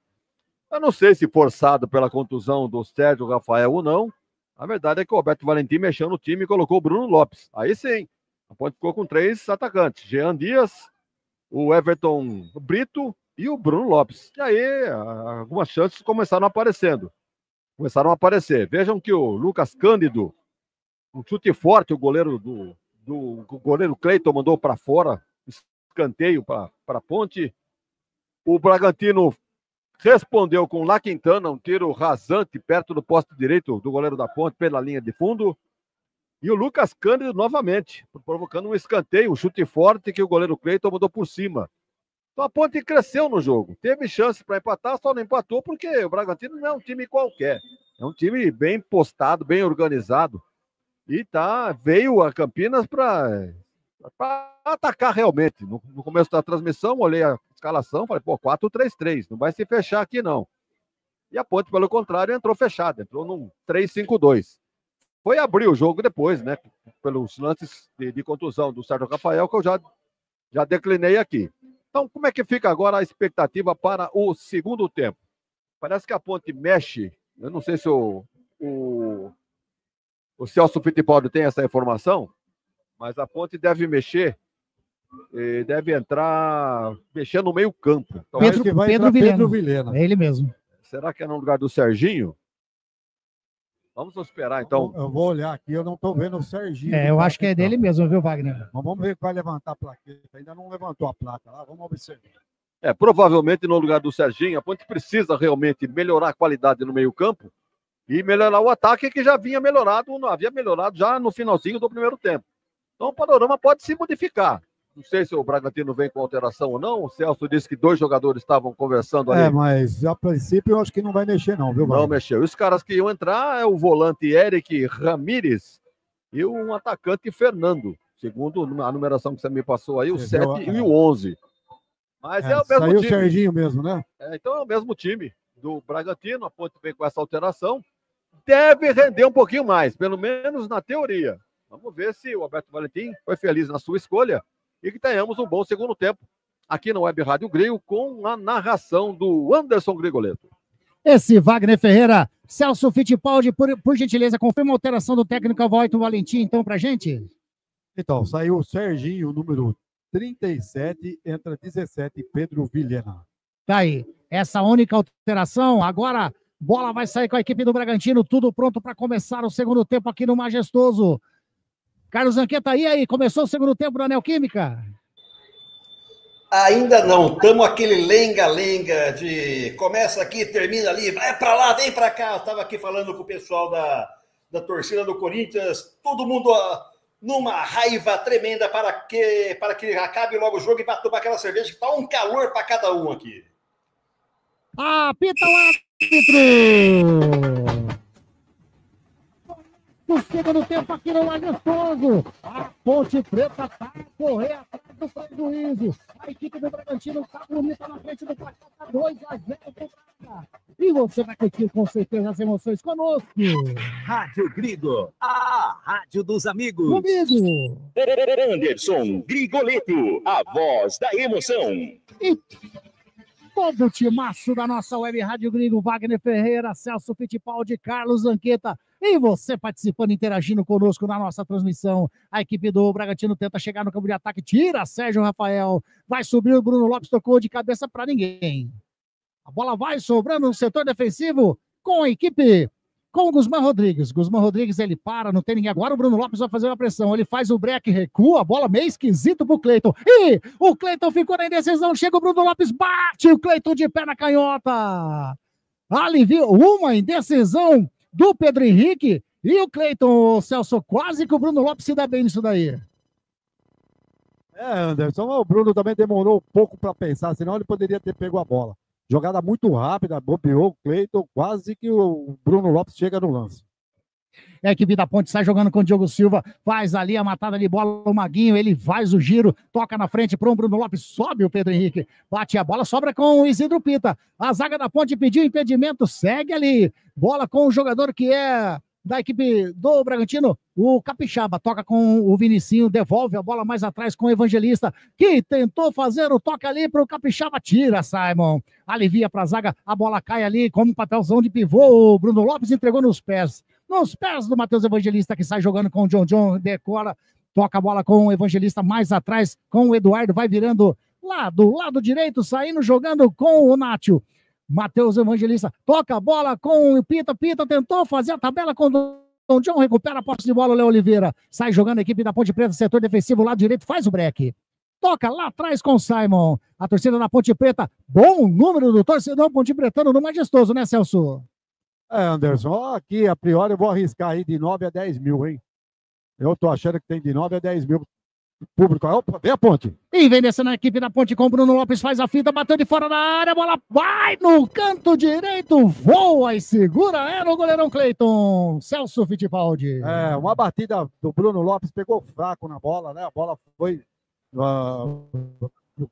Eu não sei se forçado pela contusão do Sérgio Rafael ou não. A verdade é que o Roberto Valentim mexeu no time e colocou o Bruno Lopes. Aí sim, a Ponte ficou com 3 atacantes. Jean Dias, o Everton Brito e o Bruno Lopes. E aí, algumas chances começaram aparecendo. Começaram a aparecer. Vejam que o Lucas Cândido, um chute forte, o goleiro o goleiro Cleiton mandou para fora, escanteio para a Ponte. O Bragantino respondeu com La Quintana, um tiro rasante perto do poste direito do goleiro da Ponte pela linha de fundo. E o Lucas Cândido novamente, provocando um escanteio, um chute forte que o goleiro Cleiton mandou por cima. Então a Ponte cresceu no jogo. Teve chance para empatar, só não empatou porque o Bragantino não é um time qualquer. É um time bem postado, bem organizado. E veio a Campinas para atacar realmente. No começo da transmissão, olhei a escalação, falei, 4-3-3, não vai se fechar aqui não. E a Ponte, pelo contrário, entrou fechada, entrou num 3-5-2. Foi abrir o jogo depois, né? Pelos lances de contusão do Sérgio Rafael, que eu já declinei aqui. Então, como é que fica agora a expectativa para o segundo tempo? Parece que a Ponte mexe, eu não sei se o Celso Fittipaldi tem essa informação, mas a Ponte deve mexer, deve entrar mexendo no meio campo. Então, Pedro Vilhena. É ele mesmo. Será que é no lugar do Serginho? Vamos esperar, então. Eu vou olhar aqui, eu não estou vendo o Serginho. Eu acho que é dele mesmo, viu, Wagner? Mas vamos ver que vai levantar a plaqueta. Ainda não levantou a placa lá, vamos observar. Provavelmente no lugar do Serginho, a Ponte precisa realmente melhorar a qualidade no meio campo e melhorar o ataque que já havia melhorado já no finalzinho do primeiro tempo. Então o panorama pode se modificar. Não sei se o Bragantino vem com alteração ou não. O Celso disse que 2 jogadores estavam conversando ali. Mas a princípio eu acho que não vai mexer não, viu, Wagner? Não mexeu. Os caras que iam entrar é o volante Eric Ramírez e um atacante Fernando. Segundo a numeração que você me passou aí, o 7 e o 11. Mas é o mesmo saiu time. O Serginho mesmo, né? Então é o mesmo time do Bragantino. A Ponte vem com essa alteração. Deve render um pouquinho mais, pelo menos na teoria. Vamos ver se o Roberto Valentim foi feliz na sua escolha e que tenhamos um bom segundo tempo aqui no Web Rádio Grego com a narração do Anderson Grigoletto. Esse Wagner Ferreira, Celso Fittipaldi, por gentileza, confirma a alteração do técnico Wellington Valentim, então, pra gente? Então, saiu o Serginho, número 37, entra 17, Pedro Vilhena. Tá aí, essa única alteração, agora bola vai sair com a equipe do Bragantino, tudo pronto para começar o segundo tempo aqui no Majestoso. Carlos Zanqueta, e aí, começou o segundo tempo da Neoquímica? Ainda não, estamos aquele lenga-lenga de começa aqui, termina ali, vai para lá, vem para cá. Eu estava aqui falando com o pessoal da torcida do Corinthians, todo mundo numa raiva tremenda para que acabe logo o jogo e vá tomar aquela cerveja que tá um calor para cada um aqui. Apita o árbitro! No segundo tempo aqui no Majestoso, a Ponte Preta tá a correr atrás do prejuízo. A A equipe do Bragantino tá bonita na frente do placar, tá 2-0 pro Braga. E você vai curtir com certeza as emoções conosco. Rádio Grigo, a rádio dos amigos. Comigo. Anderson Grigoleto, a voz da emoção. E todo o timaço da nossa Web Rádio Grigo, Wagner Ferreira, Celso Fittipaldi, Carlos Zanqueta. E você participando, interagindo conosco na nossa transmissão. A equipe do Bragantino tenta chegar no campo de ataque, tira Sérgio Rafael. Vai subir o Bruno Lopes, tocou de cabeça para ninguém. A bola vai sobrando no setor defensivo com a equipe, com o Guzmán Rodrigues. Guzmán Rodrigues, ele para, não tem ninguém. Agora o Bruno Lopes vai fazer uma pressão. Ele faz o break, recua, a bola meio esquisito pro Cleiton. E o Cleiton ficou na indecisão. Chega o Bruno Lopes, bate o Cleiton de pé na canhota. Alivio, uma indecisão do Pedro Henrique. E o Cleiton, Celso, quase que o Bruno Lopes se dá bem nisso daí. Anderson, o Bruno também demorou um pouco para pensar, senão ele poderia ter pego a bola. Jogada muito rápida, bobeou o Cleiton, quase que o Bruno Lopes chega no lance. A equipe da Ponte sai jogando com o Diogo Silva, faz ali a matada de bola, o Maguinho, ele faz o giro, toca na frente para o Bruno Lopes, sobe o Pedro Henrique, bate a bola, sobra com o Isidro Pita. A zaga da Ponte pediu impedimento, segue ali, bola com o jogador que é da equipe do Bragantino, o Capixaba, toca com o Vinicinho, devolve a bola mais atrás com o Evangelista, que tentou fazer o toque ali para o Capixaba, tira Simon, alivia para a zaga, a bola cai ali como um papelzão de pivô, o Bruno Lopes entregou nos pés do Matheus Evangelista, que sai jogando com o John, decora, toca a bola com o Evangelista mais atrás, com o Eduardo, vai virando lá do lado direito, saindo, jogando com o Nátio. Matheus Evangelista toca a bola com o Pita, tentou fazer a tabela com o Dom John, recupera a posse de bola, o Léo Oliveira, sai jogando a equipe da Ponte Preta, setor defensivo, lado direito, faz o break. Toca lá atrás com o Simon, a torcida da Ponte Preta, bom número do torcedor Ponte Pretano no Majestoso, né, Celso? Anderson, aqui a priori eu vou arriscar aí de 9 a 10 mil, hein? Eu tô achando que tem de 9 a 10 mil público. Opa, vem a Ponte. E vem descendo a equipe da Ponte com o Bruno Lopes, faz a fita, bateu de fora da área, a bola vai no canto direito, voa e segura, no goleirão Cleiton, Celso Fittipaldi. Uma batida do Bruno Lopes, pegou fraco na bola, né? A bola foi no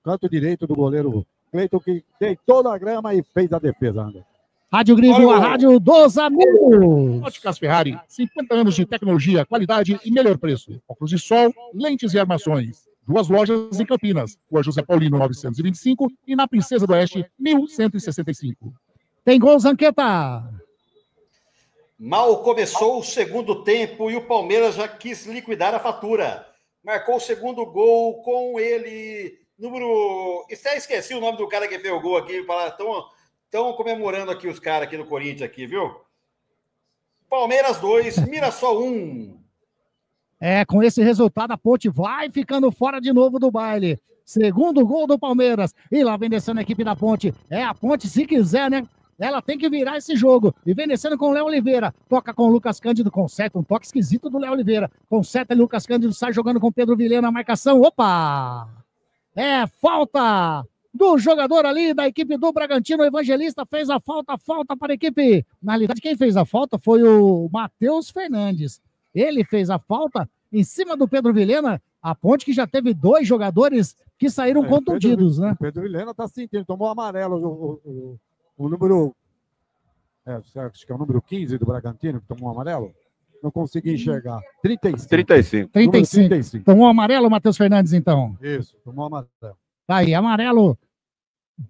canto direito do goleiro Cleiton, que deitou na grama e fez a defesa, Anderson. Rádio Grigo, a rádio dos amigos. Óticas Ferrari, 50 anos de tecnologia, qualidade e melhor preço. Óculos de sol, lentes e armações. 2 lojas em Campinas, Rua José Paulino 925 e na Princesa do Oeste 1165. Tem gol, Zanqueta. Mal começou o segundo tempo e o Palmeiras já quis liquidar a fatura. Marcou o segundo gol com ele, número... Esqueci o nome do cara que fez o gol aqui, estão comemorando aqui os caras aqui no Corinthians, aqui, viu? Palmeiras 2, Mirassol 1. Com esse resultado, a Ponte vai ficando fora de novo do baile. Segundo gol do Palmeiras. E lá vem descendo a equipe da Ponte. A Ponte, se quiser, né? Ela tem que virar esse jogo. E vem descendo com o Léo Oliveira. Toca com o Lucas Cândido, conserta um toque esquisito do Léo Oliveira. Conserta e Lucas Cândido sai jogando com o Pedro Vilhena na marcação. Opa! Falta do jogador ali da equipe do Bragantino. O Evangelista fez a falta para a equipe. Na realidade, quem fez a falta foi o Matheus Fernandes. Ele fez a falta em cima do Pedro Vilhena. A Ponte que já teve 2 jogadores que saíram contundidos, né? O Pedro Vilhena tá sentindo, tomou amarelo. O número... acho que é o número 15 do Bragantino que tomou amarelo. Não consegui enxergar. 35. 35. Tomou amarelo, Matheus Fernandes, então. Isso, tomou amarelo. Tá aí, amarelo.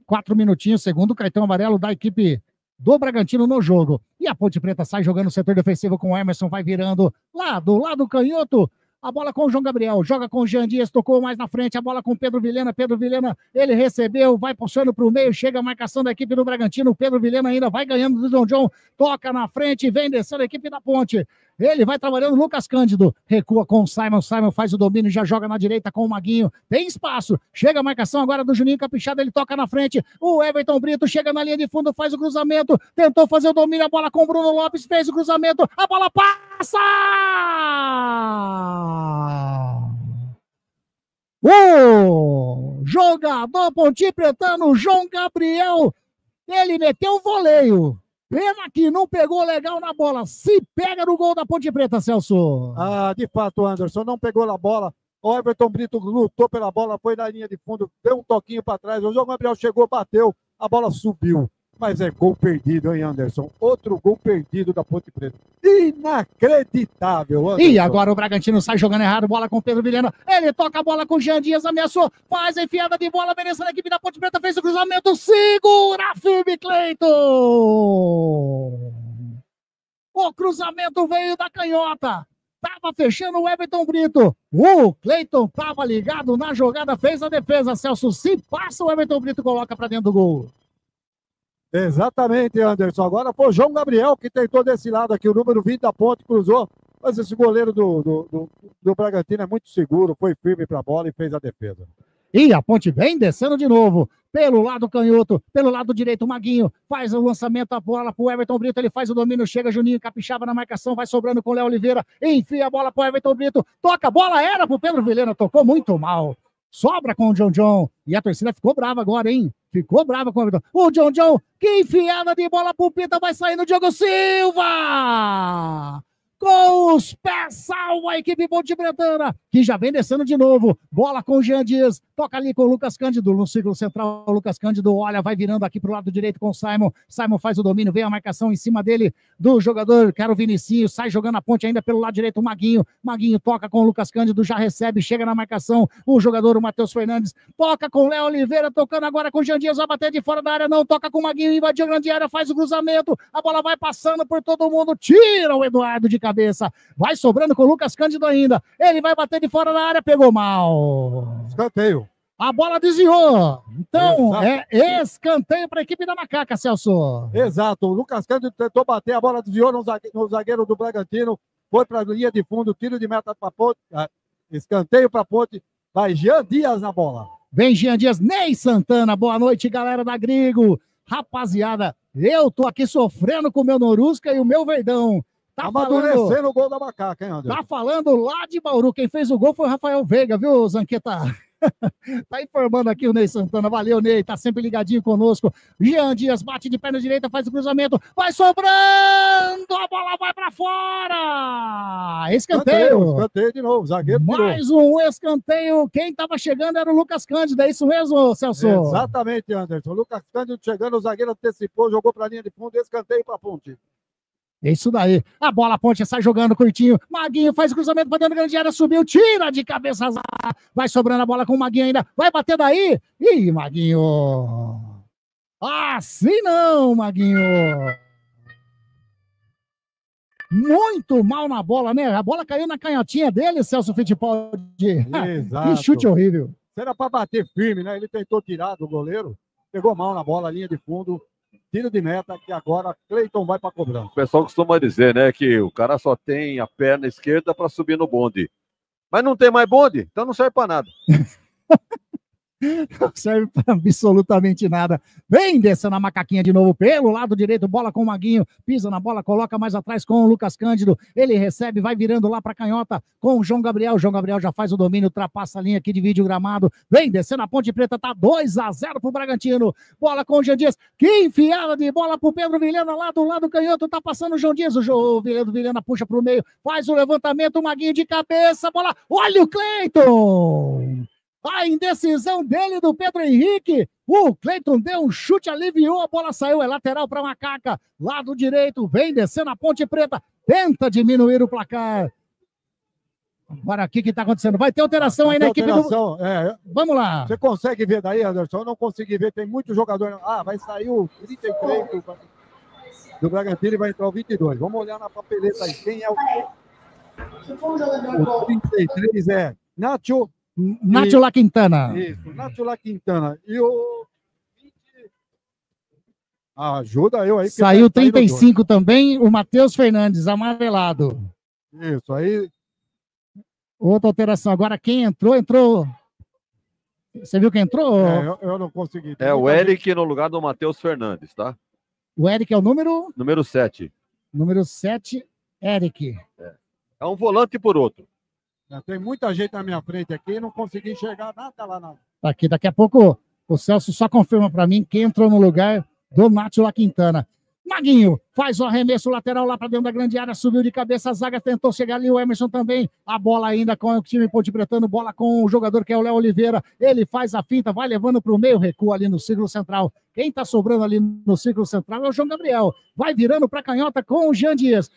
4 minutinhos, segundo cartão amarelo da equipe do Bragantino no jogo. E a Ponte Preta sai jogando no setor defensivo com o Emerson, vai virando lá do lado canhoto. A bola com o João Gabriel, joga com o Jean Dias, tocou mais na frente, a bola com o Pedro Vilhena, ele recebeu, vai puxando para o meio, chega a marcação da equipe do Bragantino, o Pedro Vilhena ainda vai ganhando do Dom John, toca na frente, vem descendo a equipe da Ponte, ele vai trabalhando, Lucas Cândido, recua com o Simon faz o domínio, já joga na direita com o Maguinho, tem espaço, chega a marcação agora do Juninho Capixaba, ele toca na frente, o Everton Brito chega na linha de fundo, faz o cruzamento, tentou fazer o domínio, a bola com o Bruno Lopes, fez o cruzamento, a bola passa! O jogador pontipretano João Gabriel, ele meteu um voleio. Pena que não pegou legal na bola. Se pega no gol da Ponte Preta, Celso. De fato, Anderson, não pegou na bola. O Everton Brito lutou pela bola, foi na linha de fundo, deu um toquinho para trás. O João Gabriel chegou, bateu, a bola subiu. Mas é gol perdido, hein, Anderson? Outro gol perdido da Ponte Preta. Inacreditável, Anderson. E agora o Bragantino sai jogando errado, bola com o Pedro Vilhena. Ele toca a bola com o Jean Dias, ameaçou, faz a enfiada de bola, merecendo a equipe da Ponte Preta, fez o cruzamento, segura firme, Cleiton! O cruzamento veio da canhota. Tava fechando o Everton Brito. O Cleiton tava ligado na jogada, fez a defesa, Celso. Se passa, o Everton Brito coloca para dentro do gol. Exatamente, Anderson. Agora foi o João Gabriel que tentou desse lado aqui, o número 20 da Ponte, cruzou. Mas esse goleiro do Bragantino é muito seguro, foi firme para a bola e fez a defesa. E a Ponte vem descendo de novo. Pelo lado canhoto, pelo lado direito, o Maguinho faz o lançamento, a bola pro Everton Brito, ele faz o domínio, chega Juninho, Capixaba na marcação, vai sobrando com o Léo Oliveira, enfia a bola pro Everton Brito, toca a bola, era pro Pedro Vilhena, tocou muito mal. Sobra com o John. E a torcida ficou brava agora, hein? Ficou brava com o Everton. O John, que enfiada de bola pro Pita, vai sair no Diogo Silva! Com os pés salva a equipe Ponte Pretana, que já vem descendo de novo. Bola com o Jean Dias, toca ali com o Lucas Cândido, no círculo central, o Lucas Cândido olha, vai virando aqui pro lado direito com o Simon. Simon faz o domínio, vem a marcação em cima dele do jogador, que era o Vinicinho, sai jogando a ponte ainda pelo lado direito, o Maguinho toca com o Lucas Cândido, já recebe, chega na marcação, o jogador, o Matheus Fernandes, toca com o Léo Oliveira, tocando agora com o Jean Dias, vai bater de fora da área, não, toca com o Maguinho, invadiu a grande área, faz o cruzamento, a bola vai passando por todo mundo, tira o Eduardo de cabeça, vai sobrando com o Lucas Cândido ainda, ele vai bater de fora da área, pegou mal. Escanteio. A bola desviou. Então, é escanteio para a equipe da Macaca, Celso. Exato. O Lucas Cândido tentou bater, a bola desviou no zagueiro do Bragantino, foi para a linha de fundo, tiro de meta para a Ponte, escanteio para a Ponte, vai Jean Dias na bola. Vem Jean Dias, Ney Santana, boa noite, galera da Grigo. Rapaziada, eu tô aqui sofrendo com o meu Norusca e o meu Verdão. Tá amadurecendo o gol da Macaca, hein, André? Tá falando lá de Bauru. Quem fez o gol foi o Rafael Veiga, viu, Zanqueta? Tá informando aqui o Ney Santana. Valeu, Ney. Tá sempre ligadinho conosco. Jean Dias bate de perna direita, faz o cruzamento. Vai sobrando! A bola vai pra fora! Escanteio. Escanteio de novo. Zagueiro mais um escanteio. Quem tava chegando era o Lucas Cândido. É isso mesmo, Celso? Exatamente, Anderson. O Lucas Cândido chegando, o zagueiro antecipou, jogou pra linha de fundo, escanteio pra Ponte. É isso daí. A bola, a Ponte sai jogando curtinho. Maguinho faz o cruzamento para dentro da grande área, subiu, tira de cabeça. Vai sobrando a bola com o Maguinho ainda. Vai bater daí. Ih, Maguinho. Assim não, Maguinho. Muito mal na bola, né? A bola caiu na canhotinha dele, Celso Fittipaldi. Exato. Que chute horrível. Era para bater firme, né? Ele tentou tirar do goleiro. Pegou mal na bola, linha de fundo. Tiro de meta, que agora Cleiton vai para cobrança. O pessoal costuma dizer, né, que o cara só tem a perna esquerda para subir no bonde. Mas não tem mais bonde, então não serve para nada. Não serve para absolutamente nada. Vem descendo a Macaquinha de novo pelo lado direito, bola com o Maguinho, pisa na bola, coloca mais atrás com o Lucas Cândido, ele recebe, vai virando lá para canhota com o João Gabriel já faz o domínio, ultrapassa a linha que divide o gramado, vem descendo a Ponte Preta, tá 2-0 pro Bragantino, bola com o Jean Dias, que enfiada de bola pro Pedro Vilhena lá do lado canhoto, tá passando o João Dias, o Vilhena puxa pro meio, faz o levantamento, o Maguinho de cabeça, bola, olha o Cleiton! A indecisão dele do Pedro Henrique. O Cleiton deu um chute, aliviou, a bola saiu, é lateral para Macaca. Lado direito, vem descendo a Ponte Preta, tenta diminuir o placar. Agora, o que está acontecendo? Vai ter alteração aí na equipe do... Vamos lá. Você consegue ver daí, Anderson? Eu não consegui ver, tem muito jogador. Vai sair o 33 do Bragantino e vai entrar o 22. Vamos olhar na papeleta aí. Quem é o 33 é Nacho La Quintana. Isso, Nacho La Quintana. E o 20... ajuda eu aí. Saiu 35 também, o Matheus Fernandes, amarelado. Isso, aí. Outra alteração. Agora quem entrou... Você viu quem entrou? Eu não consegui. É o Eric no lugar do Matheus Fernandes, tá? O Eric é o número? Número 7. Número 7, Eric. É um volante por outro. Tem muita gente na minha frente aqui e não consegui enxergar nada lá. Nada. Aqui, daqui a pouco o Celso só confirma para mim quem entrou no lugar do Nacho La Quintana. Maguinho faz o arremesso lateral lá para dentro da grande área, subiu de cabeça, a zaga tentou chegar ali, o Emerson também, a bola ainda com o time Ponte Pretano, bola com o jogador que é o Léo Oliveira, ele faz a finta, vai levando para o meio, recua ali no círculo central. Quem tá sobrando ali no círculo central é o João Gabriel, vai virando para canhota com o Jean Dias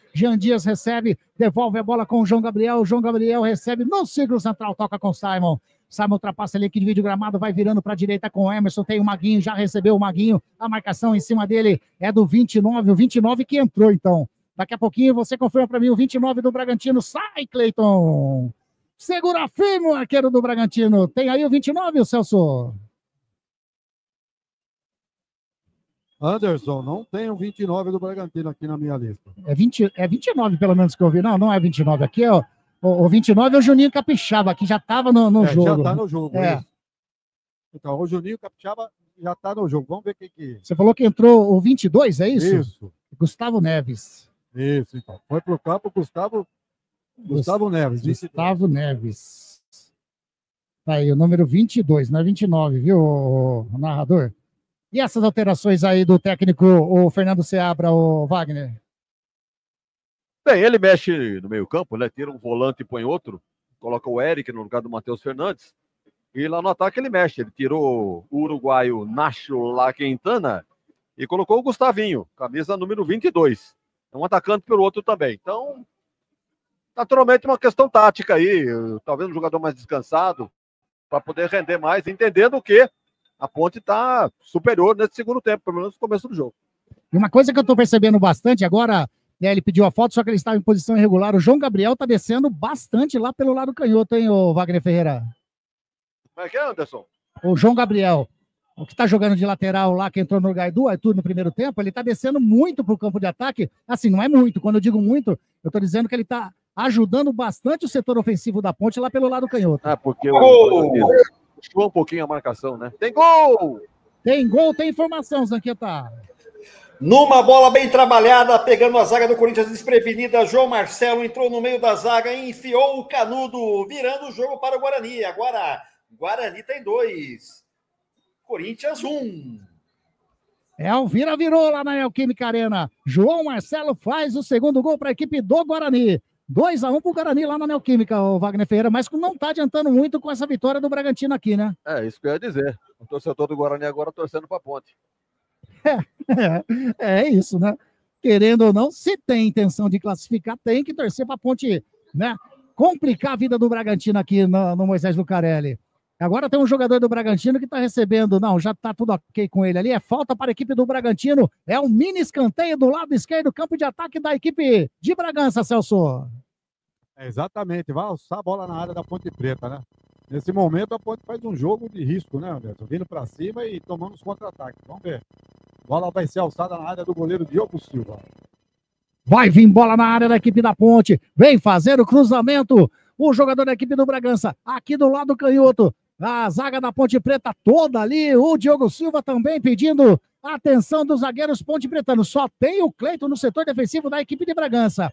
recebe, devolve a bola com o João Gabriel recebe no círculo central, toca com o Simon ultrapassa ali que divide o gramado, vai virando para a direita com o Emerson, tem o Maguinho, já recebeu o Maguinho, a marcação em cima dele é do 29, o 29 que entrou então. Daqui a pouquinho você confirma para mim o 29 do Bragantino, sai Cleiton! Segura firme o arqueiro do Bragantino, tem aí o 29, o Celso? Anderson, não tem o 29 do Bragantino aqui na minha lista. É 29 pelo menos que eu vi, não é 29, aqui ó. O 29 é o Juninho Capixaba, que já estava no jogo. Já está no jogo, é. Então, o Juninho Capixaba já está no jogo. Vamos ver quem que... Você falou que entrou o 22, é isso? Isso. Gustavo Neves. Isso, então. Foi pro campo Gustavo Neves. 22. Gustavo Neves. Tá aí, o número 22, não é 29, viu, o narrador? E essas alterações aí do técnico, o Fernando Seabra, o Wagner? Bem, ele mexe no meio campo, né? Tira um volante e põe outro. Coloca o Eric no lugar do Matheus Fernandes. E lá no ataque ele mexe. Ele tirou o uruguaio Nacho La Quintana e colocou o Gustavinho, camisa número 22. É um atacante pelo outro também. Então, naturalmente, uma questão tática aí. Talvez um jogador mais descansado para poder render mais, entendendo que a Ponte está superior nesse segundo tempo, pelo menos no começo do jogo. E uma coisa que eu estou percebendo bastante agora... Ele pediu a foto, só que ele estava em posição irregular. O João Gabriel está descendo bastante lá pelo lado canhoto, hein, o Wagner Ferreira? Como é que é, Anderson? O João Gabriel, o que está jogando de lateral lá, que entrou no lugar do Arthur no primeiro tempo, ele está descendo muito para o campo de ataque. Assim, não é muito. Quando eu digo muito, eu estou dizendo que ele está ajudando bastante o setor ofensivo da Ponte lá pelo lado canhoto. Porque puxou um pouquinho a marcação, né? Tem gol! Tem gol, tem informação, Zanqueta. Numa bola bem trabalhada, pegando a zaga do Corinthians desprevenida, João Marcelo entrou no meio da zaga e enfiou o canudo, virando o jogo para o Guarani. Agora, Guarani tem 2, Corinthians 1. É o virou lá na Neoquímica Arena. João Marcelo faz o segundo gol para a equipe do Guarani. 2-1 para o Guarani lá na Neoquímica, o Wagner Ferreira, mas não está adiantando muito com essa vitória do Bragantino aqui, né? É, isso que eu ia dizer. O torcedor do Guarani agora torcendo para a Ponte. É isso, né? Querendo ou não, se tem intenção de classificar, tem que torcer para a Ponte, né? Complicar a vida do Bragantino aqui no Moisés Lucarelli. Agora tem um jogador do Bragantino que está recebendo, não, já está tudo ok com ele ali, é falta para a equipe do Bragantino, é um mini escanteio do lado esquerdo, campo de ataque da equipe de Bragança, Celso. Exatamente, vai alçar a bola na área da Ponte Preta, né? Nesse momento a Ponte faz um jogo de risco, né, Anderson? Vindo para cima e tomando os contra-ataques. Vamos ver. A bola vai ser alçada na área do goleiro Diogo Silva. Vai vir bola na área da equipe da Ponte. Vem fazer o cruzamento. O jogador da equipe do Bragança, aqui do lado canhoto. A zaga da Ponte Preta toda ali. O Diogo Silva também pedindo a atenção dos zagueiros Ponte Pretano. Só tem o Cleiton no setor defensivo da equipe de Bragança.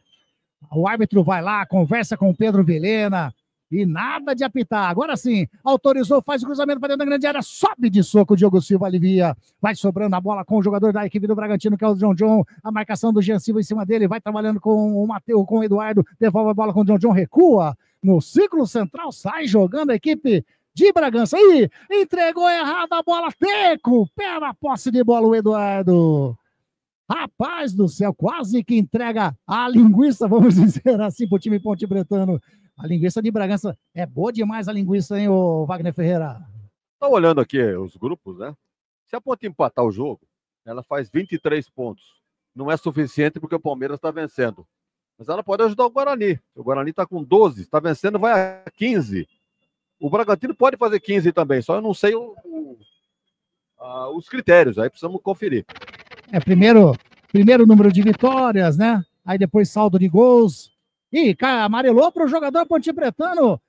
O árbitro vai lá, conversa com o Pedro Vilhena. E nada de apitar. Agora sim, autorizou, faz o cruzamento para dentro da grande área, sobe de soco, o Diogo Silva alivia. Vai sobrando a bola com o jogador da equipe do Bragantino, que é o John. A marcação do Jean Silva em cima dele, vai trabalhando com o Mateus, com o Eduardo, devolve a bola com o John, recua. No círculo central, sai jogando a equipe de Bragança. Ih, entregou errado a bola, Teco, pé na posse de bola o Eduardo. Rapaz do céu, quase que entrega a linguiça, vamos dizer assim, para o time Ponte Pretano. A linguiça de Bragança é boa demais, a linguiça, hein, ô Wagner Ferreira? Estou olhando aqui os grupos, né? Se a Ponte empatar o jogo, ela faz 23 pontos. Não é suficiente porque o Palmeiras está vencendo. Mas ela pode ajudar o Guarani. O Guarani está com 12, está vencendo, vai a 15. O Bragantino pode fazer 15 também, só eu não sei os critérios, aí precisamos conferir. É, primeiro número de vitórias, né? Aí depois saldo de gols. Ih, amarelou para o jogador Ponte Pretano.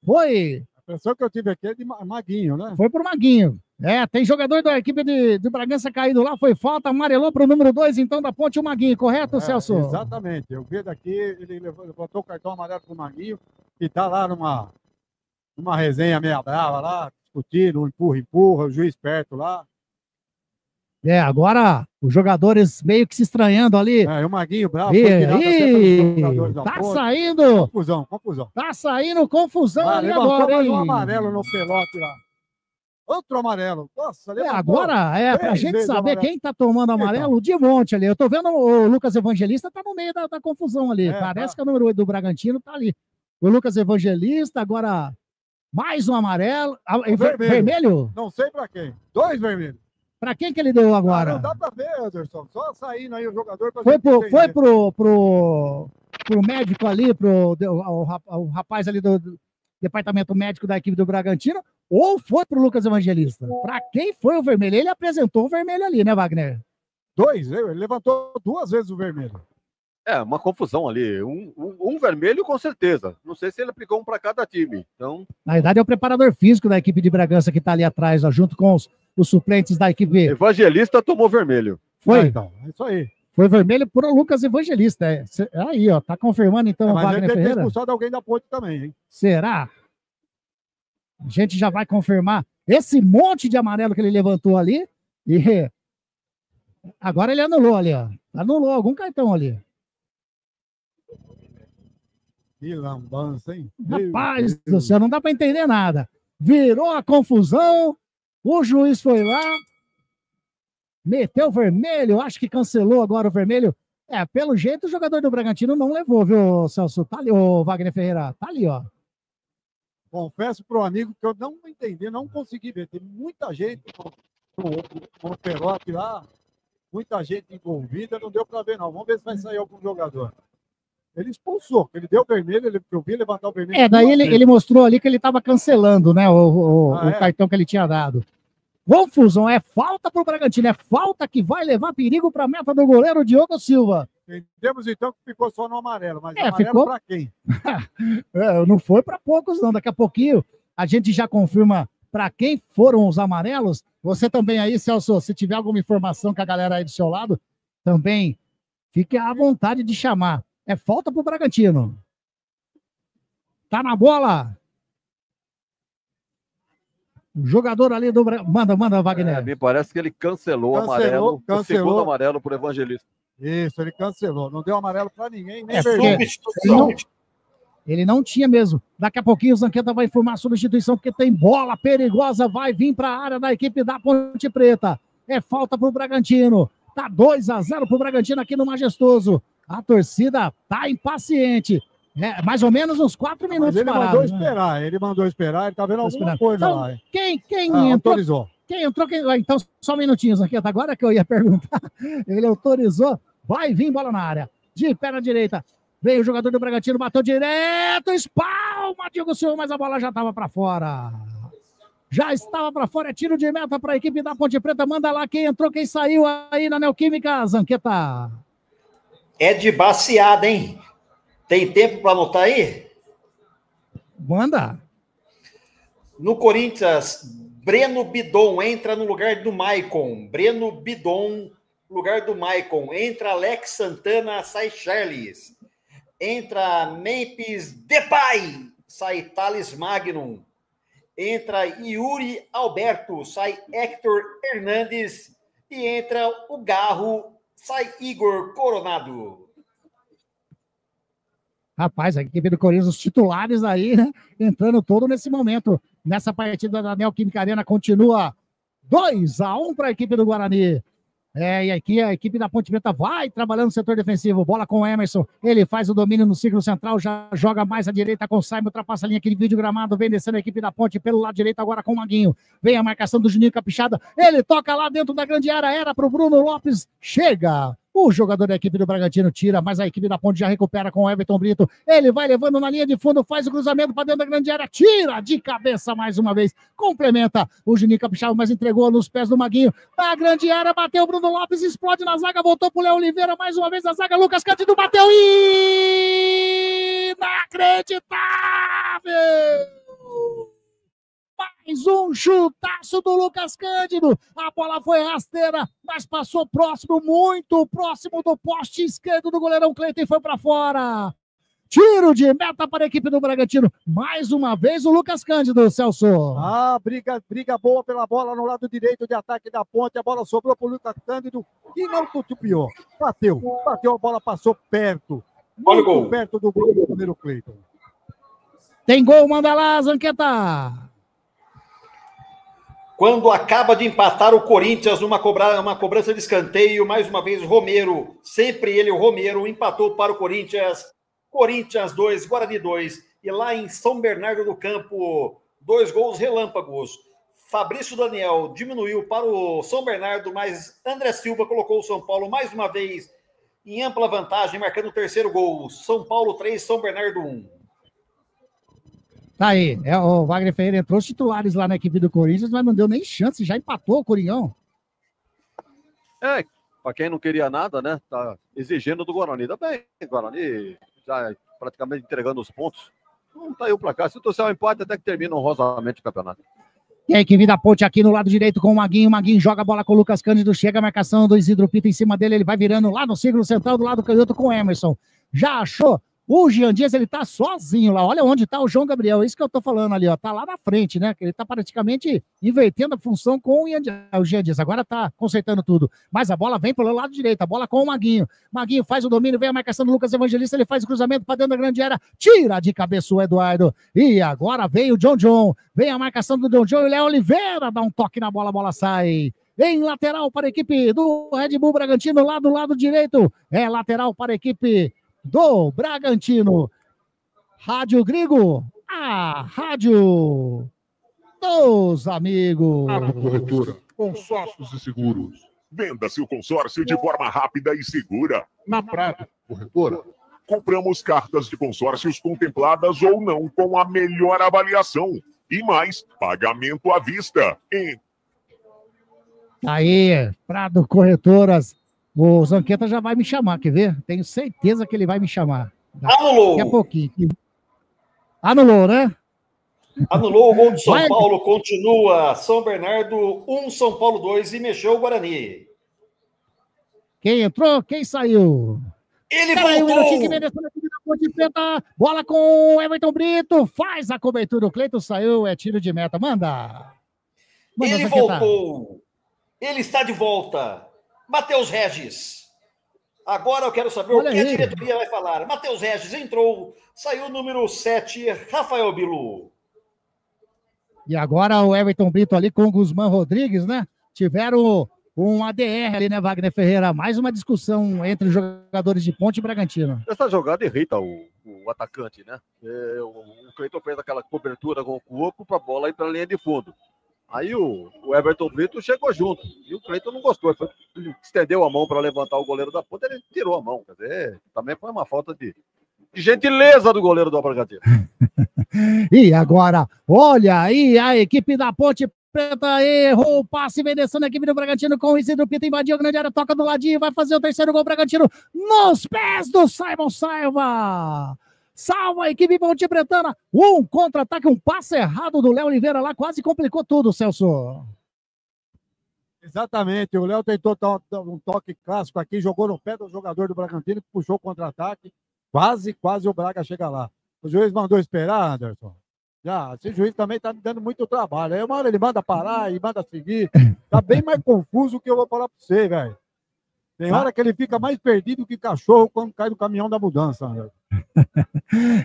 Foi. A impressão que eu tive aqui é de Maguinho, né? Foi pro Maguinho. É, tem jogador da equipe de Bragança caído lá, foi falta, amarelou para o número 2, então, da Ponte, o Maguinho, correto, Celso? Exatamente. Eu vi daqui, ele botou o cartão amarelo pro Maguinho e tá lá numa resenha meia brava lá, discutindo, empurra, o juiz perto lá. Agora os jogadores meio que se estranhando ali. O Maguinho bravo. Foi tirado até pelos jogadores da tá ponte. saindo. Confusão. Tá saindo confusão ali levantou agora, mais hein? um amarelo no pelote lá. Outro amarelo. Nossa, levantou. Agora, pra gente saber quem tá tomando amarelo, de monte ali. Eu tô vendo o Lucas Evangelista tá no meio da confusão ali. Parece que é o número 8 do Bragantino tá ali. O Lucas Evangelista, agora mais um amarelo. Vermelho? Não sei pra quem. 2 vermelhos. Pra quem que ele deu agora? Não dá pra ver, Anderson. Só saindo aí o jogador. Pra Foi gente pro médico ali, o rapaz ali do departamento médico da equipe do Bragantino, ou foi pro Lucas Evangelista? Pra quem foi o vermelho? Ele apresentou o vermelho ali, né, Wagner? 2, ele levantou 2 vezes o vermelho. Uma confusão ali. Um vermelho com certeza. Não sei se ele aplicou um para cada time. Então... Na verdade é o preparador físico da equipe de Bragança que tá ali atrás, ó, junto com os suplentes da equipe. Evangelista tomou vermelho. Foi? Então, é isso aí. Foi vermelho pro Lucas Evangelista. Aí, ó, tá confirmando então o Wagner Ferreira. Mas ele tem expulsado alguém da ponte também, hein? Será? A gente já vai confirmar esse monte de amarelo que ele levantou ali. E agora ele anulou ali, ó. Anulou algum cartão ali. Que lambança, hein? Rapaz do céu, não dá pra entender nada. Virou a confusão, o juiz foi lá, meteu o vermelho, acho que cancelou agora o vermelho. Pelo jeito o jogador do Bragantino não levou, viu, Celso? Tá ali, o Wagner Ferreira, tá ali, ó. Confesso pro amigo que eu não entendi, não consegui ver. Tem muita gente no pelote lá, muita gente envolvida, não deu pra ver não. Vamos ver se vai sair algum jogador. Ele expulsou, ele deu vermelho, eu vi levantar o vermelho. Daí ele mostrou ali que ele estava cancelando, né, o cartão que ele tinha dado. Confusão, é falta pro Bragantino, é falta que vai levar perigo para a meta do goleiro Diogo Silva. Entendemos então que ficou só no amarelo, mas amarelo ficou para quem? Não foi para poucos não, daqui a pouquinho a gente já confirma para quem foram os amarelos. Você também aí, Celso, se tiver alguma informação com a galera aí do seu lado, também fique à vontade de chamar. É falta pro Bragantino. Tá na bola. O jogador ali do manda, Wagner. Me parece que ele cancelou o amarelo, o segundo amarelo pro Evangelista. Isso, ele cancelou. Não deu amarelo para ninguém, nem vermelho. Ele não tinha mesmo. Daqui a pouquinho o Zanqueta vai informar a substituição, porque tem bola perigosa, vai vir para a área da equipe da Ponte Preta. É falta pro Bragantino. Tá 2-0 pro Bragantino aqui no Majestoso. A torcida tá impaciente. Mais ou menos uns 4 minutos ele parado. Mandou esperar, ele mandou esperar, ele tá vendo alguma coisa então, lá. Quem entrou? Autorizou. Quem entrou? Então, só um minutinho, Zanqueta. Agora que eu ia perguntar. Ele autorizou. Vai vir bola na área. De pé na direita. Veio o jogador do Bragantino, bateu direto. Espalma, Diogo Silva, mas a bola já estava para fora. Já estava para fora. É tiro de meta para a equipe da Ponte Preta. Manda lá quem entrou, quem saiu aí na Neoquímica, Zanqueta. É de baseada, hein? Tem tempo para anotar aí? Manda. No Corinthians, Breno Bidon entra no lugar do Maicon. Breno Bidon, lugar do Maicon. Entra Alex Santana, sai Charles. Entra Memphis Depay, sai Thales Magnum. Entra Yuri Alberto, sai Hector Hernandes. E entra o Garro, sai Igor Coronado. Rapaz, a equipe do Corinthians, os titulares aí, né? Entrando todo nesse momento. Nessa partida da Neoquímica Arena, continua 2-1 para a equipe do Guarani. E aqui a equipe da Ponte Preta vai trabalhando no setor defensivo. Bola com o Emerson. Ele faz o domínio no círculo central, já joga mais à direita com o Simon, ultrapassa a linha, aquele vídeo gramado, vem descendo a equipe da Ponte pelo lado direito agora com o Maguinho. Vem a marcação do Juninho Capixada. Ele toca lá dentro da grande área, era para o Bruno Lopes. Chega! O jogador da equipe do Bragantino tira, mas a equipe da Ponte já recupera com o Everton Brito. Ele vai levando na linha de fundo, faz o cruzamento para dentro da grande área, tira de cabeça mais uma vez. Complementa o Juninho Capixaba, mas entregou nos pés do Maguinho. Na grande área, bateu o Bruno Lopes, explode na zaga, voltou pro Léo Oliveira, mais uma vez a zaga, Lucas Cândido bateu e... Inacreditável! Mais um chutaço do Lucas Cândido. A bola foi rasteira, mas passou próximo, muito próximo do poste esquerdo do goleirão Cleiton e foi para fora. Tiro de meta para a equipe do Bragantino. Mais uma vez o Lucas Cândido, Celso. Ah, briga boa pela bola no lado direito de ataque da ponte. A bola sobrou para o Lucas Cândido e não tutupiou. Bateu, a bola passou perto. Olha o gol. Muito perto do gol do goleiro Cleiton. Tem gol, manda lá, Zanqueta. Quando acaba de empatar o Corinthians numa cobrança de escanteio, mais uma vez Romero, sempre ele, o Romero, empatou para o Corinthians. Corinthians 2, Guarani 2. E lá em São Bernardo do Campo, 2 gols relâmpagos. Fabrício Daniel diminuiu para o São Bernardo, mas André Silva colocou o São Paulo mais uma vez em ampla vantagem, marcando o terceiro gol. São Paulo 3, São Bernardo 1. Tá aí, o Wagner Ferreira entrou os titulares lá na equipe do Corinthians, mas não deu nem chance, já empatou o Coringão. Para quem não queria nada, né? Tá exigindo do Guarani. Também, Guarani já praticamente entregando os pontos. Não tá aí o placar. Se o torcer um empate, até que termina honrosamente o campeonato. E aí, que vem da ponte aqui no lado direito com o Maguinho. O Maguinho joga a bola com o Lucas Cândido. Chega a marcação do Isidro Pita em cima dele. Ele vai virando lá no círculo central do lado canhoto com o Emerson. Já achou? O Jean Dias, ele tá sozinho lá. Olha onde tá o João Gabriel. É isso que eu tô falando ali, ó. Tá lá na frente, né? Ele tá praticamente invertendo a função com o Jean Dias. Agora tá consertando tudo. Mas a bola vem pelo lado direito. A bola com o Maguinho. Maguinho faz o domínio, vem a marcação do Lucas Evangelista. Ele faz o cruzamento para dentro da grande área. Tira de cabeça o Eduardo. E agora vem o John. Vem a marcação do John. E o Léo Oliveira dá um toque na bola. A bola sai. Em lateral para a equipe do Red Bull Bragantino, lá do lado direito. É lateral para a equipe do Bragantino. Rádio Grigo, a rádio dos amigos. Corretora, consórcios e seguros. Venda seu consórcio de forma rápida e segura. Na Prado Corretora, compramos cartas de consórcios contempladas ou não com a melhor avaliação. E mais, pagamento à vista. Aí, Prado Corretoras. O Zanqueta já vai me chamar, quer ver? Tenho certeza que ele vai me chamar. Anulou. Daqui a pouquinho. Anulou, né? Anulou o gol do São Paulo, continua São Bernardo 1, São Paulo 2 e mexeu o Guarani. Quem entrou? Quem saiu? Ele voltou! voltou! Bola com o Everton Brito, faz a cobertura, o Cleiton saiu, é tiro de meta, manda Ele voltou, ele está de volta. Matheus Regis. Agora eu quero saber o que a diretoria vai falar. Matheus Regis entrou, saiu o número 7, Rafael Bilu. E agora o Everton Brito ali com o Guzmán Rodrigues, né? Tiveram um ADR ali, né, Wagner Ferreira? Mais uma discussão entre os jogadores de Ponte e Bragantino. Essa jogada irrita o atacante, né? O Cleiton fez aquela cobertura com o corpo para a bola ir para a linha de fundo. Aí o Everton Brito chegou junto. E o Cleiton não gostou. Ele estendeu a mão para levantar o goleiro da ponta, ele tirou a mão. Quer dizer, também foi uma falta de gentileza do goleiro do Bragantino. E agora, olha aí a equipe da Ponte Preta errou o passe, vem descendo a equipe do Bragantino com o Isidro Pita, invadiu a grande área, toca do ladinho, vai fazer o terceiro gol Bragantino nos pés do Simon Silva. Salva a equipe Ponte Pretana. Um contra-ataque, um passe errado do Léo Oliveira lá, quase complicou tudo, Celso. Exatamente, o Léo tentou dar um toque clássico aqui, jogou no pé do jogador do Bragantino, puxou o contra-ataque, quase o Braga chega lá. O juiz mandou esperar, Anderson. Já, esse juiz também tá me dando muito trabalho. Aí uma hora ele manda parar e manda seguir. Tá bem mais confuso que eu vou falar pra você, velho. Tem hora que ele fica mais perdido que cachorro quando cai do caminhão da mudança, Anderson.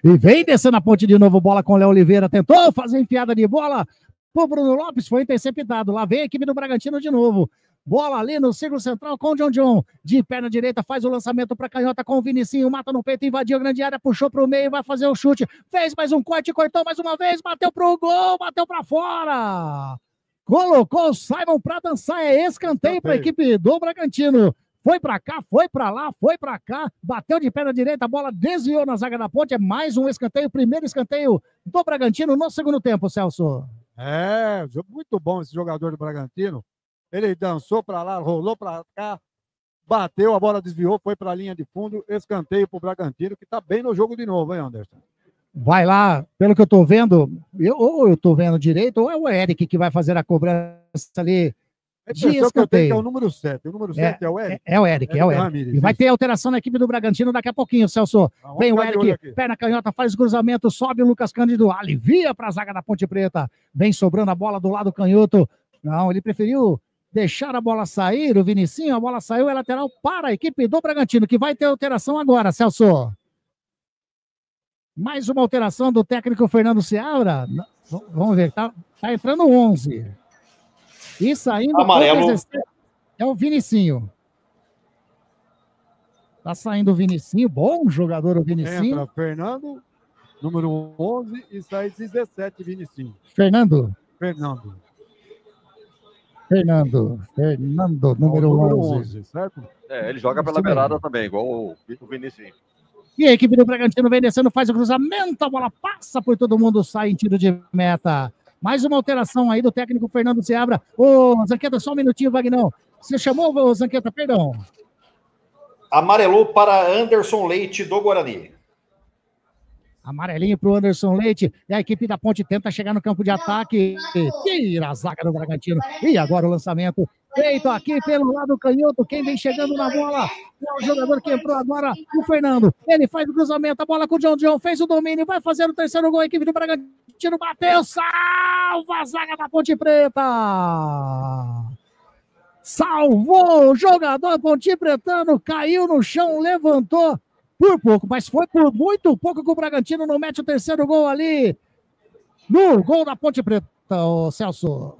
E vem descendo a ponte de novo, bola com o Léo Oliveira, tentou fazer enfiada de bola pro Bruno Lopes, foi interceptado. Lá vem a equipe do Bragantino de novo. Bola ali no círculo central com o John. De perna direita faz o lançamento para canhota com o Vinicinho. Mata no peito, invadiu a grande área, puxou para o meio, vai fazer o chute. Fez mais um corte, cortou mais uma vez, bateu pro gol, bateu para fora. Colocou o Simon para dançar. É escanteio para a equipe do Bragantino. Foi para cá, foi para lá, foi para cá. Bateu de perna direita, a bola desviou na zaga da Ponte. É mais um escanteio, primeiro escanteio do Bragantino no segundo tempo, Celso. É, muito bom esse jogador do Bragantino. Ele dançou para lá, rolou para cá, bateu, a bola desviou, foi para a linha de fundo, escanteio para o Bragantino, que está bem no jogo de novo, hein, Anderson? Vai lá, pelo que eu estou vendo, ou eu estou vendo direito, ou é o Eric que vai fazer a cobrança ali impressão que eu tenho que é escanteio. o número 7. O número 7 é o Eric? É o Eric, é o Eric. Ramírez, E vai isso. ter alteração na equipe do Bragantino daqui a pouquinho, Celso. Vamos Vem o ficar de olho Eric, aqui. perna canhota, faz o cruzamento, sobe o Lucas Cândido, alivia para a zaga da Ponte Preta. Vem sobrando a bola do lado canhoto. Não, ele preferiu deixar a bola sair, o Vinicinho, a bola saiu, é lateral para a equipe do Bragantino, que vai ter alteração agora, Celso. Mais uma alteração do técnico Fernando Seabra. Vamos ver, tá entrando 11. E saindo Amarelo. 17, é o Vinicinho. Tá saindo o Vinicinho, bom jogador o Vinicinho. Entra Fernando, número 11, e sai 17, Vinicinho. Fernando, número 11. Certo? Ele joga pela Isso beirada mesmo. também, igual o Vinicius. E a equipe do Bragantino vem descendo, faz o cruzamento, a bola passa por todo mundo, sai em tiro de meta. Mais uma alteração aí do técnico Fernando Seabra. Ô, Zanqueta, só um minutinho, Vagnão. Você chamou, ô, Zanqueta, perdão. Amarelou para Anderson Leite do Guarani. Amarelinho para o Anderson Leite. E a equipe da Ponte tenta chegar no campo de ataque. Tira a zaga do Bragantino. E agora o lançamento feito aqui pelo lado canhoto. Quem vem chegando na bola é o jogador que entrou agora, o Fernando. Ele faz o cruzamento, a bola com o John. Fez o domínio, vai fazer o terceiro gol. A equipe do Bragantino bateu. Salva a zaga da Ponte Preta. Salvou o jogador Ponte Pretano. Caiu no chão, levantou. Por pouco, mas foi por muito pouco que o Bragantino não mete o terceiro gol ali. No gol da Ponte Preta, ô Celso.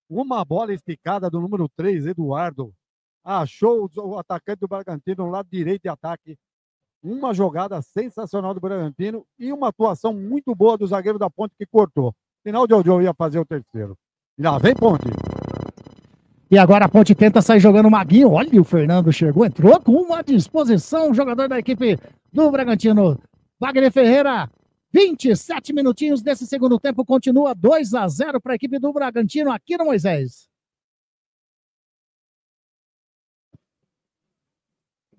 Uma bola esticada do número 3, Eduardo. Achou o atacante do Bragantino no lado direito de ataque. Uma jogada sensacional do Bragantino e uma atuação muito boa do zagueiro da Ponte que cortou. Final de Jojo ia fazer o terceiro. E lá vem Ponte. E agora a Ponte tenta sair jogando o Maguinho. Olha, o Fernando chegou, entrou com uma disposição, jogador da equipe do Bragantino. Wagner Ferreira, 27 minutinhos desse segundo tempo, continua 2-0 para a equipe do Bragantino aqui no Moisés.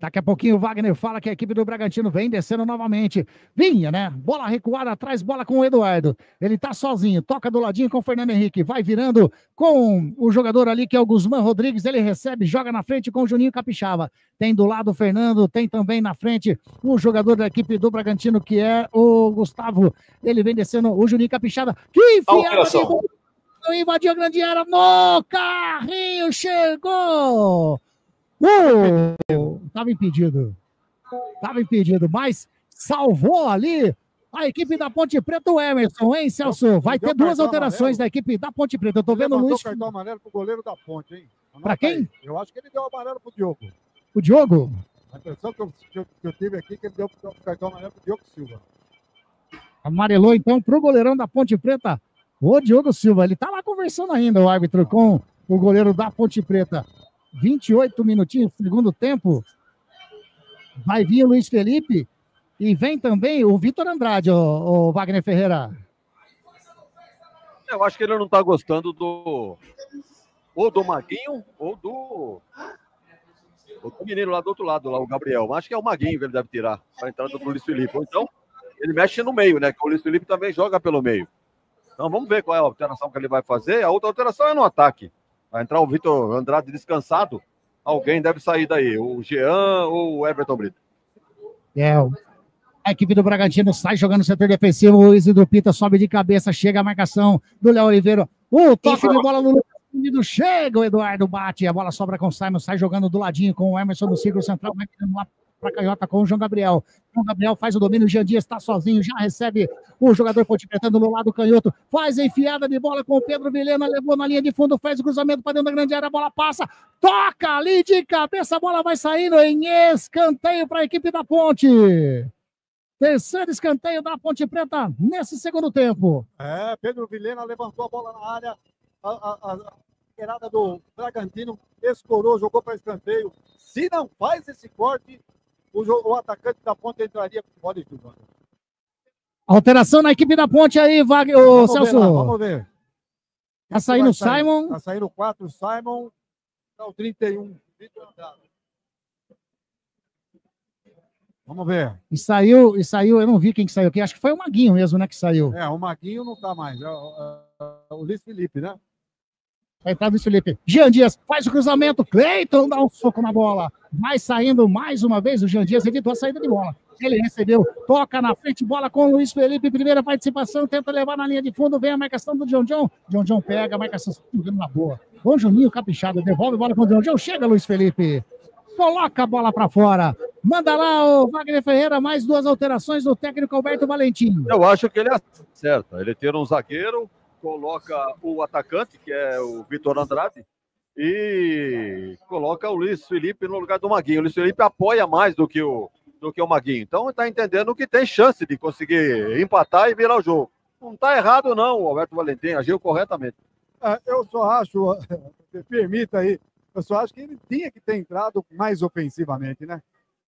Daqui a pouquinho o Wagner fala que a equipe do Bragantino vem descendo novamente. Vinha, né? Bola recuada atrás, bola com o Eduardo. Ele tá sozinho, toca do ladinho com o Fernando Henrique. Vai virando com o jogador ali que é o Guzmán Rodrigues. Ele recebe, joga na frente com o Juninho Capixaba. Tem do lado o Fernando, tem também na frente o jogador da equipe do Bragantino que é o Gustavo. Ele vem descendo o Juninho Capixaba. Que enfiada de bola! Invadiu a grande área no carrinho, chegou! Estava impedido, mas salvou ali a equipe da Ponte Preta, o Emerson, hein, Celso? Vai ter duas alterações da equipe da Ponte Preta. Eu tô vendo o Luiz. Cartão amarelo pro goleiro da Ponte, hein? Para quem? Eu acho que ele deu amarelo pro Diogo. O Diogo? A impressão que eu tive aqui é que ele deu cartão amarelo pro Diogo Silva. Amarelou então pro goleirão da Ponte Preta, o Diogo Silva. Ele tá lá conversando ainda, o árbitro, com o goleiro da Ponte Preta. 28 minutinhos, segundo tempo. Vai vir o Luiz Felipe e vem também o Vitor Andrade, o Wagner Ferreira. Eu acho que ele não tá gostando ou do Maguinho ou do menino lá do outro lado, lá, o Gabriel. Acho que é o Maguinho que ele deve tirar para a entrada do Luiz Felipe. Ou então, ele mexe no meio, né? Que o Luiz Felipe também joga pelo meio. Então vamos ver qual é a alteração que ele vai fazer. A outra alteração é no ataque. Vai entrar o Vitor Andrade descansado. Alguém deve sair daí. O Jean ou o Everton Brito. A equipe do Bragantino sai jogando no setor defensivo. O Isidro Pita sobe de cabeça. Chega a marcação do Léo Oliveira. O toque de bola no Lucas. Chega o Eduardo, bate. A bola sobra com o Simon. Sai jogando do ladinho com o Emerson no círculo central. Vai tirando lá para canhota com o João Gabriel. João Gabriel faz o domínio, o Jean Dias está sozinho, já recebe o jogador Ponte Preta no lado canhoto, faz a enfiada de bola com o Pedro Vilhena, levou na linha de fundo, faz o cruzamento para dentro da grande área, a bola passa, toca ali de cabeça, a bola vai saindo em escanteio para a equipe da Ponte. Terceiro escanteio da Ponte Preta nesse segundo tempo. Pedro Vilhena levantou a bola na área, a beirada do Bragantino escorou, jogou para escanteio. Se não faz esse corte, o atacante da Ponte entraria com bola e tudo. Alteração na equipe da Ponte aí, Celso. Vamos ver. Tá saindo o Simon. Tá saindo o 4, Simon. Tá o 31, Vitor Andrade. Vamos ver. E saiu, eu não vi quem que saiu aqui, acho que foi o Maguinho mesmo, né, que saiu. O Maguinho não tá mais, o Luiz Felipe, né? Vai entrar Luiz Felipe. Jean Dias faz o cruzamento. Cleiton dá um soco na bola. Vai saindo mais uma vez. O Jean Dias evitou a saída de bola. Ele recebeu, toca na frente, bola com o Luiz Felipe. Primeira participação, tenta levar na linha de fundo. Vem a marcação do John John. John John pega, a marcação na boa. Bom Juninho Capixaba, devolve a bola com o John John. Chega Luiz Felipe. Coloca a bola para fora. Manda lá o Wagner Ferreira, mais 2 alterações do técnico Alberto Valentim. Eu acho que ele acerta. Ele tira um zagueiro, coloca o atacante, que é o Vitor Andrade, e coloca o Luiz Felipe no lugar do Maguinho. O Luiz Felipe apoia mais do que o Maguinho. Então está entendendo que tem chance de conseguir empatar e virar o jogo. Não está errado não, o Alberto Valentim agiu corretamente. Eu só acho, permita aí, eu só acho que ele tinha que ter entrado mais ofensivamente, né?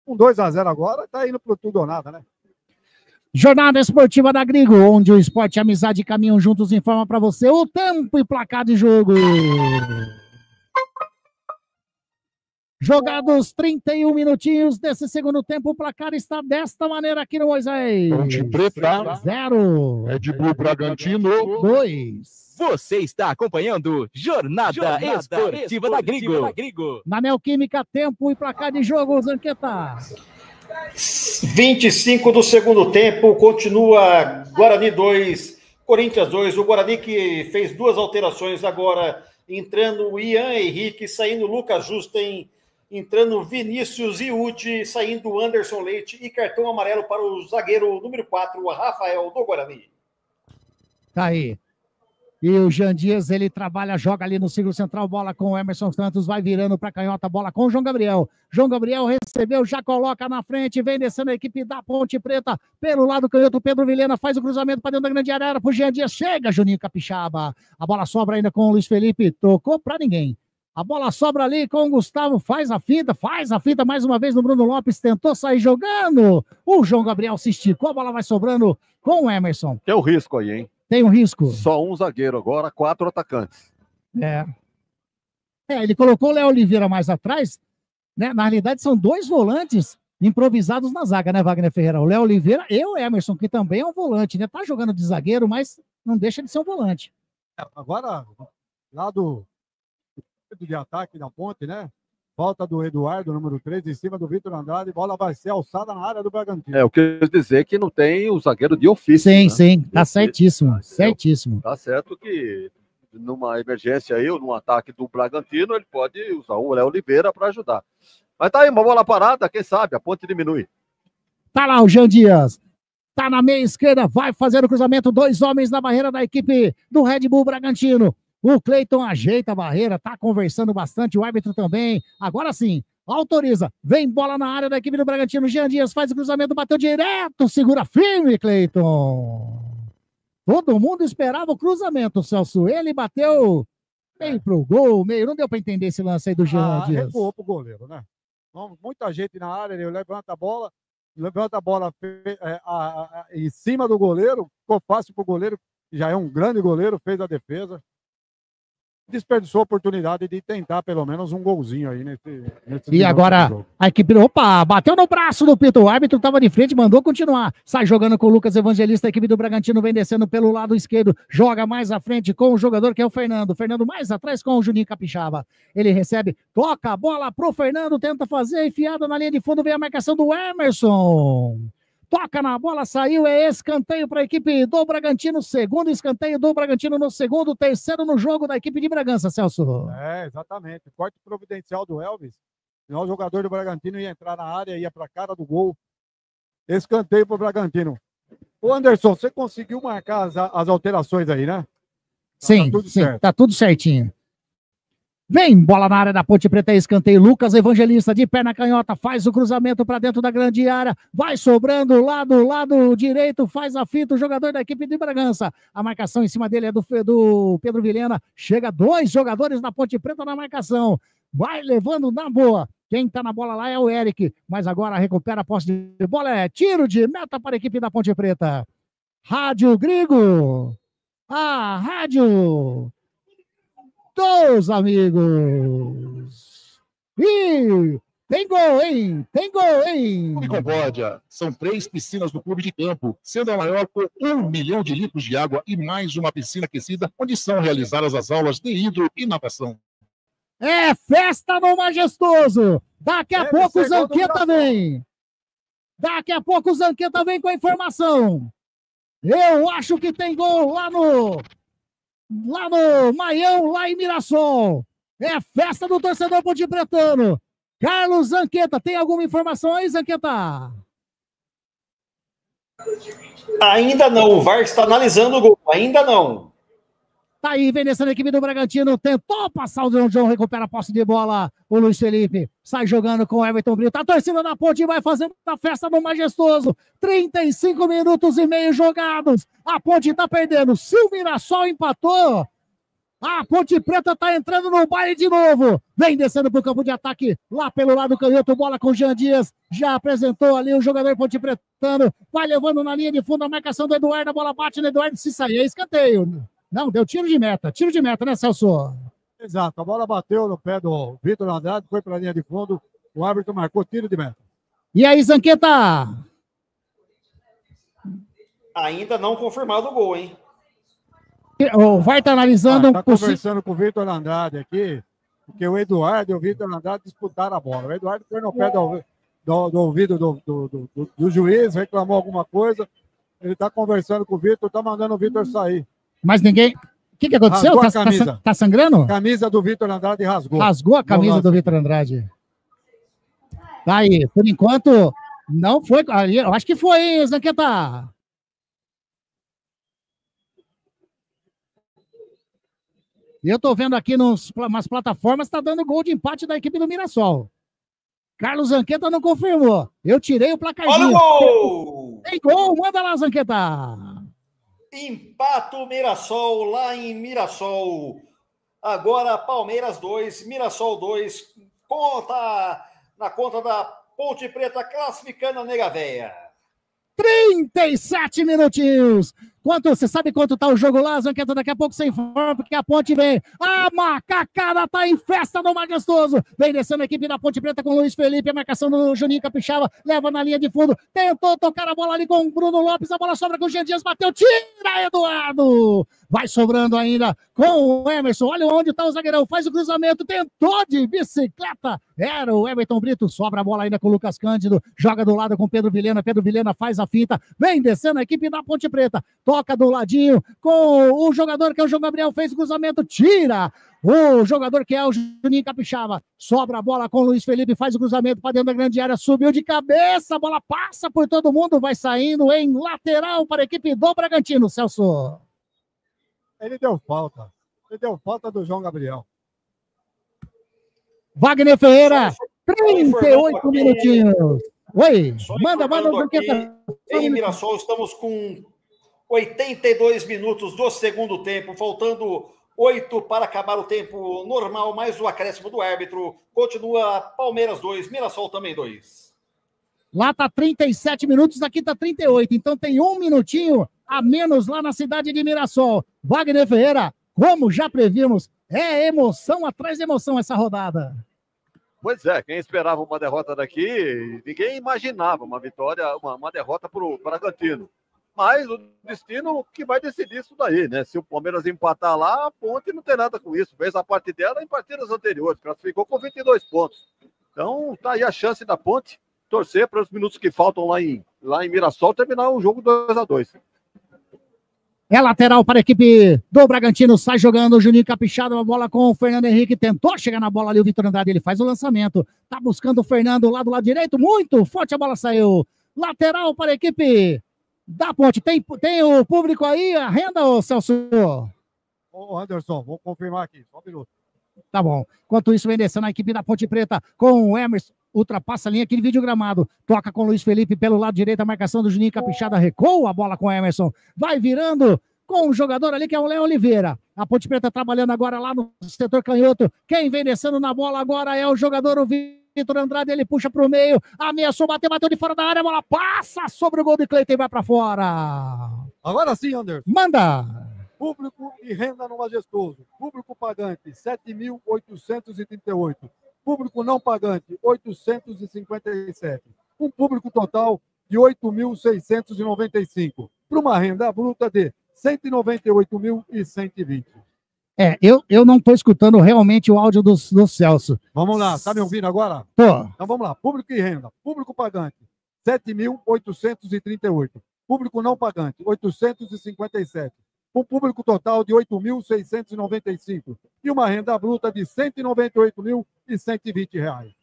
Com 2-0 agora, tá indo pro tudo ou nada, né? Jornada Esportiva da Grigo, onde o esporte e a amizade caminham juntos, informa para você o tempo e placar de jogo. Jogados 31 minutinhos desse segundo tempo, o placar está desta maneira aqui no Moisés. Ponte Preta 0. Red Bull Bragantino 2. Você está acompanhando Jornada Esportiva da Grigo. Na Neoquímica, tempo e placar de jogo, Zanqueta. 25 do segundo tempo, continua Guarani 2, Corinthians 2. O Guarani que fez 2 alterações agora, entrando o Ian Henrique, saindo o Lucas Justen, entrando Vinícius Iuti, saindo Anderson Leite e cartão amarelo para o zagueiro número 4, Rafael do Guarani. Tá aí. E o Jean Dias, ele trabalha, joga ali no círculo central, bola com o Emerson Santos, vai virando para canhota, bola com o João Gabriel. João Gabriel recebeu, já coloca na frente, vem descendo a equipe da Ponte Preta, pelo lado canhoto, Pedro Vilhena faz o cruzamento para dentro da grande área, pro Jean Dias, chega Juninho Capixaba. A bola sobra ainda com o Luiz Felipe, tocou para ninguém. A bola sobra ali com o Gustavo, faz a finta mais uma vez no Bruno Lopes, tentou sair jogando. O João Gabriel se esticou, a bola vai sobrando com o Emerson. Tem o risco aí, hein? Tem um risco. Só um zagueiro agora, 4 atacantes. Ele colocou o Léo Oliveira mais atrás, né? Na realidade, são 2 volantes improvisados na zaga, né, Wagner Ferreira? O Léo Oliveira e o Emerson, que também é um volante, né? Tá jogando de zagueiro, mas não deixa de ser um volante. Agora, lá do de ataque da Ponte, né? Falta do Eduardo, número 3, em cima do Vitor Andrade, bola vai ser alçada na área do Bragantino. Eu quis dizer que não tem o zagueiro de ofício. Sim, né? sim, tá certíssimo, certíssimo. Tá certo que numa emergência aí, ou num ataque do Bragantino, ele pode usar o Léo Oliveira para ajudar. Mas tá aí, uma bola parada, quem sabe, a Ponte diminui. Tá lá o Jean Dias. Tá na meia esquerda, vai fazer o cruzamento, 2 homens na barreira da equipe do Red Bull Bragantino. O Cleiton ajeita a barreira, tá conversando bastante, o árbitro também. Agora sim, autoriza. Vem bola na área da equipe do Bragantino. Jean Dias faz o cruzamento, bateu direto, segura firme, Cleiton. Todo mundo esperava o cruzamento, Celso. Ele bateu meio pro gol, meio. Não deu para entender esse lance aí do Jean Dias. Recuou pro goleiro, né? Muita gente na área, ele levanta a bola em cima do goleiro, ficou fácil pro goleiro, já é um grande goleiro, fez a defesa. Desperdiçou a oportunidade de tentar pelo menos um golzinho aí nesse E agora a equipe, opa, bateu no braço do Pito, o árbitro estava de frente, mandou continuar, sai jogando com o Lucas Evangelista, a equipe do Bragantino vem descendo pelo lado esquerdo, joga mais à frente com o jogador que é o Fernando mais atrás com o Juninho Capixaba, ele recebe, toca a bola pro Fernando, tenta fazer a enfiada na linha de fundo, vem a marcação do Emerson. Toca na bola, saiu, é escanteio para a equipe do Bragantino, segundo escanteio do Bragantino no segundo, terceiro no jogo da equipe de Bragança, Celso. Exatamente, corte providencial do Elvis, o jogador do Bragantino ia entrar na área, ia para a cara do gol, escanteio para o Bragantino. Ô Anderson, você conseguiu marcar as alterações aí, né? Sim, tá tudo certinho. Vem, bola na área da Ponte Preta, escanteio, Lucas Evangelista de perna canhota, faz o cruzamento para dentro da grande área, vai sobrando lá do lado direito, faz a finta o jogador da equipe de Bragança, a marcação em cima dele é do Pedro Vilhena, chega 2 jogadores da Ponte Preta na marcação, vai levando na boa, quem tá na bola lá é o Eric, mas agora recupera a posse de bola, é tiro de meta para a equipe da Ponte Preta. Rádio Grigo, a rádio dos amigos. E Tem gol, hein? Tem gol, hein? Clube Concórdia. São 3 piscinas do clube de campo, sendo a maior com 1 milhão de litros de água e mais uma piscina aquecida, onde são realizadas as aulas de hidro e natação. É festa no Majestoso. Daqui a pouco o Zanqueta vem. Daqui a pouco o Zanqueta vem com a informação. Eu acho que tem gol lá no Maião, lá em Mirassol. É festa do torcedor pontipretano. Carlos Zanqueta, tem alguma informação aí, Zanqueta? Ainda não, o VAR está analisando o gol, ainda não. Tá aí, vem descendo a equipe do Bragantino, tentou passar o João, recupera a posse de bola, o Luiz Felipe sai jogando com o Everton Brito, a torcida da Ponte vai fazendo a festa no Majestoso, 35 minutos e meio jogados, a Ponte tá perdendo, se o Mirassol empatou, a Ponte Preta tá entrando no baile de novo, vem descendo pro campo de ataque, lá pelo lado canhoto, bola com o Jean Dias, já apresentou ali o jogador Ponte Pretano, vai levando na linha de fundo a marcação do Eduardo, a bola bate no Eduardo, se sair, é escanteio. Não, deu tiro de meta, né, Celso? Exato, a bola bateu no pé do Vitor Andrade, foi para a linha de fundo, o árbitro marcou tiro de meta. E aí, Zanqueta? Ainda não confirmado o gol, hein? O VAR tá analisando... Tá conversando com o Vitor Andrade aqui, porque o Eduardo e o Vitor Andrade disputaram a bola. O Eduardo foi no pé do ouvido do juiz, reclamou alguma coisa, ele tá conversando com o Vitor, tá mandando o Vitor sair. Mas ninguém... O que aconteceu? Tá sangrando? A camisa do Vitor Andrade rasgou. Rasgou a camisa do Vitor Andrade. Tá aí. Por enquanto, não foi... Eu acho que foi, hein, Zanqueta? E eu tô vendo aqui nas plataformas, tá dando gol de empate da equipe do Mirassol. Carlos Zanqueta não confirmou. Eu tirei o placarzinho. Olha o gol! Tem gol, manda lá, Zanqueta. Empata o Mirassol lá em Mirassol. Agora Palmeiras 2, Mirassol 2. Na conta da Ponte Preta classificando a Nega Véia. 37 minutinhos. Você sabe quanto tá o jogo lá, Zanqueta? Daqui a pouco você informa, porque a Ponte vem. A macacada tá em festa no Majestoso. Vem descendo a equipe da Ponte Preta com o Luiz Felipe. A marcação do Juninho Capixaba. Leva na linha de fundo. Tentou tocar a bola ali com o Bruno Lopes. A bola sobra com o Jean Dias. Bateu. Tira, Eduardo. Vai sobrando ainda com o Emerson. Olha onde tá o zagueirão. Faz o cruzamento. Tentou de bicicleta. Era o Everton Brito. Sobra a bola ainda com o Lucas Cândido. Joga do lado com o Pedro Vilhena. Pedro Vilhena faz a finta. Vem descendo a equipe da Ponte Preta. Toca do ladinho com o jogador que é o João Gabriel, fez o cruzamento, tira o jogador que é o Juninho Capixaba, sobra a bola com o Luiz Felipe, faz o cruzamento para dentro da grande área, subiu de cabeça, a bola passa por todo mundo, vai saindo em lateral para a equipe do Bragantino, Celso. Ele deu falta do João Gabriel. Wagner Ferreira, 38 minutinhos. Oi, manda o Zanqueta. Em Mirassol estamos com 82 minutos do segundo tempo, faltando 8 para acabar o tempo normal, mais o acréscimo do árbitro. Continua Palmeiras 2, Mirassol também 2. Lá tá 37 minutos, aqui tá 38, então tem um minutinho a menos lá na cidade de Mirassol. Wagner Ferreira, como já previmos, é emoção atrás de emoção essa rodada. Pois é, quem esperava uma derrota daqui, ninguém imaginava uma vitória, uma derrota para o Bragantino. Mas o destino que vai decidir isso daí, né? Se o Palmeiras empatar lá, a Ponte não tem nada com isso. Fez a parte dela em partidas anteriores, classificou com 22 pontos. Então, tá aí a chance da Ponte torcer para os minutos que faltam lá em Mirassol terminar o jogo 2-2. É lateral para a equipe do Bragantino, sai jogando o Juninho Capixaba, uma bola com o Fernando Henrique, tentou chegar na bola ali, o Vitor Andrade, ele faz o lançamento, tá buscando o Fernando lá do lado direito, muito forte, a bola saiu. Lateral para a equipe da Ponte, tem o público aí, a renda, ô Celso? Ô Anderson, vou confirmar aqui, só um minuto. Tá bom. Enquanto isso, vem descendo a equipe da Ponte Preta com o Emerson. Ultrapassa a linha aqui de vídeo gramado. Toca com o Luiz Felipe pelo lado direito. A marcação do Juninho Capixaba recua a bola com o Emerson. Vai virando com o jogador ali que é o Léo Oliveira. A Ponte Preta trabalhando agora lá no setor canhoto. Quem vem descendo na bola agora é o jogador, o Vitor Andrade. Ele puxa para o meio. Ameaçou, bateu de fora da área. A bola passa sobre o gol de Cleiton e vai para fora. Agora sim, Anderson. Manda. Público e renda no Majestoso. Público pagante, 7.838. Público não pagante, 857. Um público total de 8.695. Para uma renda bruta de 198.120. Eu não estou escutando realmente o áudio do Celso. Vamos lá, tá me ouvindo agora? Tô. Então vamos lá, público e renda. Público pagante, 7.838. Público não pagante, 857. Um público total de 8.695. E uma renda bruta de R$ 198.120.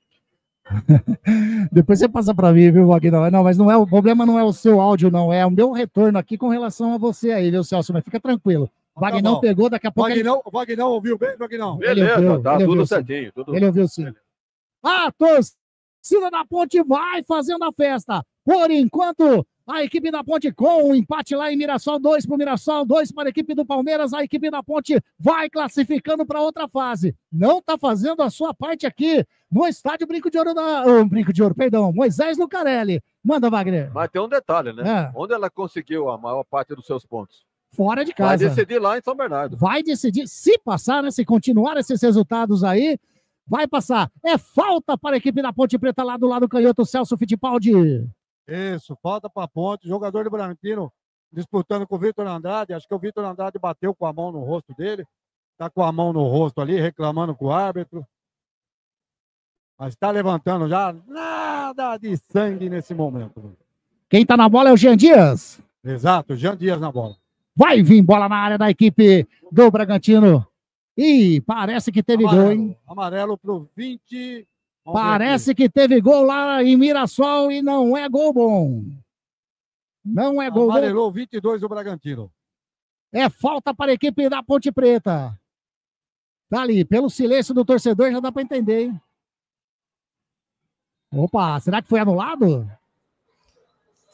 Depois você passa para mim, viu, Wagner? Não, mas não é, o problema não é o seu áudio, não. É o meu retorno aqui com relação a você aí, viu, Celso? Mas fica tranquilo. O Vagnão pegou, daqui a pouco... O Vagnão ouviu bem, Vagnão? Beleza, tá tudo certinho. Ele ouviu sim. A torcida da Ponte vai fazendo a festa. Por enquanto, a equipe da Ponte com o empate lá em Mirassol, 2 para o Mirassol, 2 para a equipe do Palmeiras. A equipe da Ponte vai classificando para outra fase. Não está fazendo a sua parte aqui no estádio Brinco de Ouro, Moisés Lucarelli. Manda, Wagner. Mas tem um detalhe, né? Onde ela conseguiu a maior parte dos seus pontos? Fora de casa. Vai decidir lá em São Bernardo. Vai decidir, se passar, né? Se continuar esses resultados aí, vai passar. É falta para a equipe da Ponte Preta lá do lado canhoto, Celso Fittipaldi. Isso, falta para a Ponte. Jogador de Bragantino disputando com o Vitor Andrade. Acho que o Vitor Andrade bateu com a mão no rosto dele. Tá com a mão no rosto ali, reclamando com o árbitro. Mas está levantando já. Nada de sangue nesse momento. Quem tá na bola é o Jean Dias. Exato, Jean Dias na bola. Vai vir bola na área da equipe do Bragantino. E parece que teve gol, hein? Amarelo pro 20. Parece que teve gol lá em Mirassol e não é gol bom. Não é gol bom. Amarelou 22 do Bragantino. É falta para a equipe da Ponte Preta. Tá ali, pelo silêncio do torcedor já dá para entender, hein? Opa, será que foi anulado?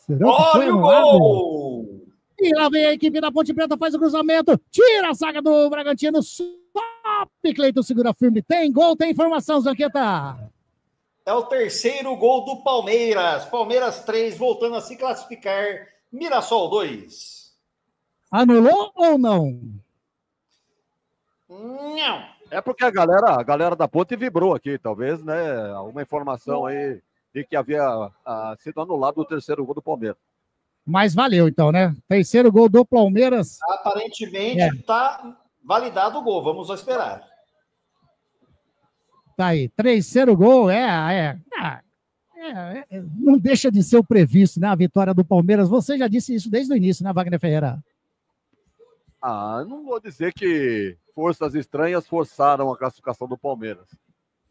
Será que foi anulado? Gol! E lá vem a equipe da Ponte Preta, faz o cruzamento, tira a zaga do Bragantino, sobe, Cleiton segura firme, tem gol, tem informação, Zanqueta. É o terceiro gol do Palmeiras. Palmeiras 3, voltando a se classificar. Mirassol 2. Anulou ou não? Não. É porque a galera da Ponte vibrou aqui, talvez, né? Alguma informação aí de que havia sido anulado o terceiro gol do Palmeiras. Mas valeu, então, né? Terceiro gol do Palmeiras. Aparentemente está validado o gol. Vamos esperar. Tá aí. Terceiro gol, não deixa de ser o previsto, né? A vitória do Palmeiras. Você já disse isso desde o início, né, Wagner Ferreira? Não vou dizer que forças estranhas forçaram a classificação do Palmeiras.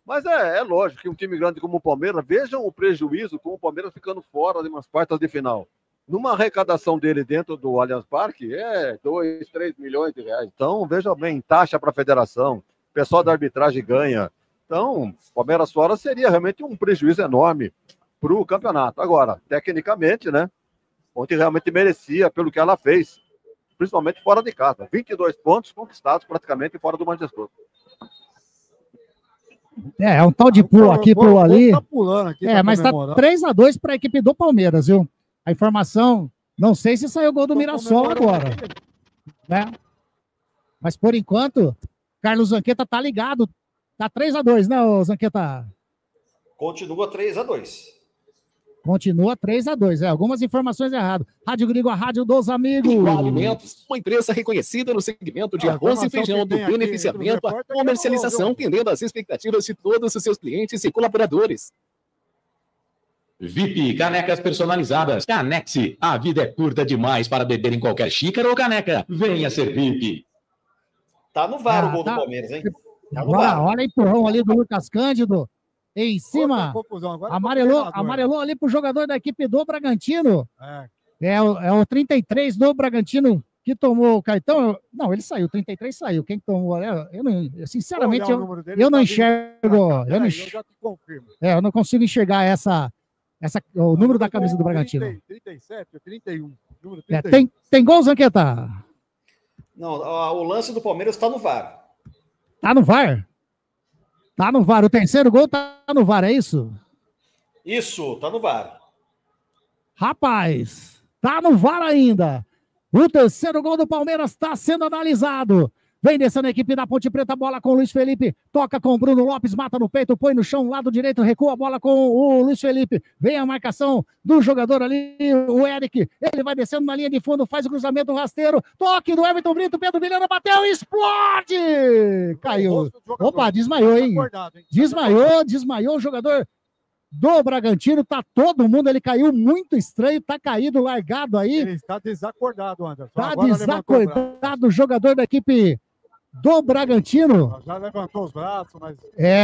Mas é lógico que um time grande como o Palmeiras, vejam o prejuízo com o Palmeiras ficando fora de umas quartas de final. Numa arrecadação dele dentro do Allianz Parque, 2, 3 milhões de reais. Então, veja bem, taxa para a federação, o pessoal da arbitragem ganha. Então, Palmeiras fora seria realmente um prejuízo enorme para o campeonato. Agora, tecnicamente, né? Ontem realmente merecia pelo que ela fez, principalmente fora de casa. 22 pontos conquistados praticamente fora do Manchester. É um tal de pulo aqui, pulo ali. Tá pulando aqui, mas tá 3-2 para a equipe do Palmeiras, viu? A informação, não sei se saiu o gol do Mirassol agora, né? Mas por enquanto, Carlos Zanqueta tá ligado. Tá 3-2, né, Zanqueta? Continua 3-2. Continua 3-2, algumas informações erradas. Rádio Grigo, a rádio dos amigos. Alimentos, uma empresa reconhecida no segmento de arroz e feijão, do beneficiamento à comercialização, atendendo às expectativas de todos os seus clientes e colaboradores. VIP, canecas personalizadas. Canex, a vida é curta demais para beber em qualquer xícara ou caneca. Venha ser VIP. Tá no VAR o gol do Palmeiras, hein? Tá no VAR. Olha o empurrão ali do Lucas Cândido. Em cima, amarelou ali pro jogador da equipe do Bragantino. É o 33 do Bragantino que tomou o cartão. Não, ele saiu, o 33 saiu. Quem tomou? Sinceramente, eu não enxergo. Eu não consigo enxergar o número da camisa do Bragantino. 37 ou 31. Número 31. Tem gol, Zanqueta? Não, o lance do Palmeiras tá no VAR. Tá no VAR? Tá no VAR. O terceiro gol tá no VAR, é isso? Isso, tá no VAR. Rapaz, tá no VAR ainda. O terceiro gol do Palmeiras está sendo analisado. Vem descendo a equipe da Ponte Preta, bola com o Luiz Felipe, toca com o Bruno Lopes, mata no peito, põe no chão, lado direito, recua a bola com o Luiz Felipe, vem a marcação do jogador ali, o Eric, ele vai descendo na linha de fundo, faz o cruzamento rasteiro, toque do Everton Brito, Pedro Vilhena bateu, explode! Caiu. Opa, desmaiou, hein? Desmaiou o jogador do Bragantino, tá todo mundo, ele caiu muito estranho, tá caído, largado aí. Ele está desacordado, Anderson. Tá desacordado o jogador da equipe do Bragantino. Já levantou os braços, mas...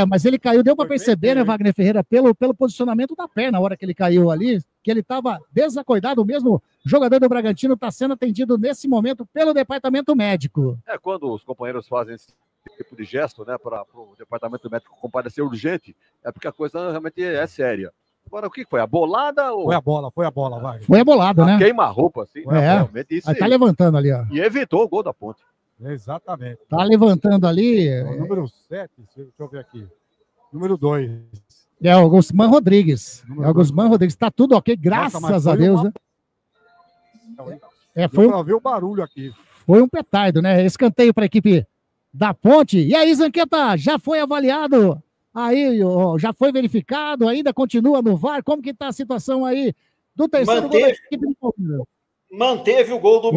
Mas ele caiu, deu para perceber, né, Wagner Ferreira, pelo posicionamento da perna, na hora que ele caiu ali, que ele estava desacordado, mesmo o jogador do Bragantino está sendo atendido nesse momento pelo departamento médico. Quando os companheiros fazem esse tipo de gesto, né, para o departamento médico comparecer urgente, é porque a coisa realmente é séria. Agora, o que foi? A bolada? Ou... Foi a bola, vai. Foi a bolada, né? Queima-roupa, assim. Realmente isso tá levantando ali, ó. E evitou o gol da Ponte. Exatamente. Tá levantando ali. O número 7, deixa eu ver aqui. Número 2. É o Guzmán Rodrigues. Rodrigues. Tá tudo ok, graças a Deus, né? Foi para ver o barulho aqui. Foi um petardo, né? Escanteio para a equipe da Ponte. E aí, Zanqueta, já foi avaliado? Aí, já foi verificado? Ainda continua no VAR? Como que tá a situação aí do terceiro gol da equipe do Palmeiras? Manteve o gol do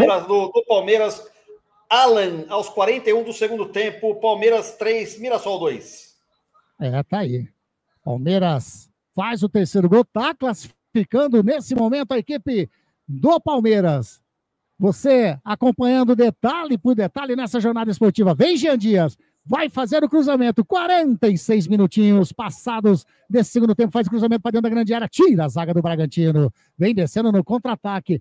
Palmeiras, Alan, aos 41 do segundo tempo. Palmeiras 3, Mirassol 2. Tá aí. Palmeiras faz o terceiro gol, tá classificando nesse momento a equipe do Palmeiras. Você acompanhando detalhe por detalhe nessa jornada esportiva. Vem, Jean Dias, vai fazer o cruzamento. 46 minutinhos passados desse segundo tempo, faz o cruzamento para dentro da grande área, tira a zaga do Bragantino. Vem descendo no contra-ataque.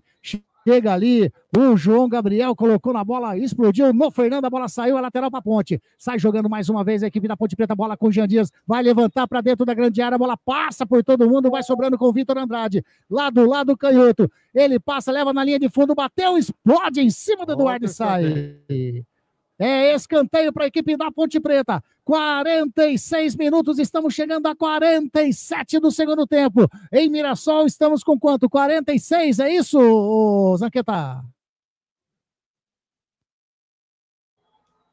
Chega ali, o João Gabriel colocou na bola, explodiu no Fernando, a bola saiu, a lateral para a Ponte. Sai jogando mais uma vez a equipe da Ponte Preta, bola com o Jean Dias, vai levantar para dentro da grande área, a bola passa por todo mundo, vai sobrando com o Vitor Andrade, lá do lado canhoto. Ele passa, leva na linha de fundo, bateu, explode em cima do Eduardo e sai. Escanteio para a equipe da Ponte Preta. 46 minutos, estamos chegando a 47 do segundo tempo. Em Mirassol, estamos com quanto? 46, é isso, Zanqueta?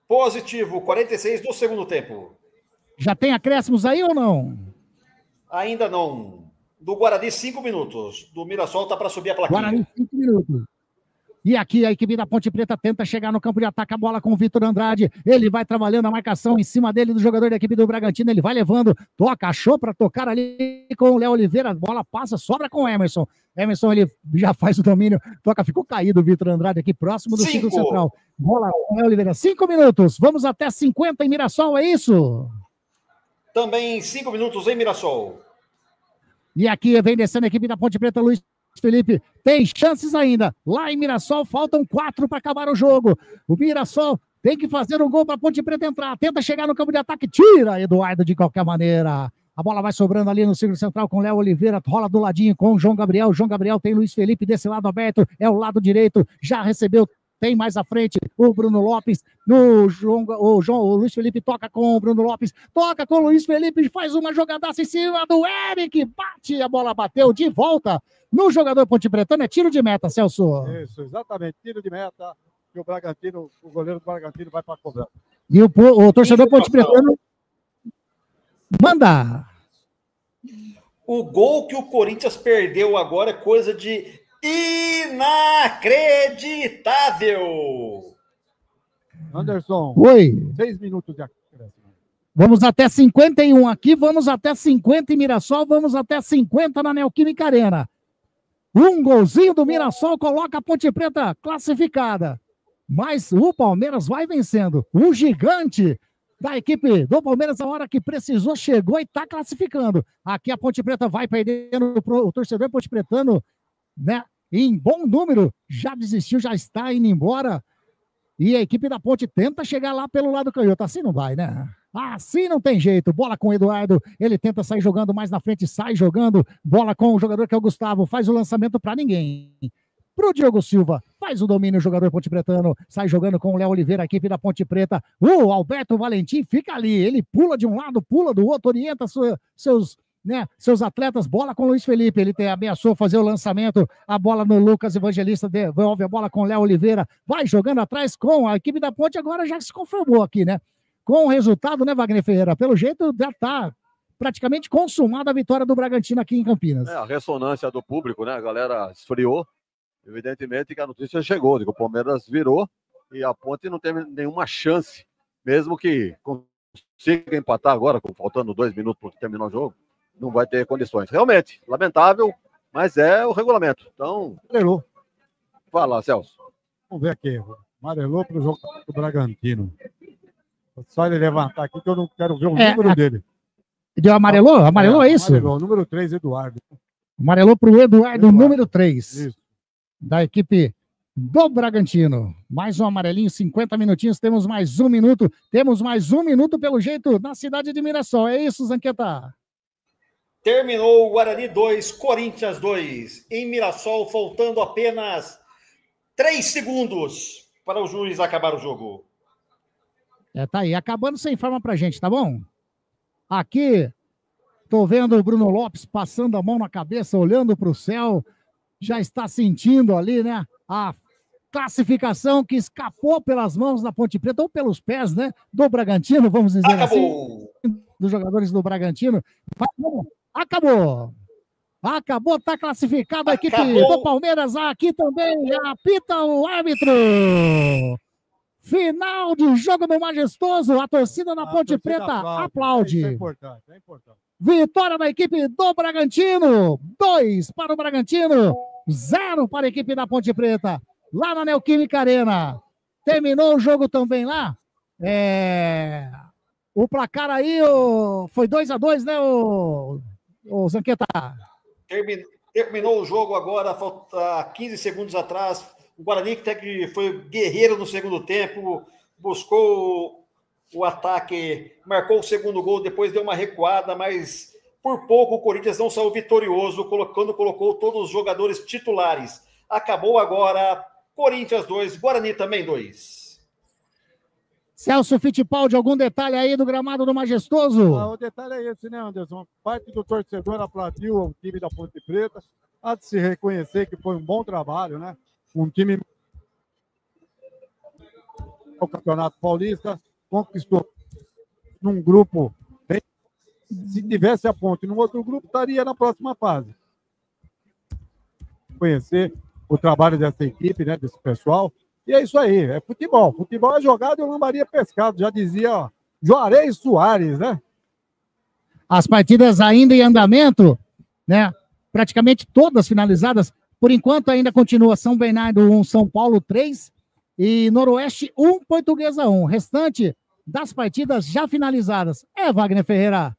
Positivo, 46 do segundo tempo. Já tem acréscimos aí ou não? Ainda não. Do Guarani, 5 minutos. Do Mirassol tá para subir a plaquinha. Guarani, 5 minutos. E aqui a equipe da Ponte Preta tenta chegar no campo de ataque, a bola com o Vitor Andrade, ele vai trabalhando a marcação em cima dele do jogador da equipe do Bragantino, ele vai levando, toca, achou para tocar ali com o Léo Oliveira, a bola passa, sobra com o Emerson. Emerson, ele já faz o domínio, toca, ficou caído o Vitor Andrade aqui próximo do círculo central. Bola com o Léo Oliveira, 5 minutos, vamos até 50 em Mirassol, é isso? Também 5 minutos em Mirassol. E aqui vem descendo a equipe da Ponte Preta, Luiz Felipe, tem chances ainda. Lá em Mirassol, faltam 4 para acabar o jogo. O Mirassol tem que fazer um gol para a Ponte Preta entrar. Tenta chegar no campo de ataque, tira Eduardo de qualquer maneira. A bola vai sobrando ali no círculo central com o Léo Oliveira, rola do ladinho com o João Gabriel. João Gabriel tem Luiz Felipe desse lado aberto, é o lado direito, já recebeu. Tem mais à frente o Bruno Lopes, o Luiz Felipe toca com o Bruno Lopes, toca com o Luiz Felipe, faz uma jogadaça em cima do Eric, bate, a bola bateu de volta no jogador Ponte Pretano, é tiro de meta, Celso. Isso, exatamente, tiro de meta, e o goleiro do Bragantino vai para a cobrança. E o torcedor Ponte Pretano manda. O gol que o Corinthians perdeu agora é coisa de inacreditável. Anderson. Oi. 6 minutos de acréscimo. Vamos até 51 aqui, vamos até 50 em Mirassol, vamos até 50 na Neoquímica Arena. Um golzinho do Mirassol coloca a Ponte Preta classificada. Mas o Palmeiras vai vencendo. O gigante da equipe do Palmeiras, a hora que precisou, chegou e está classificando. Aqui a Ponte Preta vai perdendo, o torcedor Ponte Pretano, né, em bom número, já desistiu, já está indo embora. E a equipe da Ponte tenta chegar lá pelo lado canhoto. Assim não vai, né? Assim não tem jeito. Bola com o Eduardo. Ele tenta sair jogando mais na frente, sai jogando. Bola com o jogador que é o Gustavo. Faz o lançamento para ninguém. Pro Diogo Silva. Faz o domínio o jogador Ponte Pretano. Sai jogando com o Léo Oliveira, a equipe da Ponte Preta. O Alberto Valentim fica ali. Ele pula de um lado, pula do outro, orienta seus né, seus atletas, bola com o Luiz Felipe, ele ameaçou fazer o lançamento, a bola no Lucas Evangelista, devolve a bola com o Léo Oliveira, vai jogando atrás com a equipe da Ponte, agora já se confirmou aqui, né, com o resultado, né, Wagner Ferreira, pelo jeito já tá praticamente consumada a vitória do Bragantino aqui em Campinas. A ressonância do público, né, a galera esfriou, evidentemente que a notícia chegou, de que o Palmeiras virou e a Ponte não teve nenhuma chance, mesmo que consiga empatar agora, faltando 2 minutos para terminar o jogo, não vai ter condições. Realmente, lamentável, mas é o regulamento. Então, amarelou. Fala, Celso. Vamos ver aqui. Amarelou para o jogo do Bragantino. Só ele levantar aqui que eu não quero ver o número dele. Deu amarelou? Amarelou, é isso? Amarelou, número 3, Eduardo. Amarelou para o Eduardo, número 3. Isso. Da equipe do Bragantino. Mais um amarelinho, 50 minutinhos. Temos mais 1 minuto. Temos mais 1 minuto, pelo jeito, na cidade de Mirassol. É isso, Zanqueta? Terminou o Guarani 2, Corinthians 2. Em Mirassol, faltando apenas 3 segundos para o juiz acabar o jogo. Tá aí. Acabando sem forma pra gente, tá bom? Aqui, tô vendo o Bruno Lopes passando a mão na cabeça, olhando para o céu. Já está sentindo ali, né? A classificação que escapou pelas mãos da Ponte Preta, ou pelos pés, né? Do Bragantino, vamos dizer assim. Dos jogadores do Bragantino. Acabou! Acabou, tá classificada a equipe do Palmeiras. Aqui também apita o árbitro. Final de jogo no Majestoso. A torcida da Ponte Preta aplaude. É importante, é importante. Vitória da equipe do Bragantino. 2 para o Bragantino, 0 para a equipe da Ponte Preta. Lá na Neoquímica Arena. Terminou o jogo também lá. O placar aí foi 2-2, né, o Zanqueta? Terminou o jogo agora, falta 15 segundos atrás. O Guarani, que foi guerreiro no segundo tempo, buscou o ataque, marcou o segundo gol, depois deu uma recuada, mas por pouco o Corinthians não saiu vitorioso quando colocou todos os jogadores titulares. Acabou agora, Corinthians 2, Guarani também 2. Celso Fittipaldi, algum detalhe aí do gramado do Majestoso? O detalhe é esse, né, Anderson? Parte do torcedor aplaudiu o time da Ponte Preta. Há de se reconhecer que foi um bom trabalho, né? Um time o Campeonato Paulista conquistou num grupo. Se tivesse a Ponte num outro grupo, estaria na próxima fase. Conhecer o trabalho dessa equipe, né, desse pessoal. E é isso aí, é futebol. Futebol é jogado e o lambaria pescado, já dizia Juarez Soares, né? As partidas ainda em andamento, né? Praticamente todas finalizadas. Por enquanto ainda continua São Bernardo 1, São Paulo 3 e Noroeste 1, Portuguesa 1. Restante das partidas já finalizadas. Wagner Ferreira,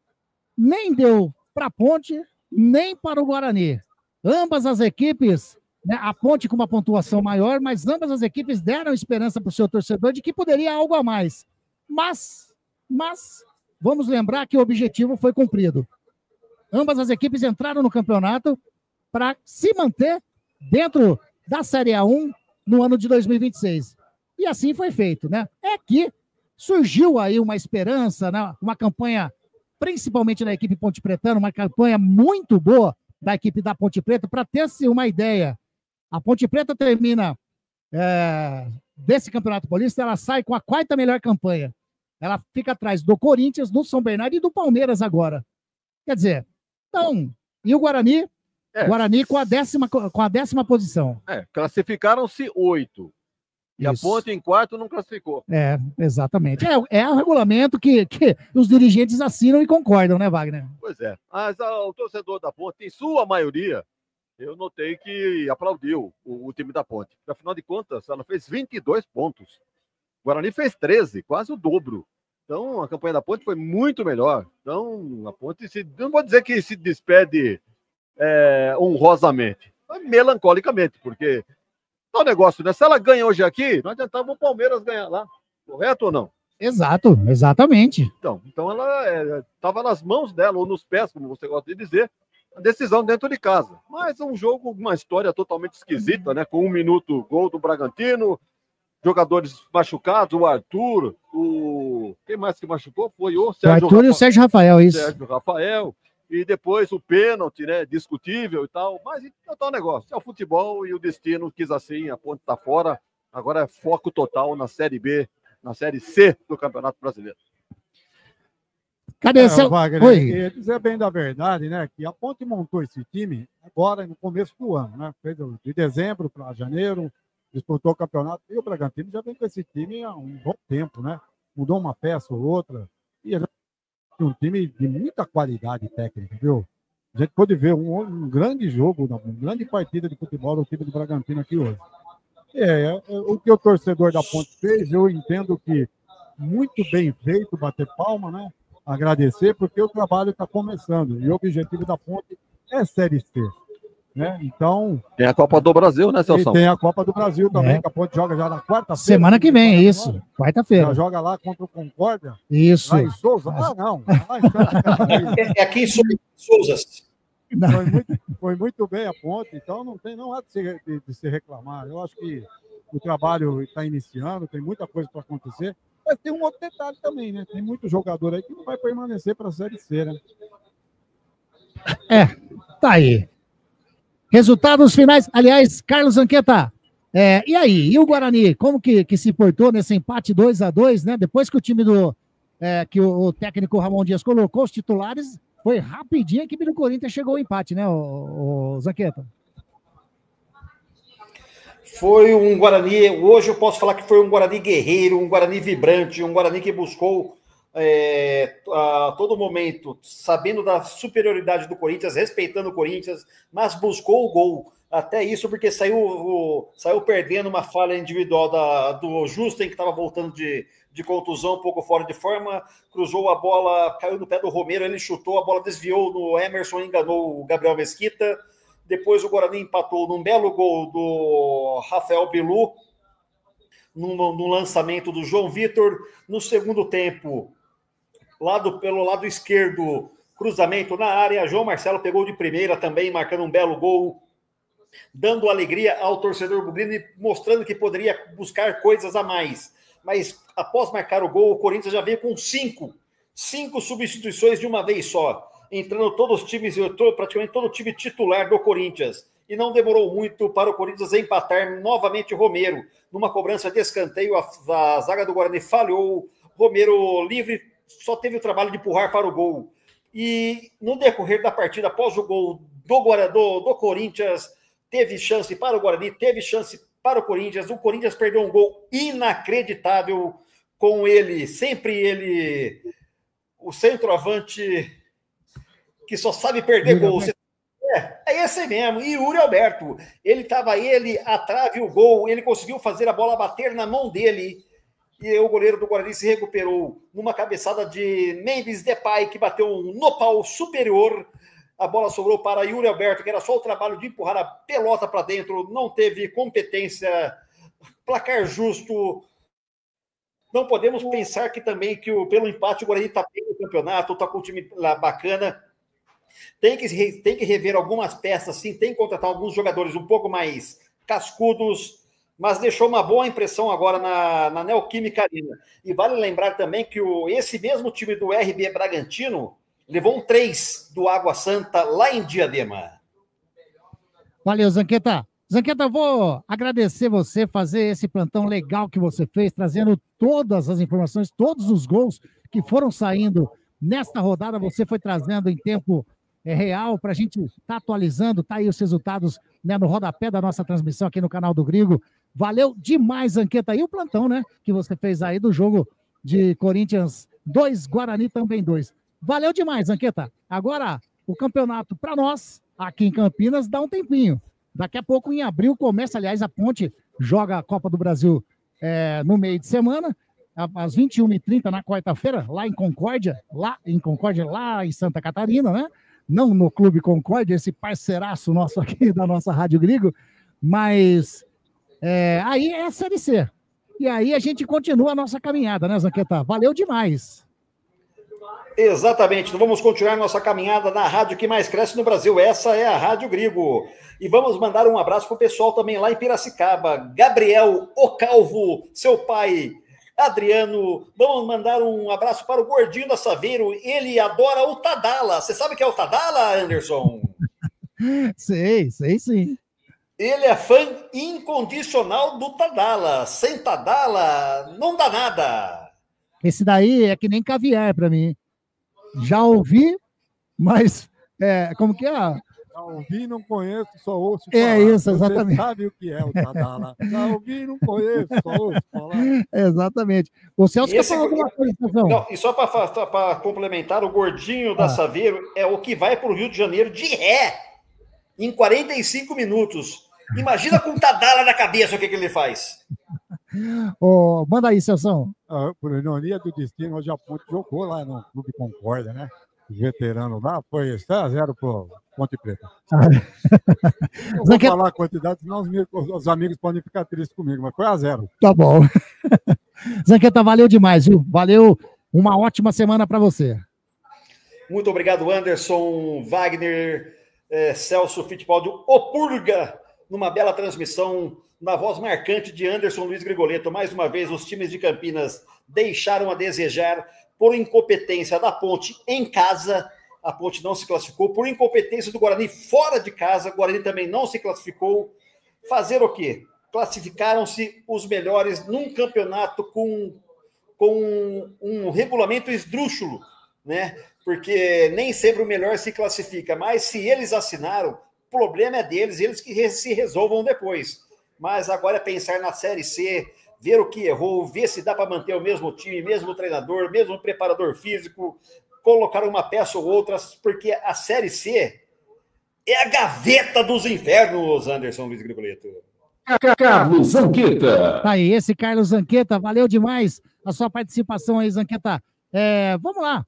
nem deu para a Ponte, nem para o Guarani. Ambas as equipes, né, a Ponte com uma pontuação maior, mas ambas as equipes deram esperança para o seu torcedor de que poderia algo a mais. Mas, vamos lembrar que o objetivo foi cumprido. Ambas as equipes entraram no campeonato para se manter dentro da Série A1 no ano de 2026. E assim foi feito, né? É que surgiu aí uma esperança, né? Uma campanha, principalmente da equipe Ponte Pretana, uma campanha muito boa da equipe da Ponte Preta, para ter-se uma ideia. A Ponte Preta termina desse Campeonato Paulista, ela sai com a 4ª melhor campanha. Ela fica atrás do Corinthians, do São Bernardo e do Palmeiras agora. Quer dizer, então, e o Guarani? Guarani com a 10ª posição. Classificaram-se 8. E Isso. a Ponte em 4º não classificou. Exatamente. É o regulamento que os dirigentes assinam e concordam, né, Wagner? Pois é. Mas o torcedor da Ponte, em sua maioria, eu notei que aplaudiu o time da Ponte. Afinal de contas, ela fez 22 pontos. O Guarani fez 13, quase o dobro. Então, a campanha da Ponte foi muito melhor. Então, a Ponte, não vou dizer que se despede honrosamente, mas melancolicamente, porque é um negócio, né? Se ela ganha hoje aqui, não adiantava o Palmeiras ganhar lá. Correto ou não? Exato, exatamente. Então ela estava nas mãos dela, ou nos pés, como você gosta de dizer, a decisão dentro de casa. Mas é um jogo, uma história totalmente esquisita, né? Com 1 minuto, gol do Bragantino, jogadores machucados, o Arthur, quem mais que machucou? Foi o Sérgio Arthur e o Sérgio Rafael, isso. Sérgio Rafael. e depois o pênalti, né, discutível e tal, mas é tal negócio, é o futebol e o destino quis assim, a Ponte está fora, agora é foco total na Série B, na Série C do Campeonato Brasileiro. Cadê seu... Wagner, Oi. dizer bem da verdade, né, que a Ponte montou esse time agora no começo do ano, né, fez de dezembro para janeiro, disputou o campeonato, e o Bragantino já vem com esse time há um bom tempo, né, mudou uma peça ou outra, e é um time de muita qualidade técnica, viu? A gente pôde ver um grande jogo, uma grande partida de futebol do time do Bragantino aqui hoje. O que o torcedor da Ponte fez, eu entendo que muito bem feito, bater palma, né? Agradecer, porque o trabalho está começando. E o objetivo da Ponte é Série C. Né? Então. Tem a Copa do Brasil, né, Celso? E tem a Copa do Brasil também, que a Ponte joga já na quarta-feira. Semana que vem, é isso. Quarta-feira. Já joga lá contra o Concórdia. Isso. Lá em Souza? Ah, não. É aqui em Souzas. Foi muito bem a Ponte, então não há de se reclamar. Eu acho que o trabalho está iniciando, tem muita coisa para acontecer. Mas tem um outro detalhe também, né? Tem muito jogador aí que não vai permanecer para a Série C, né? Tá aí. Resultados finais. Aliás, Carlos Zanqueta, e aí? E o Guarani? Como que se portou nesse empate 2-2, né? Depois que o time que o técnico Ramon Dias colocou os titulares, foi rapidinho a equipe do Corinthians chegou ao empate, né, o Zanqueta? Foi um Guarani, hoje eu posso falar que foi um Guarani guerreiro, um Guarani vibrante, um Guarani que buscou a todo momento, sabendo da superioridade do Corinthians, respeitando o Corinthians, mas buscou o gol. Até isso porque saiu perdendo uma falha individual do Justen, que estava voltando de contusão, um pouco fora de forma, cruzou a bola, caiu no pé do Romero, ele chutou, a bola desviou no Emerson, enganou o Gabriel Mesquita. Depois o Guarani empatou num belo gol do Rafael Bilu, no lançamento do João Vitor. No segundo tempo, pelo lado esquerdo, cruzamento na área, João Marcelo pegou de primeira também, marcando um belo gol, dando alegria ao torcedor bugrino, mostrando que poderia buscar coisas a mais. Mas após marcar o gol, o Corinthians já veio com cinco substituições de uma vez só, entrando todos os times, praticamente todo o time titular do Corinthians. E não demorou muito para o Corinthians empatar novamente o Romero. Numa cobrança de escanteio, a zaga do Guarani falhou, Romero livre, só teve o trabalho de empurrar para o gol. E no decorrer da partida, após o gol do Corinthians, teve chance para o Guarani, teve chance para o Corinthians perdeu um gol inacreditável com ele, sempre ele, o centroavante que só sabe perder gol. É esse mesmo, e Yuri Alberto, a trave e o gol, ele conseguiu fazer a bola bater na mão dele, e o goleiro do Guarani se recuperou numa cabeçada de Mendes Depay, que bateu no pau superior. A bola sobrou para Yuri Alberto, que era só o trabalho de empurrar a pelota para dentro, não teve competência, placar justo. Não podemos pensar que também pelo empate o Guarani está bem no campeonato, está com um time bacana. Tem que rever algumas peças, sim, tem que contratar alguns jogadores um pouco mais cascudos, mas deixou uma boa impressão agora na Neoquímica Arena. E vale lembrar também que esse mesmo time do RB Bragantino levou um 3 do Água Santa lá em Diadema. Valeu, Zanqueta. Zanqueta, vou agradecer você, fazer esse plantão legal que você fez, trazendo todas as informações, todos os gols que foram saindo nesta rodada, você foi trazendo em tempo real para a gente estar atualizando, tá aí os resultados, né, no rodapé da nossa transmissão aqui no canal do Grigo. Valeu demais, Zanqueta. E o plantão, né, que você fez aí do jogo de Corinthians 2, Guarani também 2. Valeu demais, Zanqueta. Agora, o campeonato para nós, aqui em Campinas, dá um tempinho. Daqui a pouco, em abril, começa, aliás, a Ponte joga a Copa do Brasil no meio de semana, às 21h30 na quarta-feira, lá em Concórdia, lá em Santa Catarina, né? Não no Clube Concórdia, esse parceiraço nosso aqui da nossa Rádio Grigo, mas aí é a Série C. E aí a gente continua a nossa caminhada, né, Zanqueta? Valeu demais. Exatamente, então vamos continuar nossa caminhada na rádio que mais cresce no Brasil, essa é a Rádio Grigo. E vamos mandar um abraço para o pessoal também lá em Piracicaba, Gabriel O Calvo, seu pai, Adriano, vamos mandar um abraço para o Gordinho da Saveiro, ele adora o Tadala. Você sabe o que é o Tadala, Anderson? Sei sim. Ele é fã incondicional do Tadala. Sem Tadala, não dá nada. Esse daí é que nem caviar para mim. Já ouvi, mas como que é? Já ouvi, não conheço, só ouço falar. É isso, exatamente. Você sabe o que é o Tadala. Já ouvi, não conheço, só ouço falar. Exatamente. O Celso quer falar alguma coisa, não, e só para complementar, o Gordinho da Saveiro é o que vai para o Rio de Janeiro de ré em 45 minutos. Imagina com o Tadala na cabeça o que ele faz. Manda aí, Celção. Por ironia do destino, hoje a Ponte jogou lá no Clube Concórdia, né? O veterano lá, foi 0-0 pro Ponte Preta. Não vou falar a quantidade, senão os amigos podem ficar tristes comigo, mas foi 0. Tá bom. Zanqueta, valeu demais, viu? Valeu, uma ótima semana para você. Muito obrigado, Anderson, Wagner, Celso Fittipaldi, o Purga, numa bela transmissão, na voz marcante de Anderson Luiz Grigoletto. Mais uma vez, os times de Campinas deixaram a desejar por incompetência da Ponte em casa. A Ponte não se classificou. Por incompetência do Guarani fora de casa, o Guarani também não se classificou. Fazer o quê? Classificaram-se os melhores num campeonato com um regulamento esdrúxulo, né? Porque nem sempre o melhor se classifica, mas se eles assinaram, o problema é deles, eles que se resolvam depois. Mas agora é pensar na Série C, ver o que errou, ver se dá para manter o mesmo time, mesmo treinador, mesmo preparador físico, colocar uma peça ou outra, porque a Série C é a gaveta dos infernos, Anderson Luiz Grigoletto. Carlos Zanqueta. Tá aí, esse Carlos Zanqueta, valeu demais a sua participação aí, Zanqueta. Vamos lá.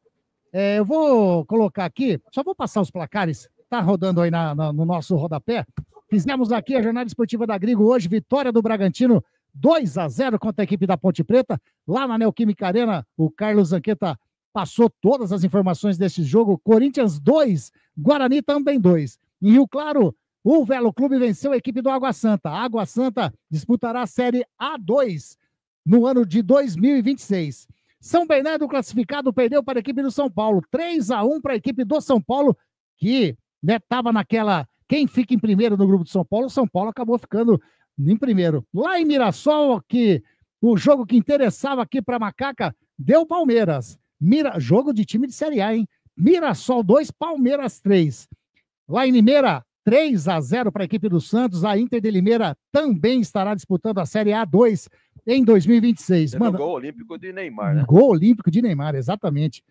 Eu vou colocar aqui, só vou passar os placares, tá rodando aí no nosso rodapé. Fizemos aqui a jornada esportiva da Grigo hoje, vitória do Bragantino 2-0 contra a equipe da Ponte Preta. Lá na Neoquímica Arena, o Carlos Zanqueta passou todas as informações desse jogo. Corinthians 2, Guarani também 2. Em Rio Claro, o Velo Clube venceu a equipe do Água Santa. A Água Santa disputará a Série A2 no ano de 2026. São Bernardo classificado, perdeu para a equipe do São Paulo. 3-1 para a equipe do São Paulo, que estava naquela... Quem fica em primeiro no grupo de São Paulo? O São Paulo acabou ficando em primeiro. Lá em Mirassol, que o jogo que interessava aqui para Macaca, deu Palmeiras. Jogo de time de Série A, hein? Mirassol 2, Palmeiras 3. Lá em Limeira, 3-0 para a equipe do Santos. A Inter de Limeira também estará disputando a Série A2 em 2026. Mano, gol olímpico de Neymar, né? Gol olímpico de Neymar, exatamente.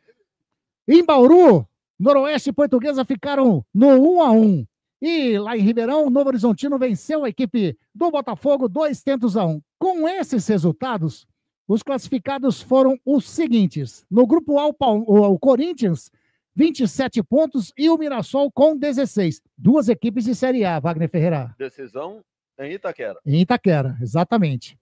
Em Bauru, Noroeste e Portuguesa ficaram no 1-1. E lá em Ribeirão, o Novo Horizontino venceu a equipe do Botafogo 2-1. Com esses resultados, os classificados foram os seguintes. No grupo A, o Corinthians, 27 pontos, e o Mirassol com 16. Duas equipes de Série A, Wagner Ferreira. Decisão em Itaquera. Em Itaquera, exatamente.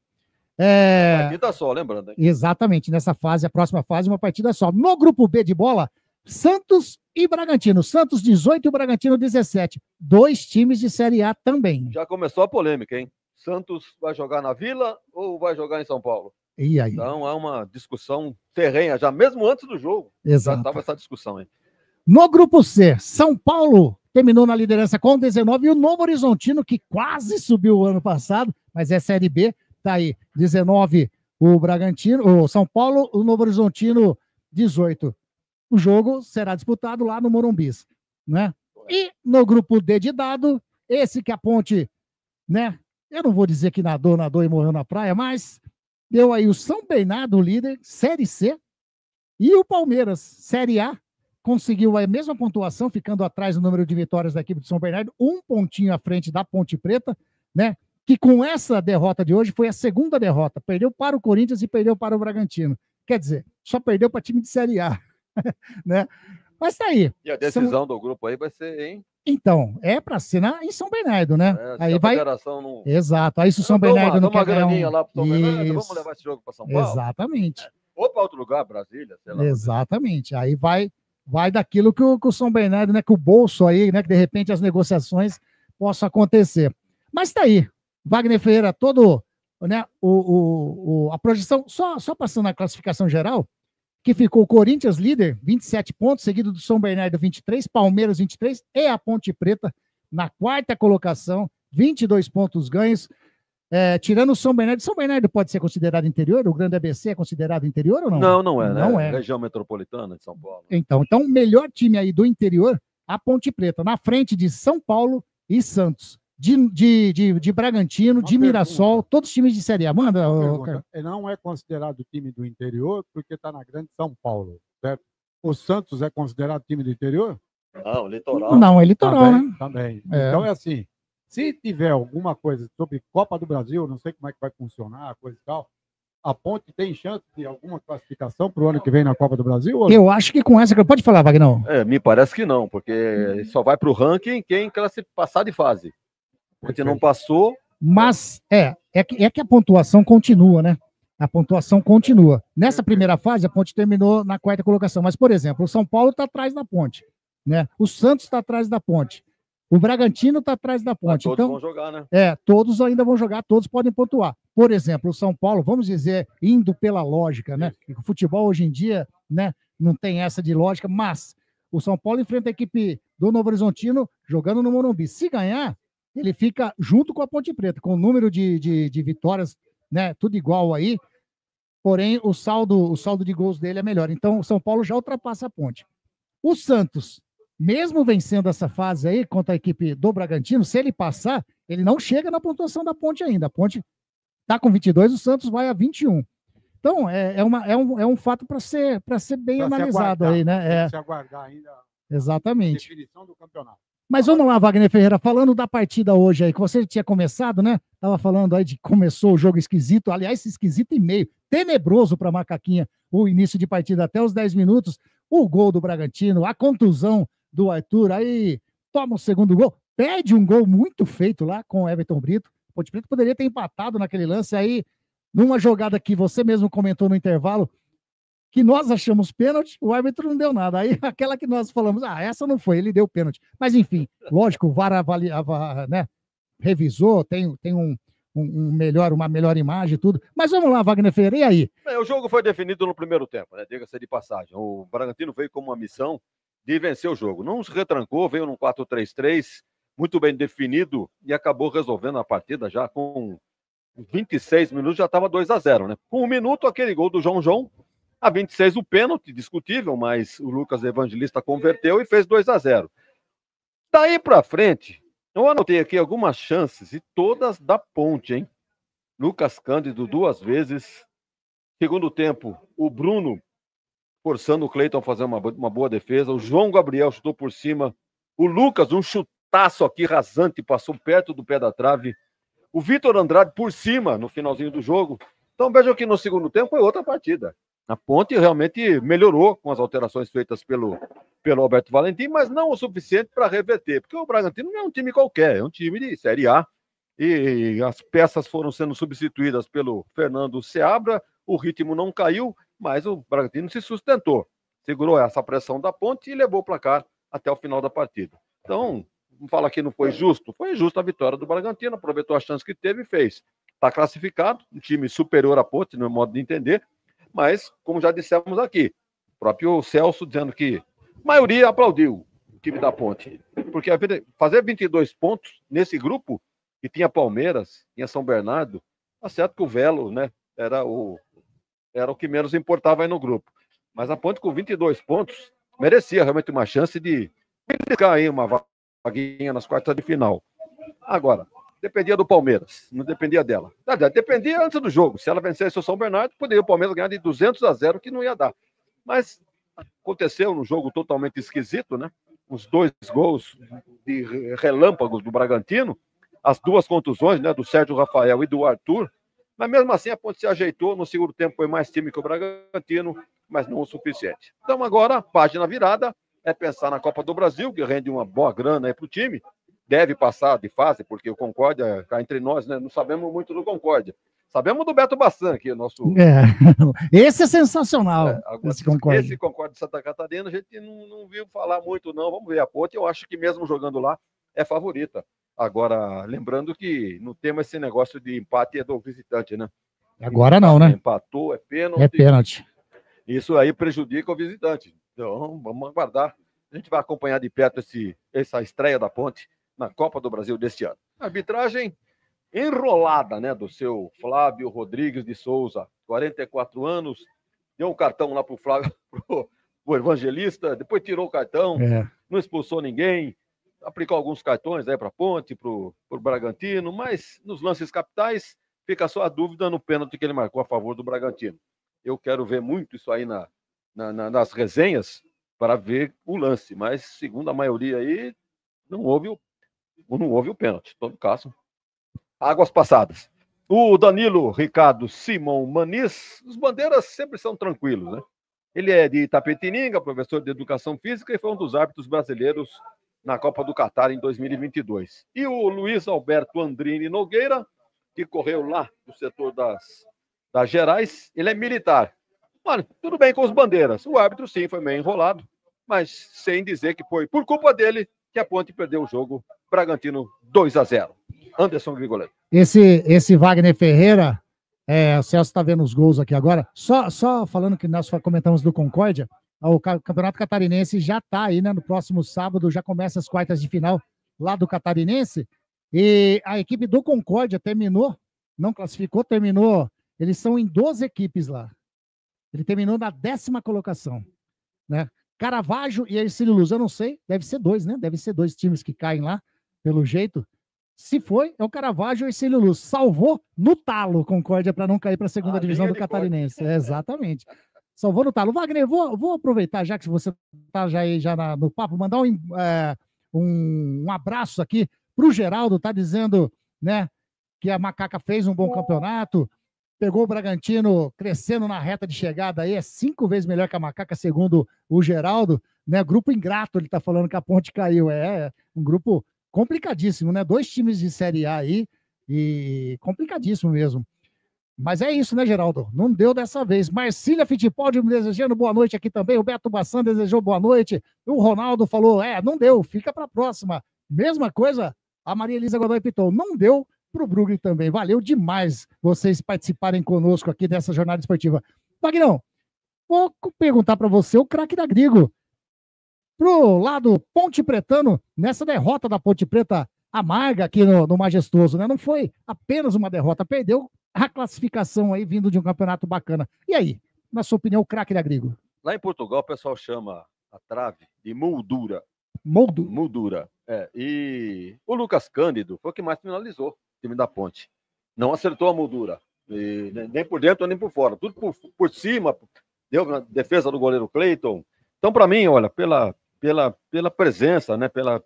Partida só, lembrando. Hein? Exatamente, nessa fase, a próxima fase, uma partida só. No grupo B de bola, Santos e Bragantino. Santos 18 e o Bragantino 17. Dois times de Série A também. Já começou a polêmica, hein? Santos vai jogar na Vila ou vai jogar em São Paulo? E aí? Então é uma discussão terrenha, já mesmo antes do jogo. Exato. Já estava essa discussão, hein? No grupo C, São Paulo terminou na liderança com 19 e o Novo Horizontino, que quase subiu o ano passado, mas é Série B, tá aí, 19 o Bragantino, o São Paulo, o Novo Horizontino 18. O jogo será disputado lá no Morumbis, né? E no grupo D de dado, esse que a Ponte, né? Eu não vou dizer que nadou e morreu na praia, mas deu aí o São Bernardo, líder, Série C, e o Palmeiras, Série A, conseguiu a mesma pontuação, ficando atrás do número de vitórias da equipe de São Bernardo, um pontinho à frente da Ponte Preta, né? Que com essa derrota de hoje foi a segunda derrota. Perdeu para o Corinthians e perdeu para o Bragantino. Quer dizer, só perdeu para time de Série A. Né? Mas tá aí. E a decisão do grupo aí vai ser, hein? Então, é para ser em São Bernardo, né? Aí vai. Não... Exato. Aí se o São Bernardo não quer ganhar lá pro São Bernardo, vamos levar esse jogo para São Paulo. Exatamente. Ou para outro lugar, Brasília, sei lá. Exatamente. Aí vai daquilo que o São Bernardo, né? Que o bolso aí, né? Que de repente as negociações possam acontecer. Mas tá aí. Wagner Ferreira, todo né, a projeção, só passando a classificação geral, que ficou o Corinthians líder, 27 pontos, seguido do São Bernardo, 23, Palmeiras, 23, e a Ponte Preta na quarta colocação, 22 pontos ganhos. Tirando o São Bernardo pode ser considerado interior? O Grande ABC é considerado interior ou não? Não, não é, Não né? é. Região metropolitana de São Paulo. Então, o melhor time aí do interior, a Ponte Preta, na frente de São Paulo e Santos. De Bragantino, de Mirassol, todos os times de Série A. Manda, não é considerado time do interior porque está na Grande São Paulo, certo? O Santos é considerado time do interior? Não, litoral. Não, é litoral, também, né? Também. É. Então é assim, se tiver alguma coisa sobre Copa do Brasil, não sei como é que vai funcionar, coisa e tal, a Ponte tem chance de alguma classificação para o ano que vem na Copa do Brasil? Ou... Eu acho que com essa... Pode falar, Wagner? Me parece que não, porque só vai para o ranking quem passar de fase. Porque não passou... Mas é que a pontuação continua, né? A pontuação continua. Nessa primeira fase, a Ponte terminou na quarta colocação. Mas, por exemplo, o São Paulo está atrás da Ponte, né? O Santos está atrás da Ponte. O Bragantino está atrás da Ponte. Todos vão jogar, né? Todos ainda vão jogar, todos podem pontuar. Por exemplo, o São Paulo, vamos dizer, indo pela lógica, né? O futebol hoje em dia, né, não tem essa de lógica, mas o São Paulo enfrenta a equipe do Novo Horizontino jogando no Morumbi. Se ganhar, ele fica junto com a Ponte Preta, com o número de vitórias, né, tudo igual aí, porém o saldo de gols dele é melhor. Então o São Paulo já ultrapassa a Ponte. O Santos, mesmo vencendo essa fase aí contra a equipe do Bragantino, se ele passar, ele não chega na pontuação da Ponte ainda. A Ponte está com 22, o Santos vai a 21. Então é um fato para ser bem analisado aí, né? Se aguardar ainda Exatamente. a definição do campeonato. Mas vamos lá, Wagner Ferreira, falando da partida hoje aí, que você tinha começado, né? Tava falando aí de que começou o jogo esquisito, aliás, esquisito e meio, tenebroso para Macaquinha, o início de partida até os 10 minutos, o gol do Bragantino, a contusão do Arthur, aí toma o segundo gol, perde um gol muito feito lá com o Everton Brito, o Ponte Preta poderia ter empatado naquele lance aí, numa jogada que você mesmo comentou no intervalo, que nós achamos pênalti, o árbitro não deu nada. Aí aquela que nós falamos, essa não foi, ele deu pênalti. Mas enfim, lógico, o VAR né, revisou, tem uma melhor imagem e tudo. Mas vamos lá, Wagner Ferreira, e aí? O jogo foi definido no primeiro tempo, né? Diga-se de passagem. O Bragantino veio com uma missão de vencer o jogo. Não se retrancou, veio num 4-3-3, muito bem definido, e acabou resolvendo a partida já com 26 minutos, já estava 2-0, né? Com 1 minuto, aquele gol do João. A 26, o pênalti, discutível, mas o Lucas Evangelista converteu e fez 2-0. Daí para frente, eu anotei aqui algumas chances, e todas da Ponte, hein? Lucas Cândido 2 vezes. Segundo tempo, o Bruno forçando o Cleiton a fazer uma boa defesa. O João Gabriel chutou por cima. O Lucas, um chutaço aqui rasante, passou perto do pé da trave. O Vitor Andrade por cima no finalzinho do jogo. Então vejam que no segundo tempo foi outra partida. A Ponte realmente melhorou com as alterações feitas pelo Alberto Valentim, mas não o suficiente para reverter, porque o Bragantino não é um time qualquer, é um time de Série A, e as peças foram sendo substituídas pelo Fernando Seabra, o ritmo não caiu, mas o Bragantino se sustentou, segurou essa pressão da Ponte e levou o placar até o final da partida. Então, vamos falar que não foi justo, foi justa a vitória do Bragantino, aproveitou a chance que teve e fez. Está classificado, um time superior à Ponte, no meu modo de entender, mas, como já dissemos aqui, o próprio Celso dizendo que a maioria aplaudiu o time da Ponte, porque fazer 22 pontos nesse grupo, que tinha Palmeiras, tinha São Bernardo, tá certo que o Velo, né, era o que menos importava aí no grupo, mas a Ponte com 22 pontos merecia realmente uma chance de ficar aí uma vaguinha nas quartas de final. Agora, dependia do Palmeiras, não dependia dela. Dependia antes do jogo. Se ela vencesse o São Bernardo, poderia o Palmeiras ganhar de 200-0, que não ia dar. Mas aconteceu num jogo totalmente esquisito, né? Os 2 gols de relâmpagos do Bragantino, as 2 contusões, né, do Sérgio Rafael e do Arthur. Mas mesmo assim a Ponte se ajeitou. No segundo tempo foi mais time que o Bragantino, mas não o suficiente. Então agora, a página virada é pensar na Copa do Brasil, que rende uma boa grana aí para o time. Deve passar de fase, porque o Concórdia, cá entre nós, né, não sabemos muito do Concórdia. Sabemos do Beto Bassan, que é o nosso... Esse é sensacional, esse Concórdia. Esse Concórdia de Santa Catarina, a gente não viu falar muito, não. Vamos ver a Ponte. Eu acho que mesmo jogando lá, é favorita Agora, lembrando que não temos esse negócio de empate do visitante, né? Agora não, né? Empatou, é pênalti. É pênalti. Isso aí prejudica o visitante. Então, vamos aguardar. A gente vai acompanhar de perto essa estreia da Ponte na Copa do Brasil deste ano. Arbitragem enrolada, né, do seu Flávio Rodrigues de Souza, 44 anos, deu um cartão lá pro Flávio, pro Evangelista, depois tirou o cartão, não expulsou ninguém, aplicou alguns cartões aí para Ponte, pro Bragantino, mas nos lances capitais fica só a dúvida no pênalti que ele marcou a favor do Bragantino. Eu quero ver muito isso aí nas resenhas para ver o lance, mas segundo a maioria aí, não houve o pênalti. Em todo caso, águas passadas. O Danilo Ricardo Simão Maniz, os bandeiras sempre são tranquilos, né? Ele é de Itapetininga, professor de Educação Física e foi um dos árbitros brasileiros na Copa do Catar em 2022. E o Luiz Alberto Andrini Nogueira, que correu lá do setor das Gerais, ele é militar. Mano, tudo bem com os bandeiras. O árbitro, sim, foi meio enrolado, mas sem dizer que foi por culpa dele que a Ponte perdeu o jogo. Bragantino 2-0. Anderson Grigoletto. Esse Wagner Ferreira, o Celso está vendo os gols aqui agora. Só falando que nós comentamos do Concórdia, o Campeonato Catarinense já está aí, né? No próximo sábado já começa as quartas de final lá do Catarinense. E a equipe do Concórdia terminou, não classificou, terminou. Eles são em 12 equipes lá. Ele terminou na 10ª colocação, né? Caravaggio e Ercílio Luz, eu não sei, deve ser 2, né? Deve ser 2 times que caem lá, pelo jeito. Se foi, é o Caravaggio e o Ercílio Luz. Salvou no talo Concórdia para não cair para a segunda divisão do Catarinense. Exatamente. Salvou no talo. Wagner, vou aproveitar, já que você está já aí no papo, mandar um abraço aqui para o Geraldo, tá dizendo, né, que a Macaca fez um bom campeonato, pegou o Bragantino crescendo na reta de chegada aí, é 5 vezes melhor que a Macaca, segundo o Geraldo, né? Grupo ingrato, ele tá falando que a Ponte caiu. É um grupo complicadíssimo, né? 2 times de Série A aí, e complicadíssimo mesmo. Mas é isso, né, Geraldo? Não deu dessa vez. Marcília Fittipaldi me desejando boa noite aqui também. O Beto Bassan desejou boa noite. O Ronaldo falou, não deu, fica para a próxima. Mesma coisa, a Maria Elisa Godoy Piton. Não deu para o Brugge também. Valeu demais vocês participarem conosco aqui dessa jornada esportiva. Wagnão, vou perguntar para você o craque da Grigo. Pro lado Ponte Pretano, nessa derrota da Ponte Preta amarga aqui no Majestoso, né? Não foi apenas uma derrota, perdeu a classificação aí vindo de um campeonato bacana. E aí, na sua opinião, o craque da Grigo? Lá em Portugal, o pessoal chama a trave de moldura. Moldura. E o Lucas Cândido foi o que mais finalizou o time da Ponte. Não acertou a moldura. E nem por dentro, nem por fora. Tudo por cima. Deu na defesa do goleiro Cleiton. Então, para mim, olha, pela presença, né? Pela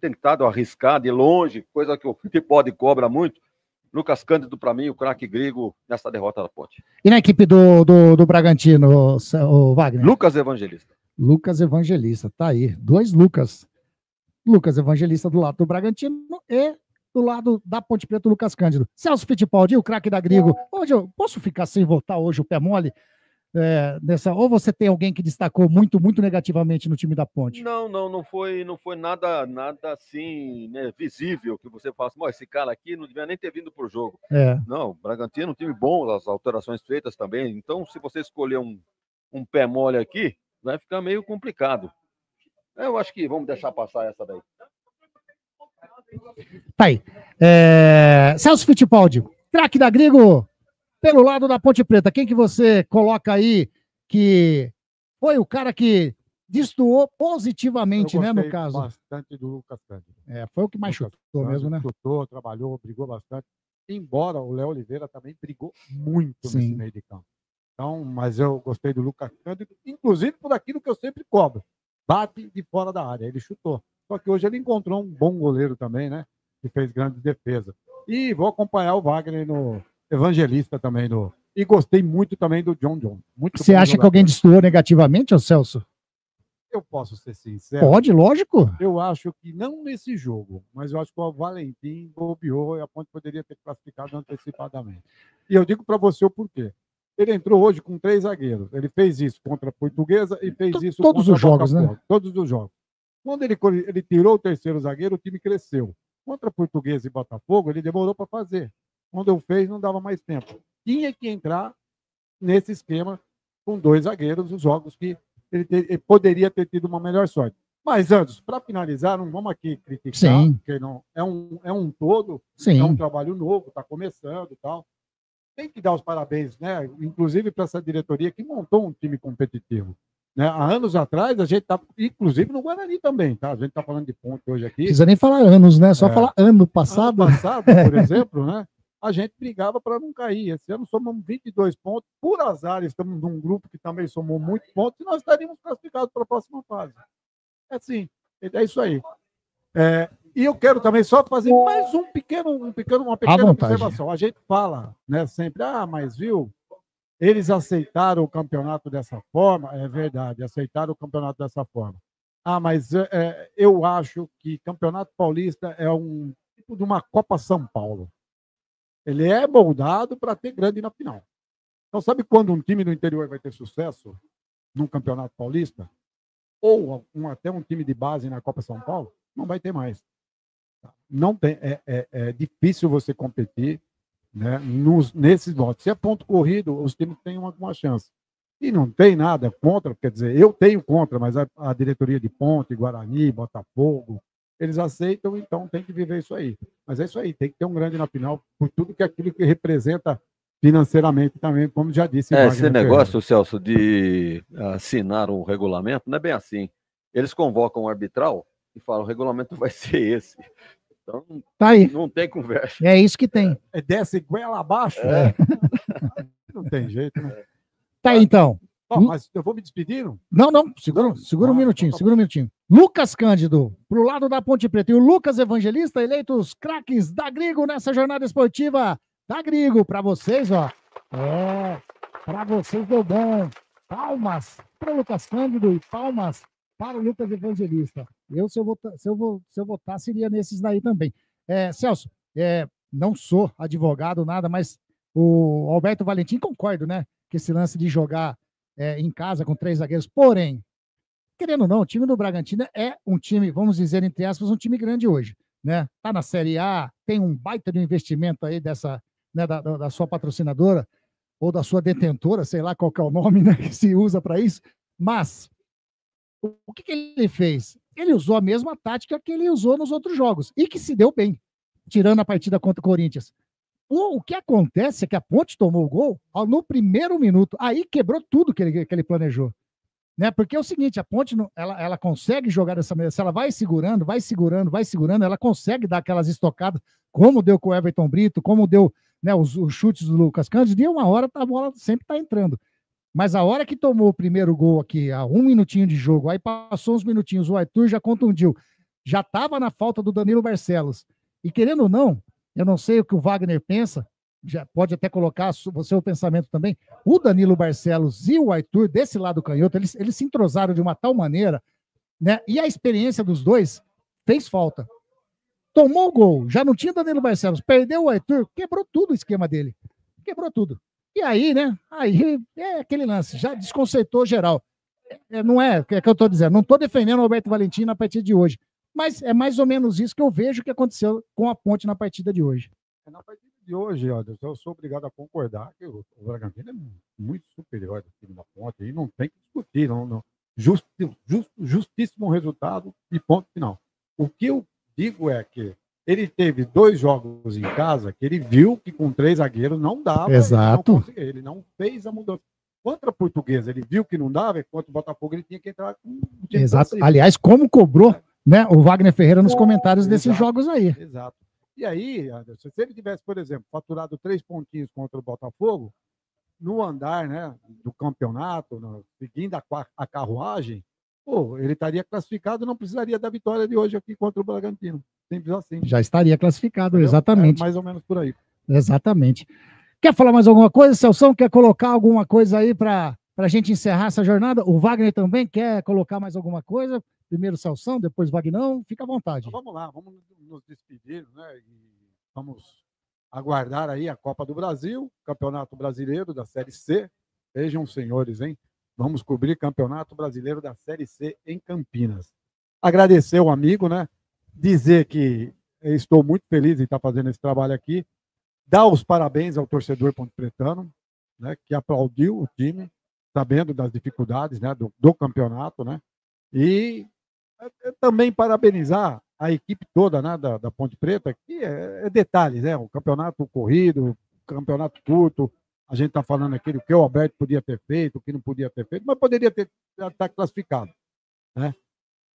tentado arriscar de longe, coisa que o Fittipaldi cobra muito. Lucas Cândido, para mim, o craque Grigo nessa derrota da Ponte. E na equipe do Bragantino, o Wagner? Lucas Evangelista. Lucas Evangelista, tá aí. 2 Lucas. Lucas Evangelista do lado do Bragantino e do lado da Ponte Preta, Lucas Cândido. Celso Fittipaldi, o craque da Grigo. Hoje eu posso ficar sem votar hoje o pé mole? Ou você tem alguém que destacou muito, muito negativamente no time da Ponte? Não foi nada assim, né, visível, que você fala assim, esse cara aqui não devia nem ter vindo pro jogo. Não, o Bragantino é um time bom, as alterações feitas também, então se você escolher um pé mole aqui, vai ficar meio complicado. Eu acho que vamos deixar passar essa daí. Tá aí. Celso Fittipaldi, craque da Grigo, pelo lado da Ponte Preta, quem que você coloca aí que foi o cara que destoou positivamente, né, no caso? Bastante do Lucas Cândido. Foi o que mais chutou mesmo, né? Chutou, trabalhou, brigou bastante. Embora o Léo Oliveira também brigou muito nesse meio de campo. Então, mas eu gostei do Lucas Cândido, inclusive por aquilo que eu sempre cobro. Bate de fora da área, ele chutou. Só que hoje ele encontrou um bom goleiro também, né? Que fez grande defesa. E vou acompanhar o Wagner no Evangelista também. E gostei muito também do John. Você acha que alguém destoou negativamente, ô Celso? Eu posso ser sincero? Pode, lógico. Eu acho que não nesse jogo, mas eu acho que o Valentim bobeou e a Ponte poderia ter classificado antecipadamente. E eu digo para você o porquê. Ele entrou hoje com 3 zagueiros. Ele fez isso contra a Portuguesa e fez isso todos contra os jogos, Botafogo. né? Todos os jogos. Quando ele tirou o 3º zagueiro, o time cresceu. Contra Portuguesa e Botafogo, ele demorou para fazer. Quando eu fez, não dava mais tempo. Tinha que entrar nesse esquema com 2 zagueiros, os jogos que ele poderia ter tido uma melhor sorte. Mas, Anderson, para finalizar, não vamos aqui criticar, Sim. porque não, é um todo, Sim. é um trabalho novo, está começando e tal. Tem que dar os parabéns, né? Inclusive para essa diretoria que montou um time competitivo. Né? Há anos atrás, a gente está, inclusive no Guarani também, tá? A gente está falando de Ponte hoje aqui. Não precisa nem falar anos, né? Só falar ano passado. Ano passado, por exemplo, né? A gente brigava para não cair. Esse ano somamos 22 pontos. Por azar, estamos num grupo que também somou muitos pontos e nós estaríamos classificados para a próxima fase. É assim, é isso aí. E eu quero também só fazer mais uma pequena observação. A gente fala, né, sempre, mas viu, eles aceitaram o campeonato dessa forma. É verdade, aceitaram o campeonato dessa forma. Mas eu acho que Campeonato Paulista é um tipo de uma Copa São Paulo. Ele é moldado para ter grande na final. Então, sabe quando um time do interior vai ter sucesso num Campeonato Paulista? Ou até um time de base na Copa São Paulo? Não vai ter mais. Não tem, é difícil você competir, né, nesses modos. Se é ponto corrido, os times têm alguma chance. E não tem nada contra, quer dizer, eu tenho contra, mas a diretoria de Ponte, Guarani, Botafogo, eles aceitam, então tem que viver isso aí. Mas é isso aí, tem que ter um grande na final, por tudo que aquilo que representa financeiramente também, como já disse. Esse negócio, Celso, de assinar um regulamento, não é bem assim. Eles convocam um arbitral e falam, o regulamento vai ser esse. Então, tá aí. Não tem conversa. É isso que tem. Desce goela abaixo. Não tem jeito, né? Tá aí, então. Mas eu vou me despedindo? Não, segura um minutinho, Lucas Cândido, pro lado da Ponte Preta, e o Lucas Evangelista, eleitos craques da Grigo nessa jornada esportiva da Grigo. Para vocês, ó. Para vocês deu bom. Palmas para o Lucas Cândido e palmas para o Lucas Evangelista. Se eu votar, seria nesses daí também. Celso, não sou advogado, nada, mas o Alberto Valentim, concordo, né? Que esse lance de jogar em casa com 3 zagueiros, porém, querendo ou não, o time do Bragantino é um time, vamos dizer, entre aspas, um time grande hoje, né? Tá na Série A, tem um baita de investimento aí dessa, né, da sua patrocinadora, ou da sua detentora, sei lá qual que é o nome, né, que se usa para isso, mas o que ele fez? Ele usou a mesma tática que ele usou nos outros jogos, e que se deu bem, tirando a partida contra o Corinthians. O que acontece é que a Ponte tomou o gol no primeiro minuto, aí quebrou tudo que ele planejou. Né? Porque é o seguinte, a Ponte ela consegue jogar dessa maneira, se ela vai segurando, ela consegue dar aquelas estocadas, como deu com o Everton Brito, como deu, né, os chutes do Lucas Cândido, e uma hora a bola sempre está entrando. Mas a hora que tomou o primeiro gol aqui, a 1 minutinho de jogo, aí passou uns minutinhos, o Arthur já contundiu, já estava na falta do Danilo Barcelos. E querendo ou não, eu não sei o que o Wagner pensa, já pode até colocar o seu pensamento também. O Danilo Barcelos e o Arthur, desse lado canhoto, eles se entrosaram de uma tal maneira, né? E a experiência dos dois fez falta. Tomou o gol, já não tinha Danilo Barcelos, perdeu o Arthur, quebrou tudo o esquema dele. Quebrou tudo. E aí, né? Aí é aquele lance, já desconcertou geral. Não é que eu estou dizendo, não estou defendendo o Alberto Valentim na partida de hoje. Mas é mais ou menos isso que eu vejo que aconteceu com a Ponte na partida de hoje. Na partida de hoje, eu sou obrigado a concordar que o Bragantino é muito superior ao time da Ponte, e não tem que discutir, não. Justíssimo resultado e ponto final. O que eu digo é que ele teve 2 jogos em casa que ele viu que com 3 zagueiros não dava. Exato. Ele não fez a mudança. Contra a Portuguesa, ele viu que não dava, e contra o Botafogo ele tinha que entrar com o time. Exato. Aliás, como cobrou, né, o Wagner Ferreira nos comentários desses jogos aí. Exato. E aí, se ele tivesse, por exemplo, faturado 3 pontinhos contra o Botafogo, no andar, né, do campeonato, seguindo a carruagem, ele estaria classificado, não precisaria da vitória de hoje aqui contra o Bragantino. Simples assim. Já estaria classificado, entendeu? Exatamente. Mais ou menos por aí. Exatamente. Quer falar mais alguma coisa, Celção? Quer colocar alguma coisa aí para a gente encerrar essa jornada? O Wagner também quer colocar mais alguma coisa? Primeiro Celção, depois Vagnão, fica à vontade. Então, vamos lá, vamos nos despedir, né? E vamos aguardar aí a Copa do Brasil, Campeonato Brasileiro da Série C. Vejam, senhores, hein? Vamos cobrir Campeonato Brasileiro da Série C em Campinas. Agradecer o amigo, né? Dizer que estou muito feliz em estar fazendo esse trabalho aqui. Dar os parabéns ao torcedor pontepretano, né, que aplaudiu o time, sabendo das dificuldades, né, do campeonato, né, e também parabenizar a equipe toda, né, da Ponte Preta, que é detalhes, né, o campeonato corrido, o campeonato curto, a gente está falando aqui do que o Alberto podia ter feito, o que não podia ter feito, mas poderia estar classificado, né.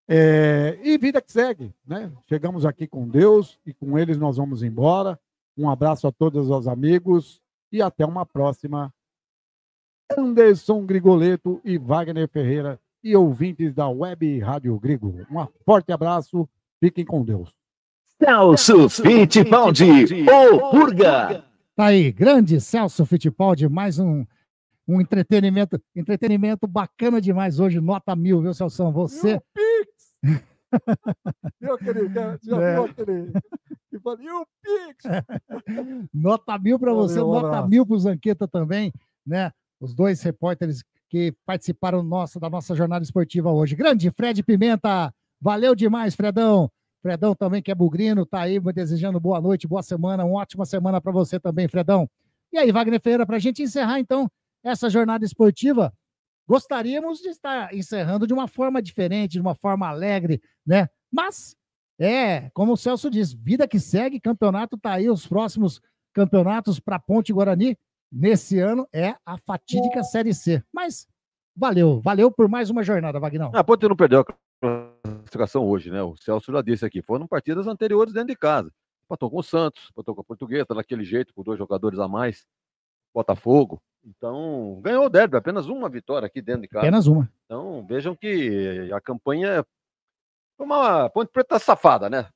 E vida que segue, né? Chegamos aqui com Deus e com eles nós vamos embora. Um abraço a todos os amigos e até uma próxima. Anderson Grigoleto e Wagner Ferreira e ouvintes da Web Rádio Grigo. Um forte abraço, fiquem com Deus. Celso Fittipaldi, o Purga. Tá aí, grande Celso Fittipaldi, mais um entretenimento bacana demais hoje, nota 1000, viu, Celso? Você... Viu aquele? Já viu aquele? E falei, o Pix! Nota 1000 para você, nota 1000 para o Zanqueta também, né? Os dois repórteres que participaram da nossa jornada esportiva hoje. Grande Fred Pimenta, valeu demais, Fredão. Fredão também, que é bugrino, tá aí desejando boa noite, boa semana, uma ótima semana para você também, Fredão. E aí, Wagner Ferreira, para a gente encerrar, então, essa jornada esportiva, gostaríamos de estar encerrando de uma forma diferente, de uma forma alegre, né? Mas, como o Celso diz, vida que segue, campeonato tá aí, os próximos campeonatos para Ponte Guarani, nesse ano, é a fatídica Série C. Mas, valeu por mais uma jornada, Vagnão. A Ponte não perdeu a classificação hoje, né? O Celso já disse aqui, foram partidas anteriores dentro de casa. Empatou com o Santos, empatou com a Portuguesa, daquele jeito, com 2 jogadores a mais, Botafogo. Então, ganhou o derby, apenas uma vitória aqui dentro de casa. Apenas uma. Então, vejam que a campanha foi uma Ponte Preta safada, né?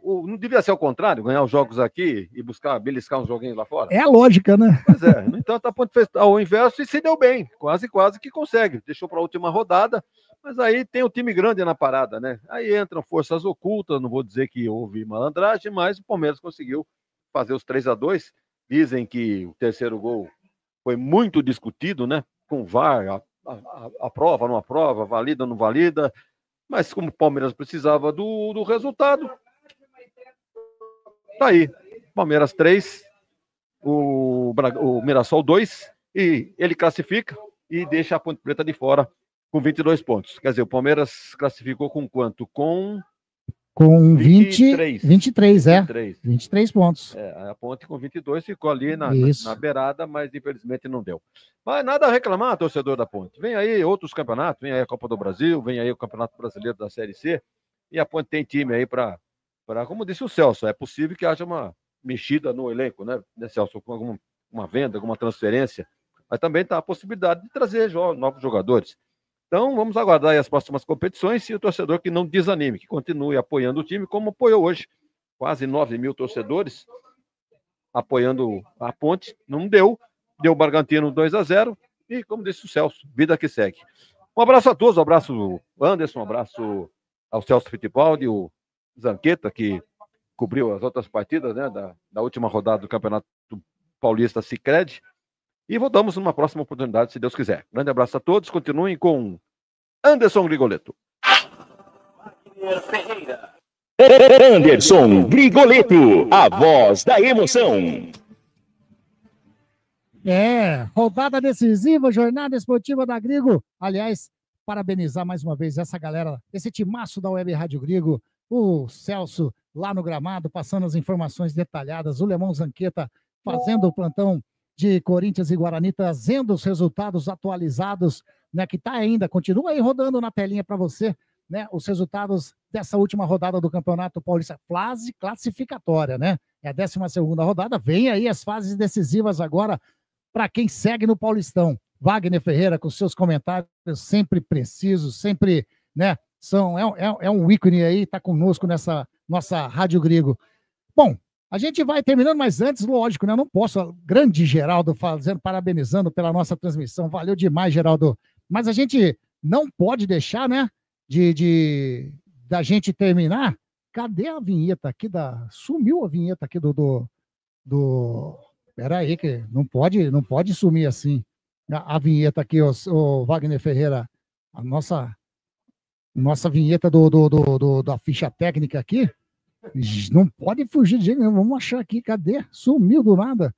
Não devia ser ao contrário, ganhar os jogos aqui e beliscar uns joguinhos lá fora? É a lógica, né? Pois é, no entanto, a Ponte fez ao inverso e se deu bem, quase que consegue. Deixou para a última rodada, mas aí tem o time grande na parada, né? Aí entram forças ocultas, não vou dizer que houve malandragem, mas o Palmeiras conseguiu fazer os 3-2. Dizem que o terceiro gol foi muito discutido, né? Com o VAR, aprova, não aprova, valida, não valida. Mas como o Palmeiras precisava do resultado, tá aí. Palmeiras 3, o Mirassol 2, e ele classifica e deixa a Ponte Preta de fora com 22 pontos. Quer dizer, o Palmeiras classificou com quanto? Com 23, 23 pontos. A Ponte com 22 ficou ali na beirada, mas infelizmente não deu. Mas nada a reclamar, torcedor da Ponte. Vem aí outros campeonatos, vem aí a Copa do Brasil, vem aí o Campeonato Brasileiro da Série C, e a Ponte tem time aí para, como disse o Celso, é possível que haja uma mexida no elenco, né, Celso, com alguma venda, alguma transferência, mas também está a possibilidade de trazer novos jogadores. Então, vamos aguardar aí as próximas competições e o torcedor que não desanime, que continue apoiando o time, como apoiou hoje. Quase 9 mil torcedores apoiando a Ponte. Não deu o Bragantino 2-0 e, como disse o Celso, vida que segue. Um abraço a todos, um abraço ao Anderson, um abraço ao Celso Fittipaldi, o Zanqueta, que cobriu as outras partidas, né, da última rodada do Campeonato Paulista Sicredi. E voltamos numa próxima oportunidade, se Deus quiser. Grande abraço a todos. Continuem com Anderson Grigoleto. Anderson Grigoleto, a voz da emoção. Rodada decisiva, jornada esportiva da Grigo. Aliás, parabenizar mais uma vez essa galera, esse timaço da Web Rádio Grigo, o Celso lá no gramado, passando as informações detalhadas, o Lemão Zanqueta fazendo o plantão de Corinthians e Guarani, trazendo os resultados atualizados, né, que continua aí rodando na telinha para você, né, os resultados dessa última rodada do Campeonato Paulista, fase classificatória, né, é a 12ª rodada, vem aí as fases decisivas agora para quem segue no Paulistão. Wagner Ferreira com seus comentários sempre precisos, sempre, né, é um ícone aí, tá conosco nessa nossa Rádio Grigo. Bom, a gente vai terminando, mas antes, lógico, né? Eu não posso. Grande Geraldo parabenizando pela nossa transmissão. Valeu demais, Geraldo. Mas a gente não pode deixar, né? Da gente terminar. Cadê a vinheta aqui Sumiu a vinheta aqui do... Pera aí, que não pode sumir assim. A vinheta aqui, o Wagner Ferreira. A nossa vinheta da ficha técnica aqui. Não pode fugir de jeito nenhum. Vamos achar aqui, cadê? Sumiu do nada.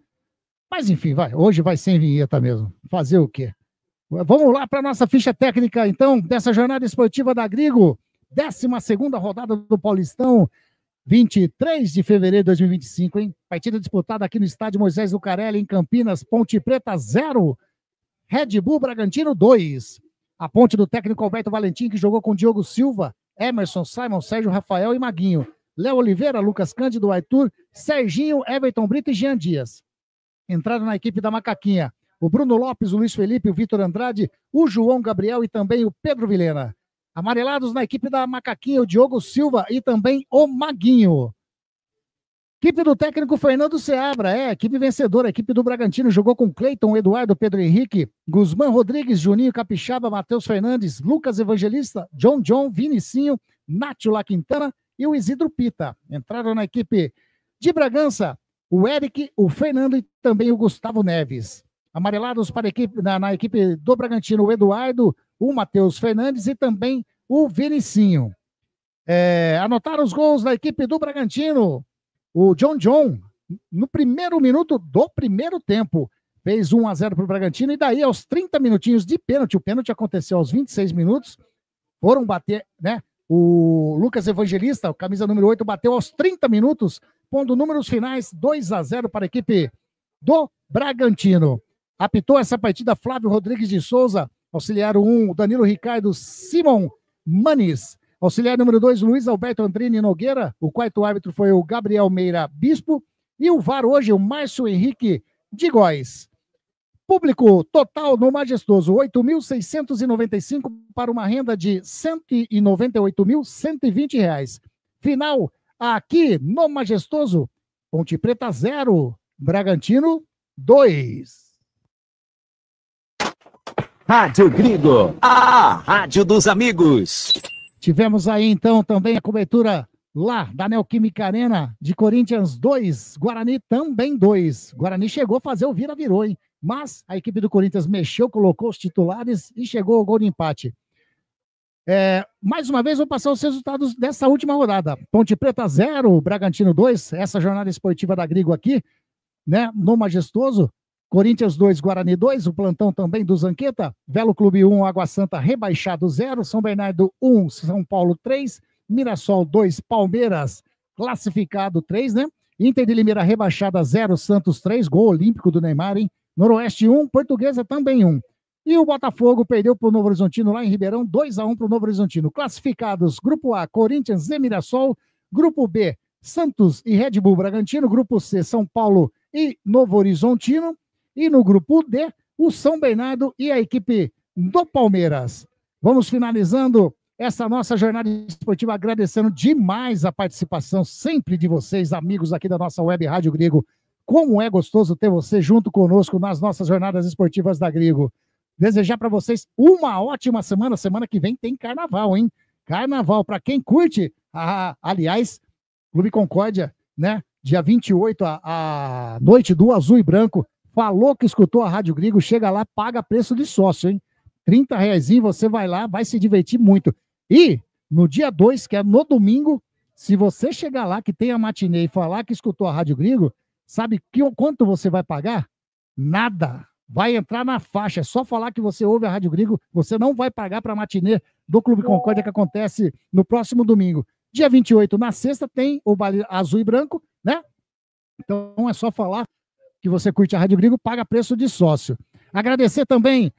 Mas enfim, vai. Hoje vai sem vinheta mesmo. Fazer o quê? Vamos lá para nossa ficha técnica, então, dessa jornada esportiva da Grigo. 12ª rodada do Paulistão. 23 de fevereiro de 2025, hein? Partida disputada aqui no estádio Moisés Lucarelli, em Campinas. Ponte Preta 0, Red Bull Bragantino 2. A ponte do técnico Alberto Valentim, que jogou com Diogo Silva, Emerson, Simon, Sérgio Rafael e Maguinho. Léo Oliveira, Lucas Cândido, Arthur, Serginho, Everton Brito e Jean Dias. Entraram na equipe da Macaquinha o Bruno Lopes, o Luiz Felipe, o Vitor Andrade, o João Gabriel e também o Pedro Vilhena. Amarelados na equipe da Macaquinha, o Diogo Silva e também o Maguinho. Equipe do técnico Fernando Seabra, equipe vencedora, equipe do Bragantino, jogou com Cleiton, Eduardo, Pedro Henrique, Guzmán Rodrigues, Juninho Capixaba, Matheus Fernandes, Lucas Evangelista, John, Vinicinho, Nátio La Quintana e o Isidro Pita. Entraram na equipe de Bragança, o Eric, o Fernando e também o Gustavo Neves. Amarelados para a equipe, na equipe do Bragantino, o Eduardo, o Matheus Fernandes e também o Vinicinho. Anotaram os gols da equipe do Bragantino. O John, no primeiro minuto do primeiro tempo, fez 1-0 para o Bragantino, e daí aos 30 minutinhos de pênalti, o pênalti aconteceu aos 26 minutos, foram bater, né? O Lucas Evangelista, o camisa número 8, bateu aos 30 minutos, pondo números finais 2-0 para a equipe do Bragantino. Apitou essa partida Flávio Rodrigues de Souza, auxiliar 1, Danilo Ricardo Simon Manes, auxiliar número 2, Luiz Alberto Andrini Nogueira, o quarto árbitro foi o Gabriel Meira Bispo, e o VAR hoje, o Márcio Henrique de Góes. Público total no Majestoso, 8.695 para uma renda de R$ 198.120. Final aqui no Majestoso, Ponte Preta 0, Bragantino 2. Rádio Grigo, a rádio dos amigos. Tivemos aí então também a cobertura lá da Neoquímica Arena de Corinthians 2, Guarani também 2. Guarani chegou a fazer o vira-virou, hein? Mas a equipe do Corinthians mexeu, colocou os titulares e chegou ao gol de empate. Mais uma vez, vou passar os resultados dessa última rodada. Ponte Preta 0, Bragantino 2, essa jornada esportiva da Grigo aqui, né, no Majestoso. Corinthians 2, Guarani 2, o plantão também do Zanqueta. Velo Clube 1, Água Santa rebaixado 0, São Bernardo 1, São Paulo 3, Mirassol 2, Palmeiras classificado 3, né? Inter de Limeira rebaixada 0, Santos 3, gol olímpico do Neymar, hein? Noroeste 1, Portuguesa também 1. E o Botafogo perdeu para o Novo Horizontino lá em Ribeirão, 2-1 para o Novo Horizontino. Classificados, Grupo A, Corinthians e Mirassol. Grupo B, Santos e Red Bull Bragantino. Grupo C, São Paulo e Novo Horizontino. E no Grupo D, o São Bernardo e a equipe do Palmeiras. Vamos finalizando essa nossa jornada esportiva, agradecendo demais a participação sempre de vocês, amigos aqui da nossa Web Rádio Grigo. Como é gostoso ter você junto conosco nas nossas jornadas esportivas da Grigo. Desejar para vocês uma ótima semana. Semana que vem tem carnaval, hein? Carnaval, para quem curte. Aliás, Clube Concórdia, né? Dia 28, a noite do azul e branco. Falou que escutou a Rádio Grigo, chega lá, paga preço de sócio, hein? R$30, você vai lá, vai se divertir muito. E no dia 2, que é no domingo, se você chegar lá, que tem a matinê e falar que escutou a Rádio Grigo, sabe quanto você vai pagar? Nada. Vai entrar na faixa. É só falar que você ouve a Rádio Grigo, você não vai pagar para a matinê do Clube Concórdia, que acontece no próximo domingo. Dia 28, na sexta, tem o baile azul e branco, né? Então é só falar que você curte a Rádio Grigo, paga preço de sócio. Agradecer também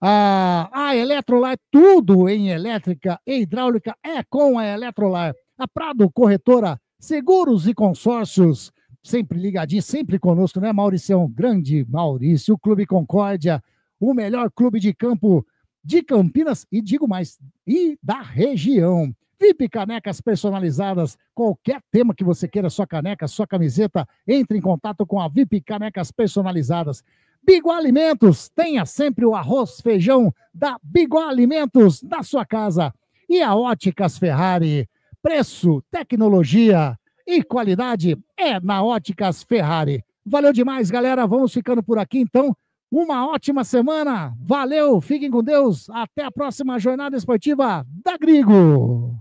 a Eletrolar, tudo em elétrica e hidráulica é com a Eletrolar. A Prado Corretora, seguros e consórcios, sempre ligadinho, sempre conosco, né, Mauricião? Grande Maurício, o Clube Concórdia, o melhor clube de campo de Campinas e, digo mais, e da região. VIP Canecas personalizadas, qualquer tema que você queira, sua caneca, sua camiseta, entre em contato com a VIP Canecas personalizadas. Biguá Alimentos, tenha sempre o arroz, feijão da Biguá Alimentos na sua casa. E a Óticas Ferrari, preço, tecnologia e qualidade é na Óticas Ferrari. Valeu demais, galera, vamos ficando por aqui, então. Uma ótima semana, valeu, fiquem com Deus, até a próxima jornada esportiva da Grigo.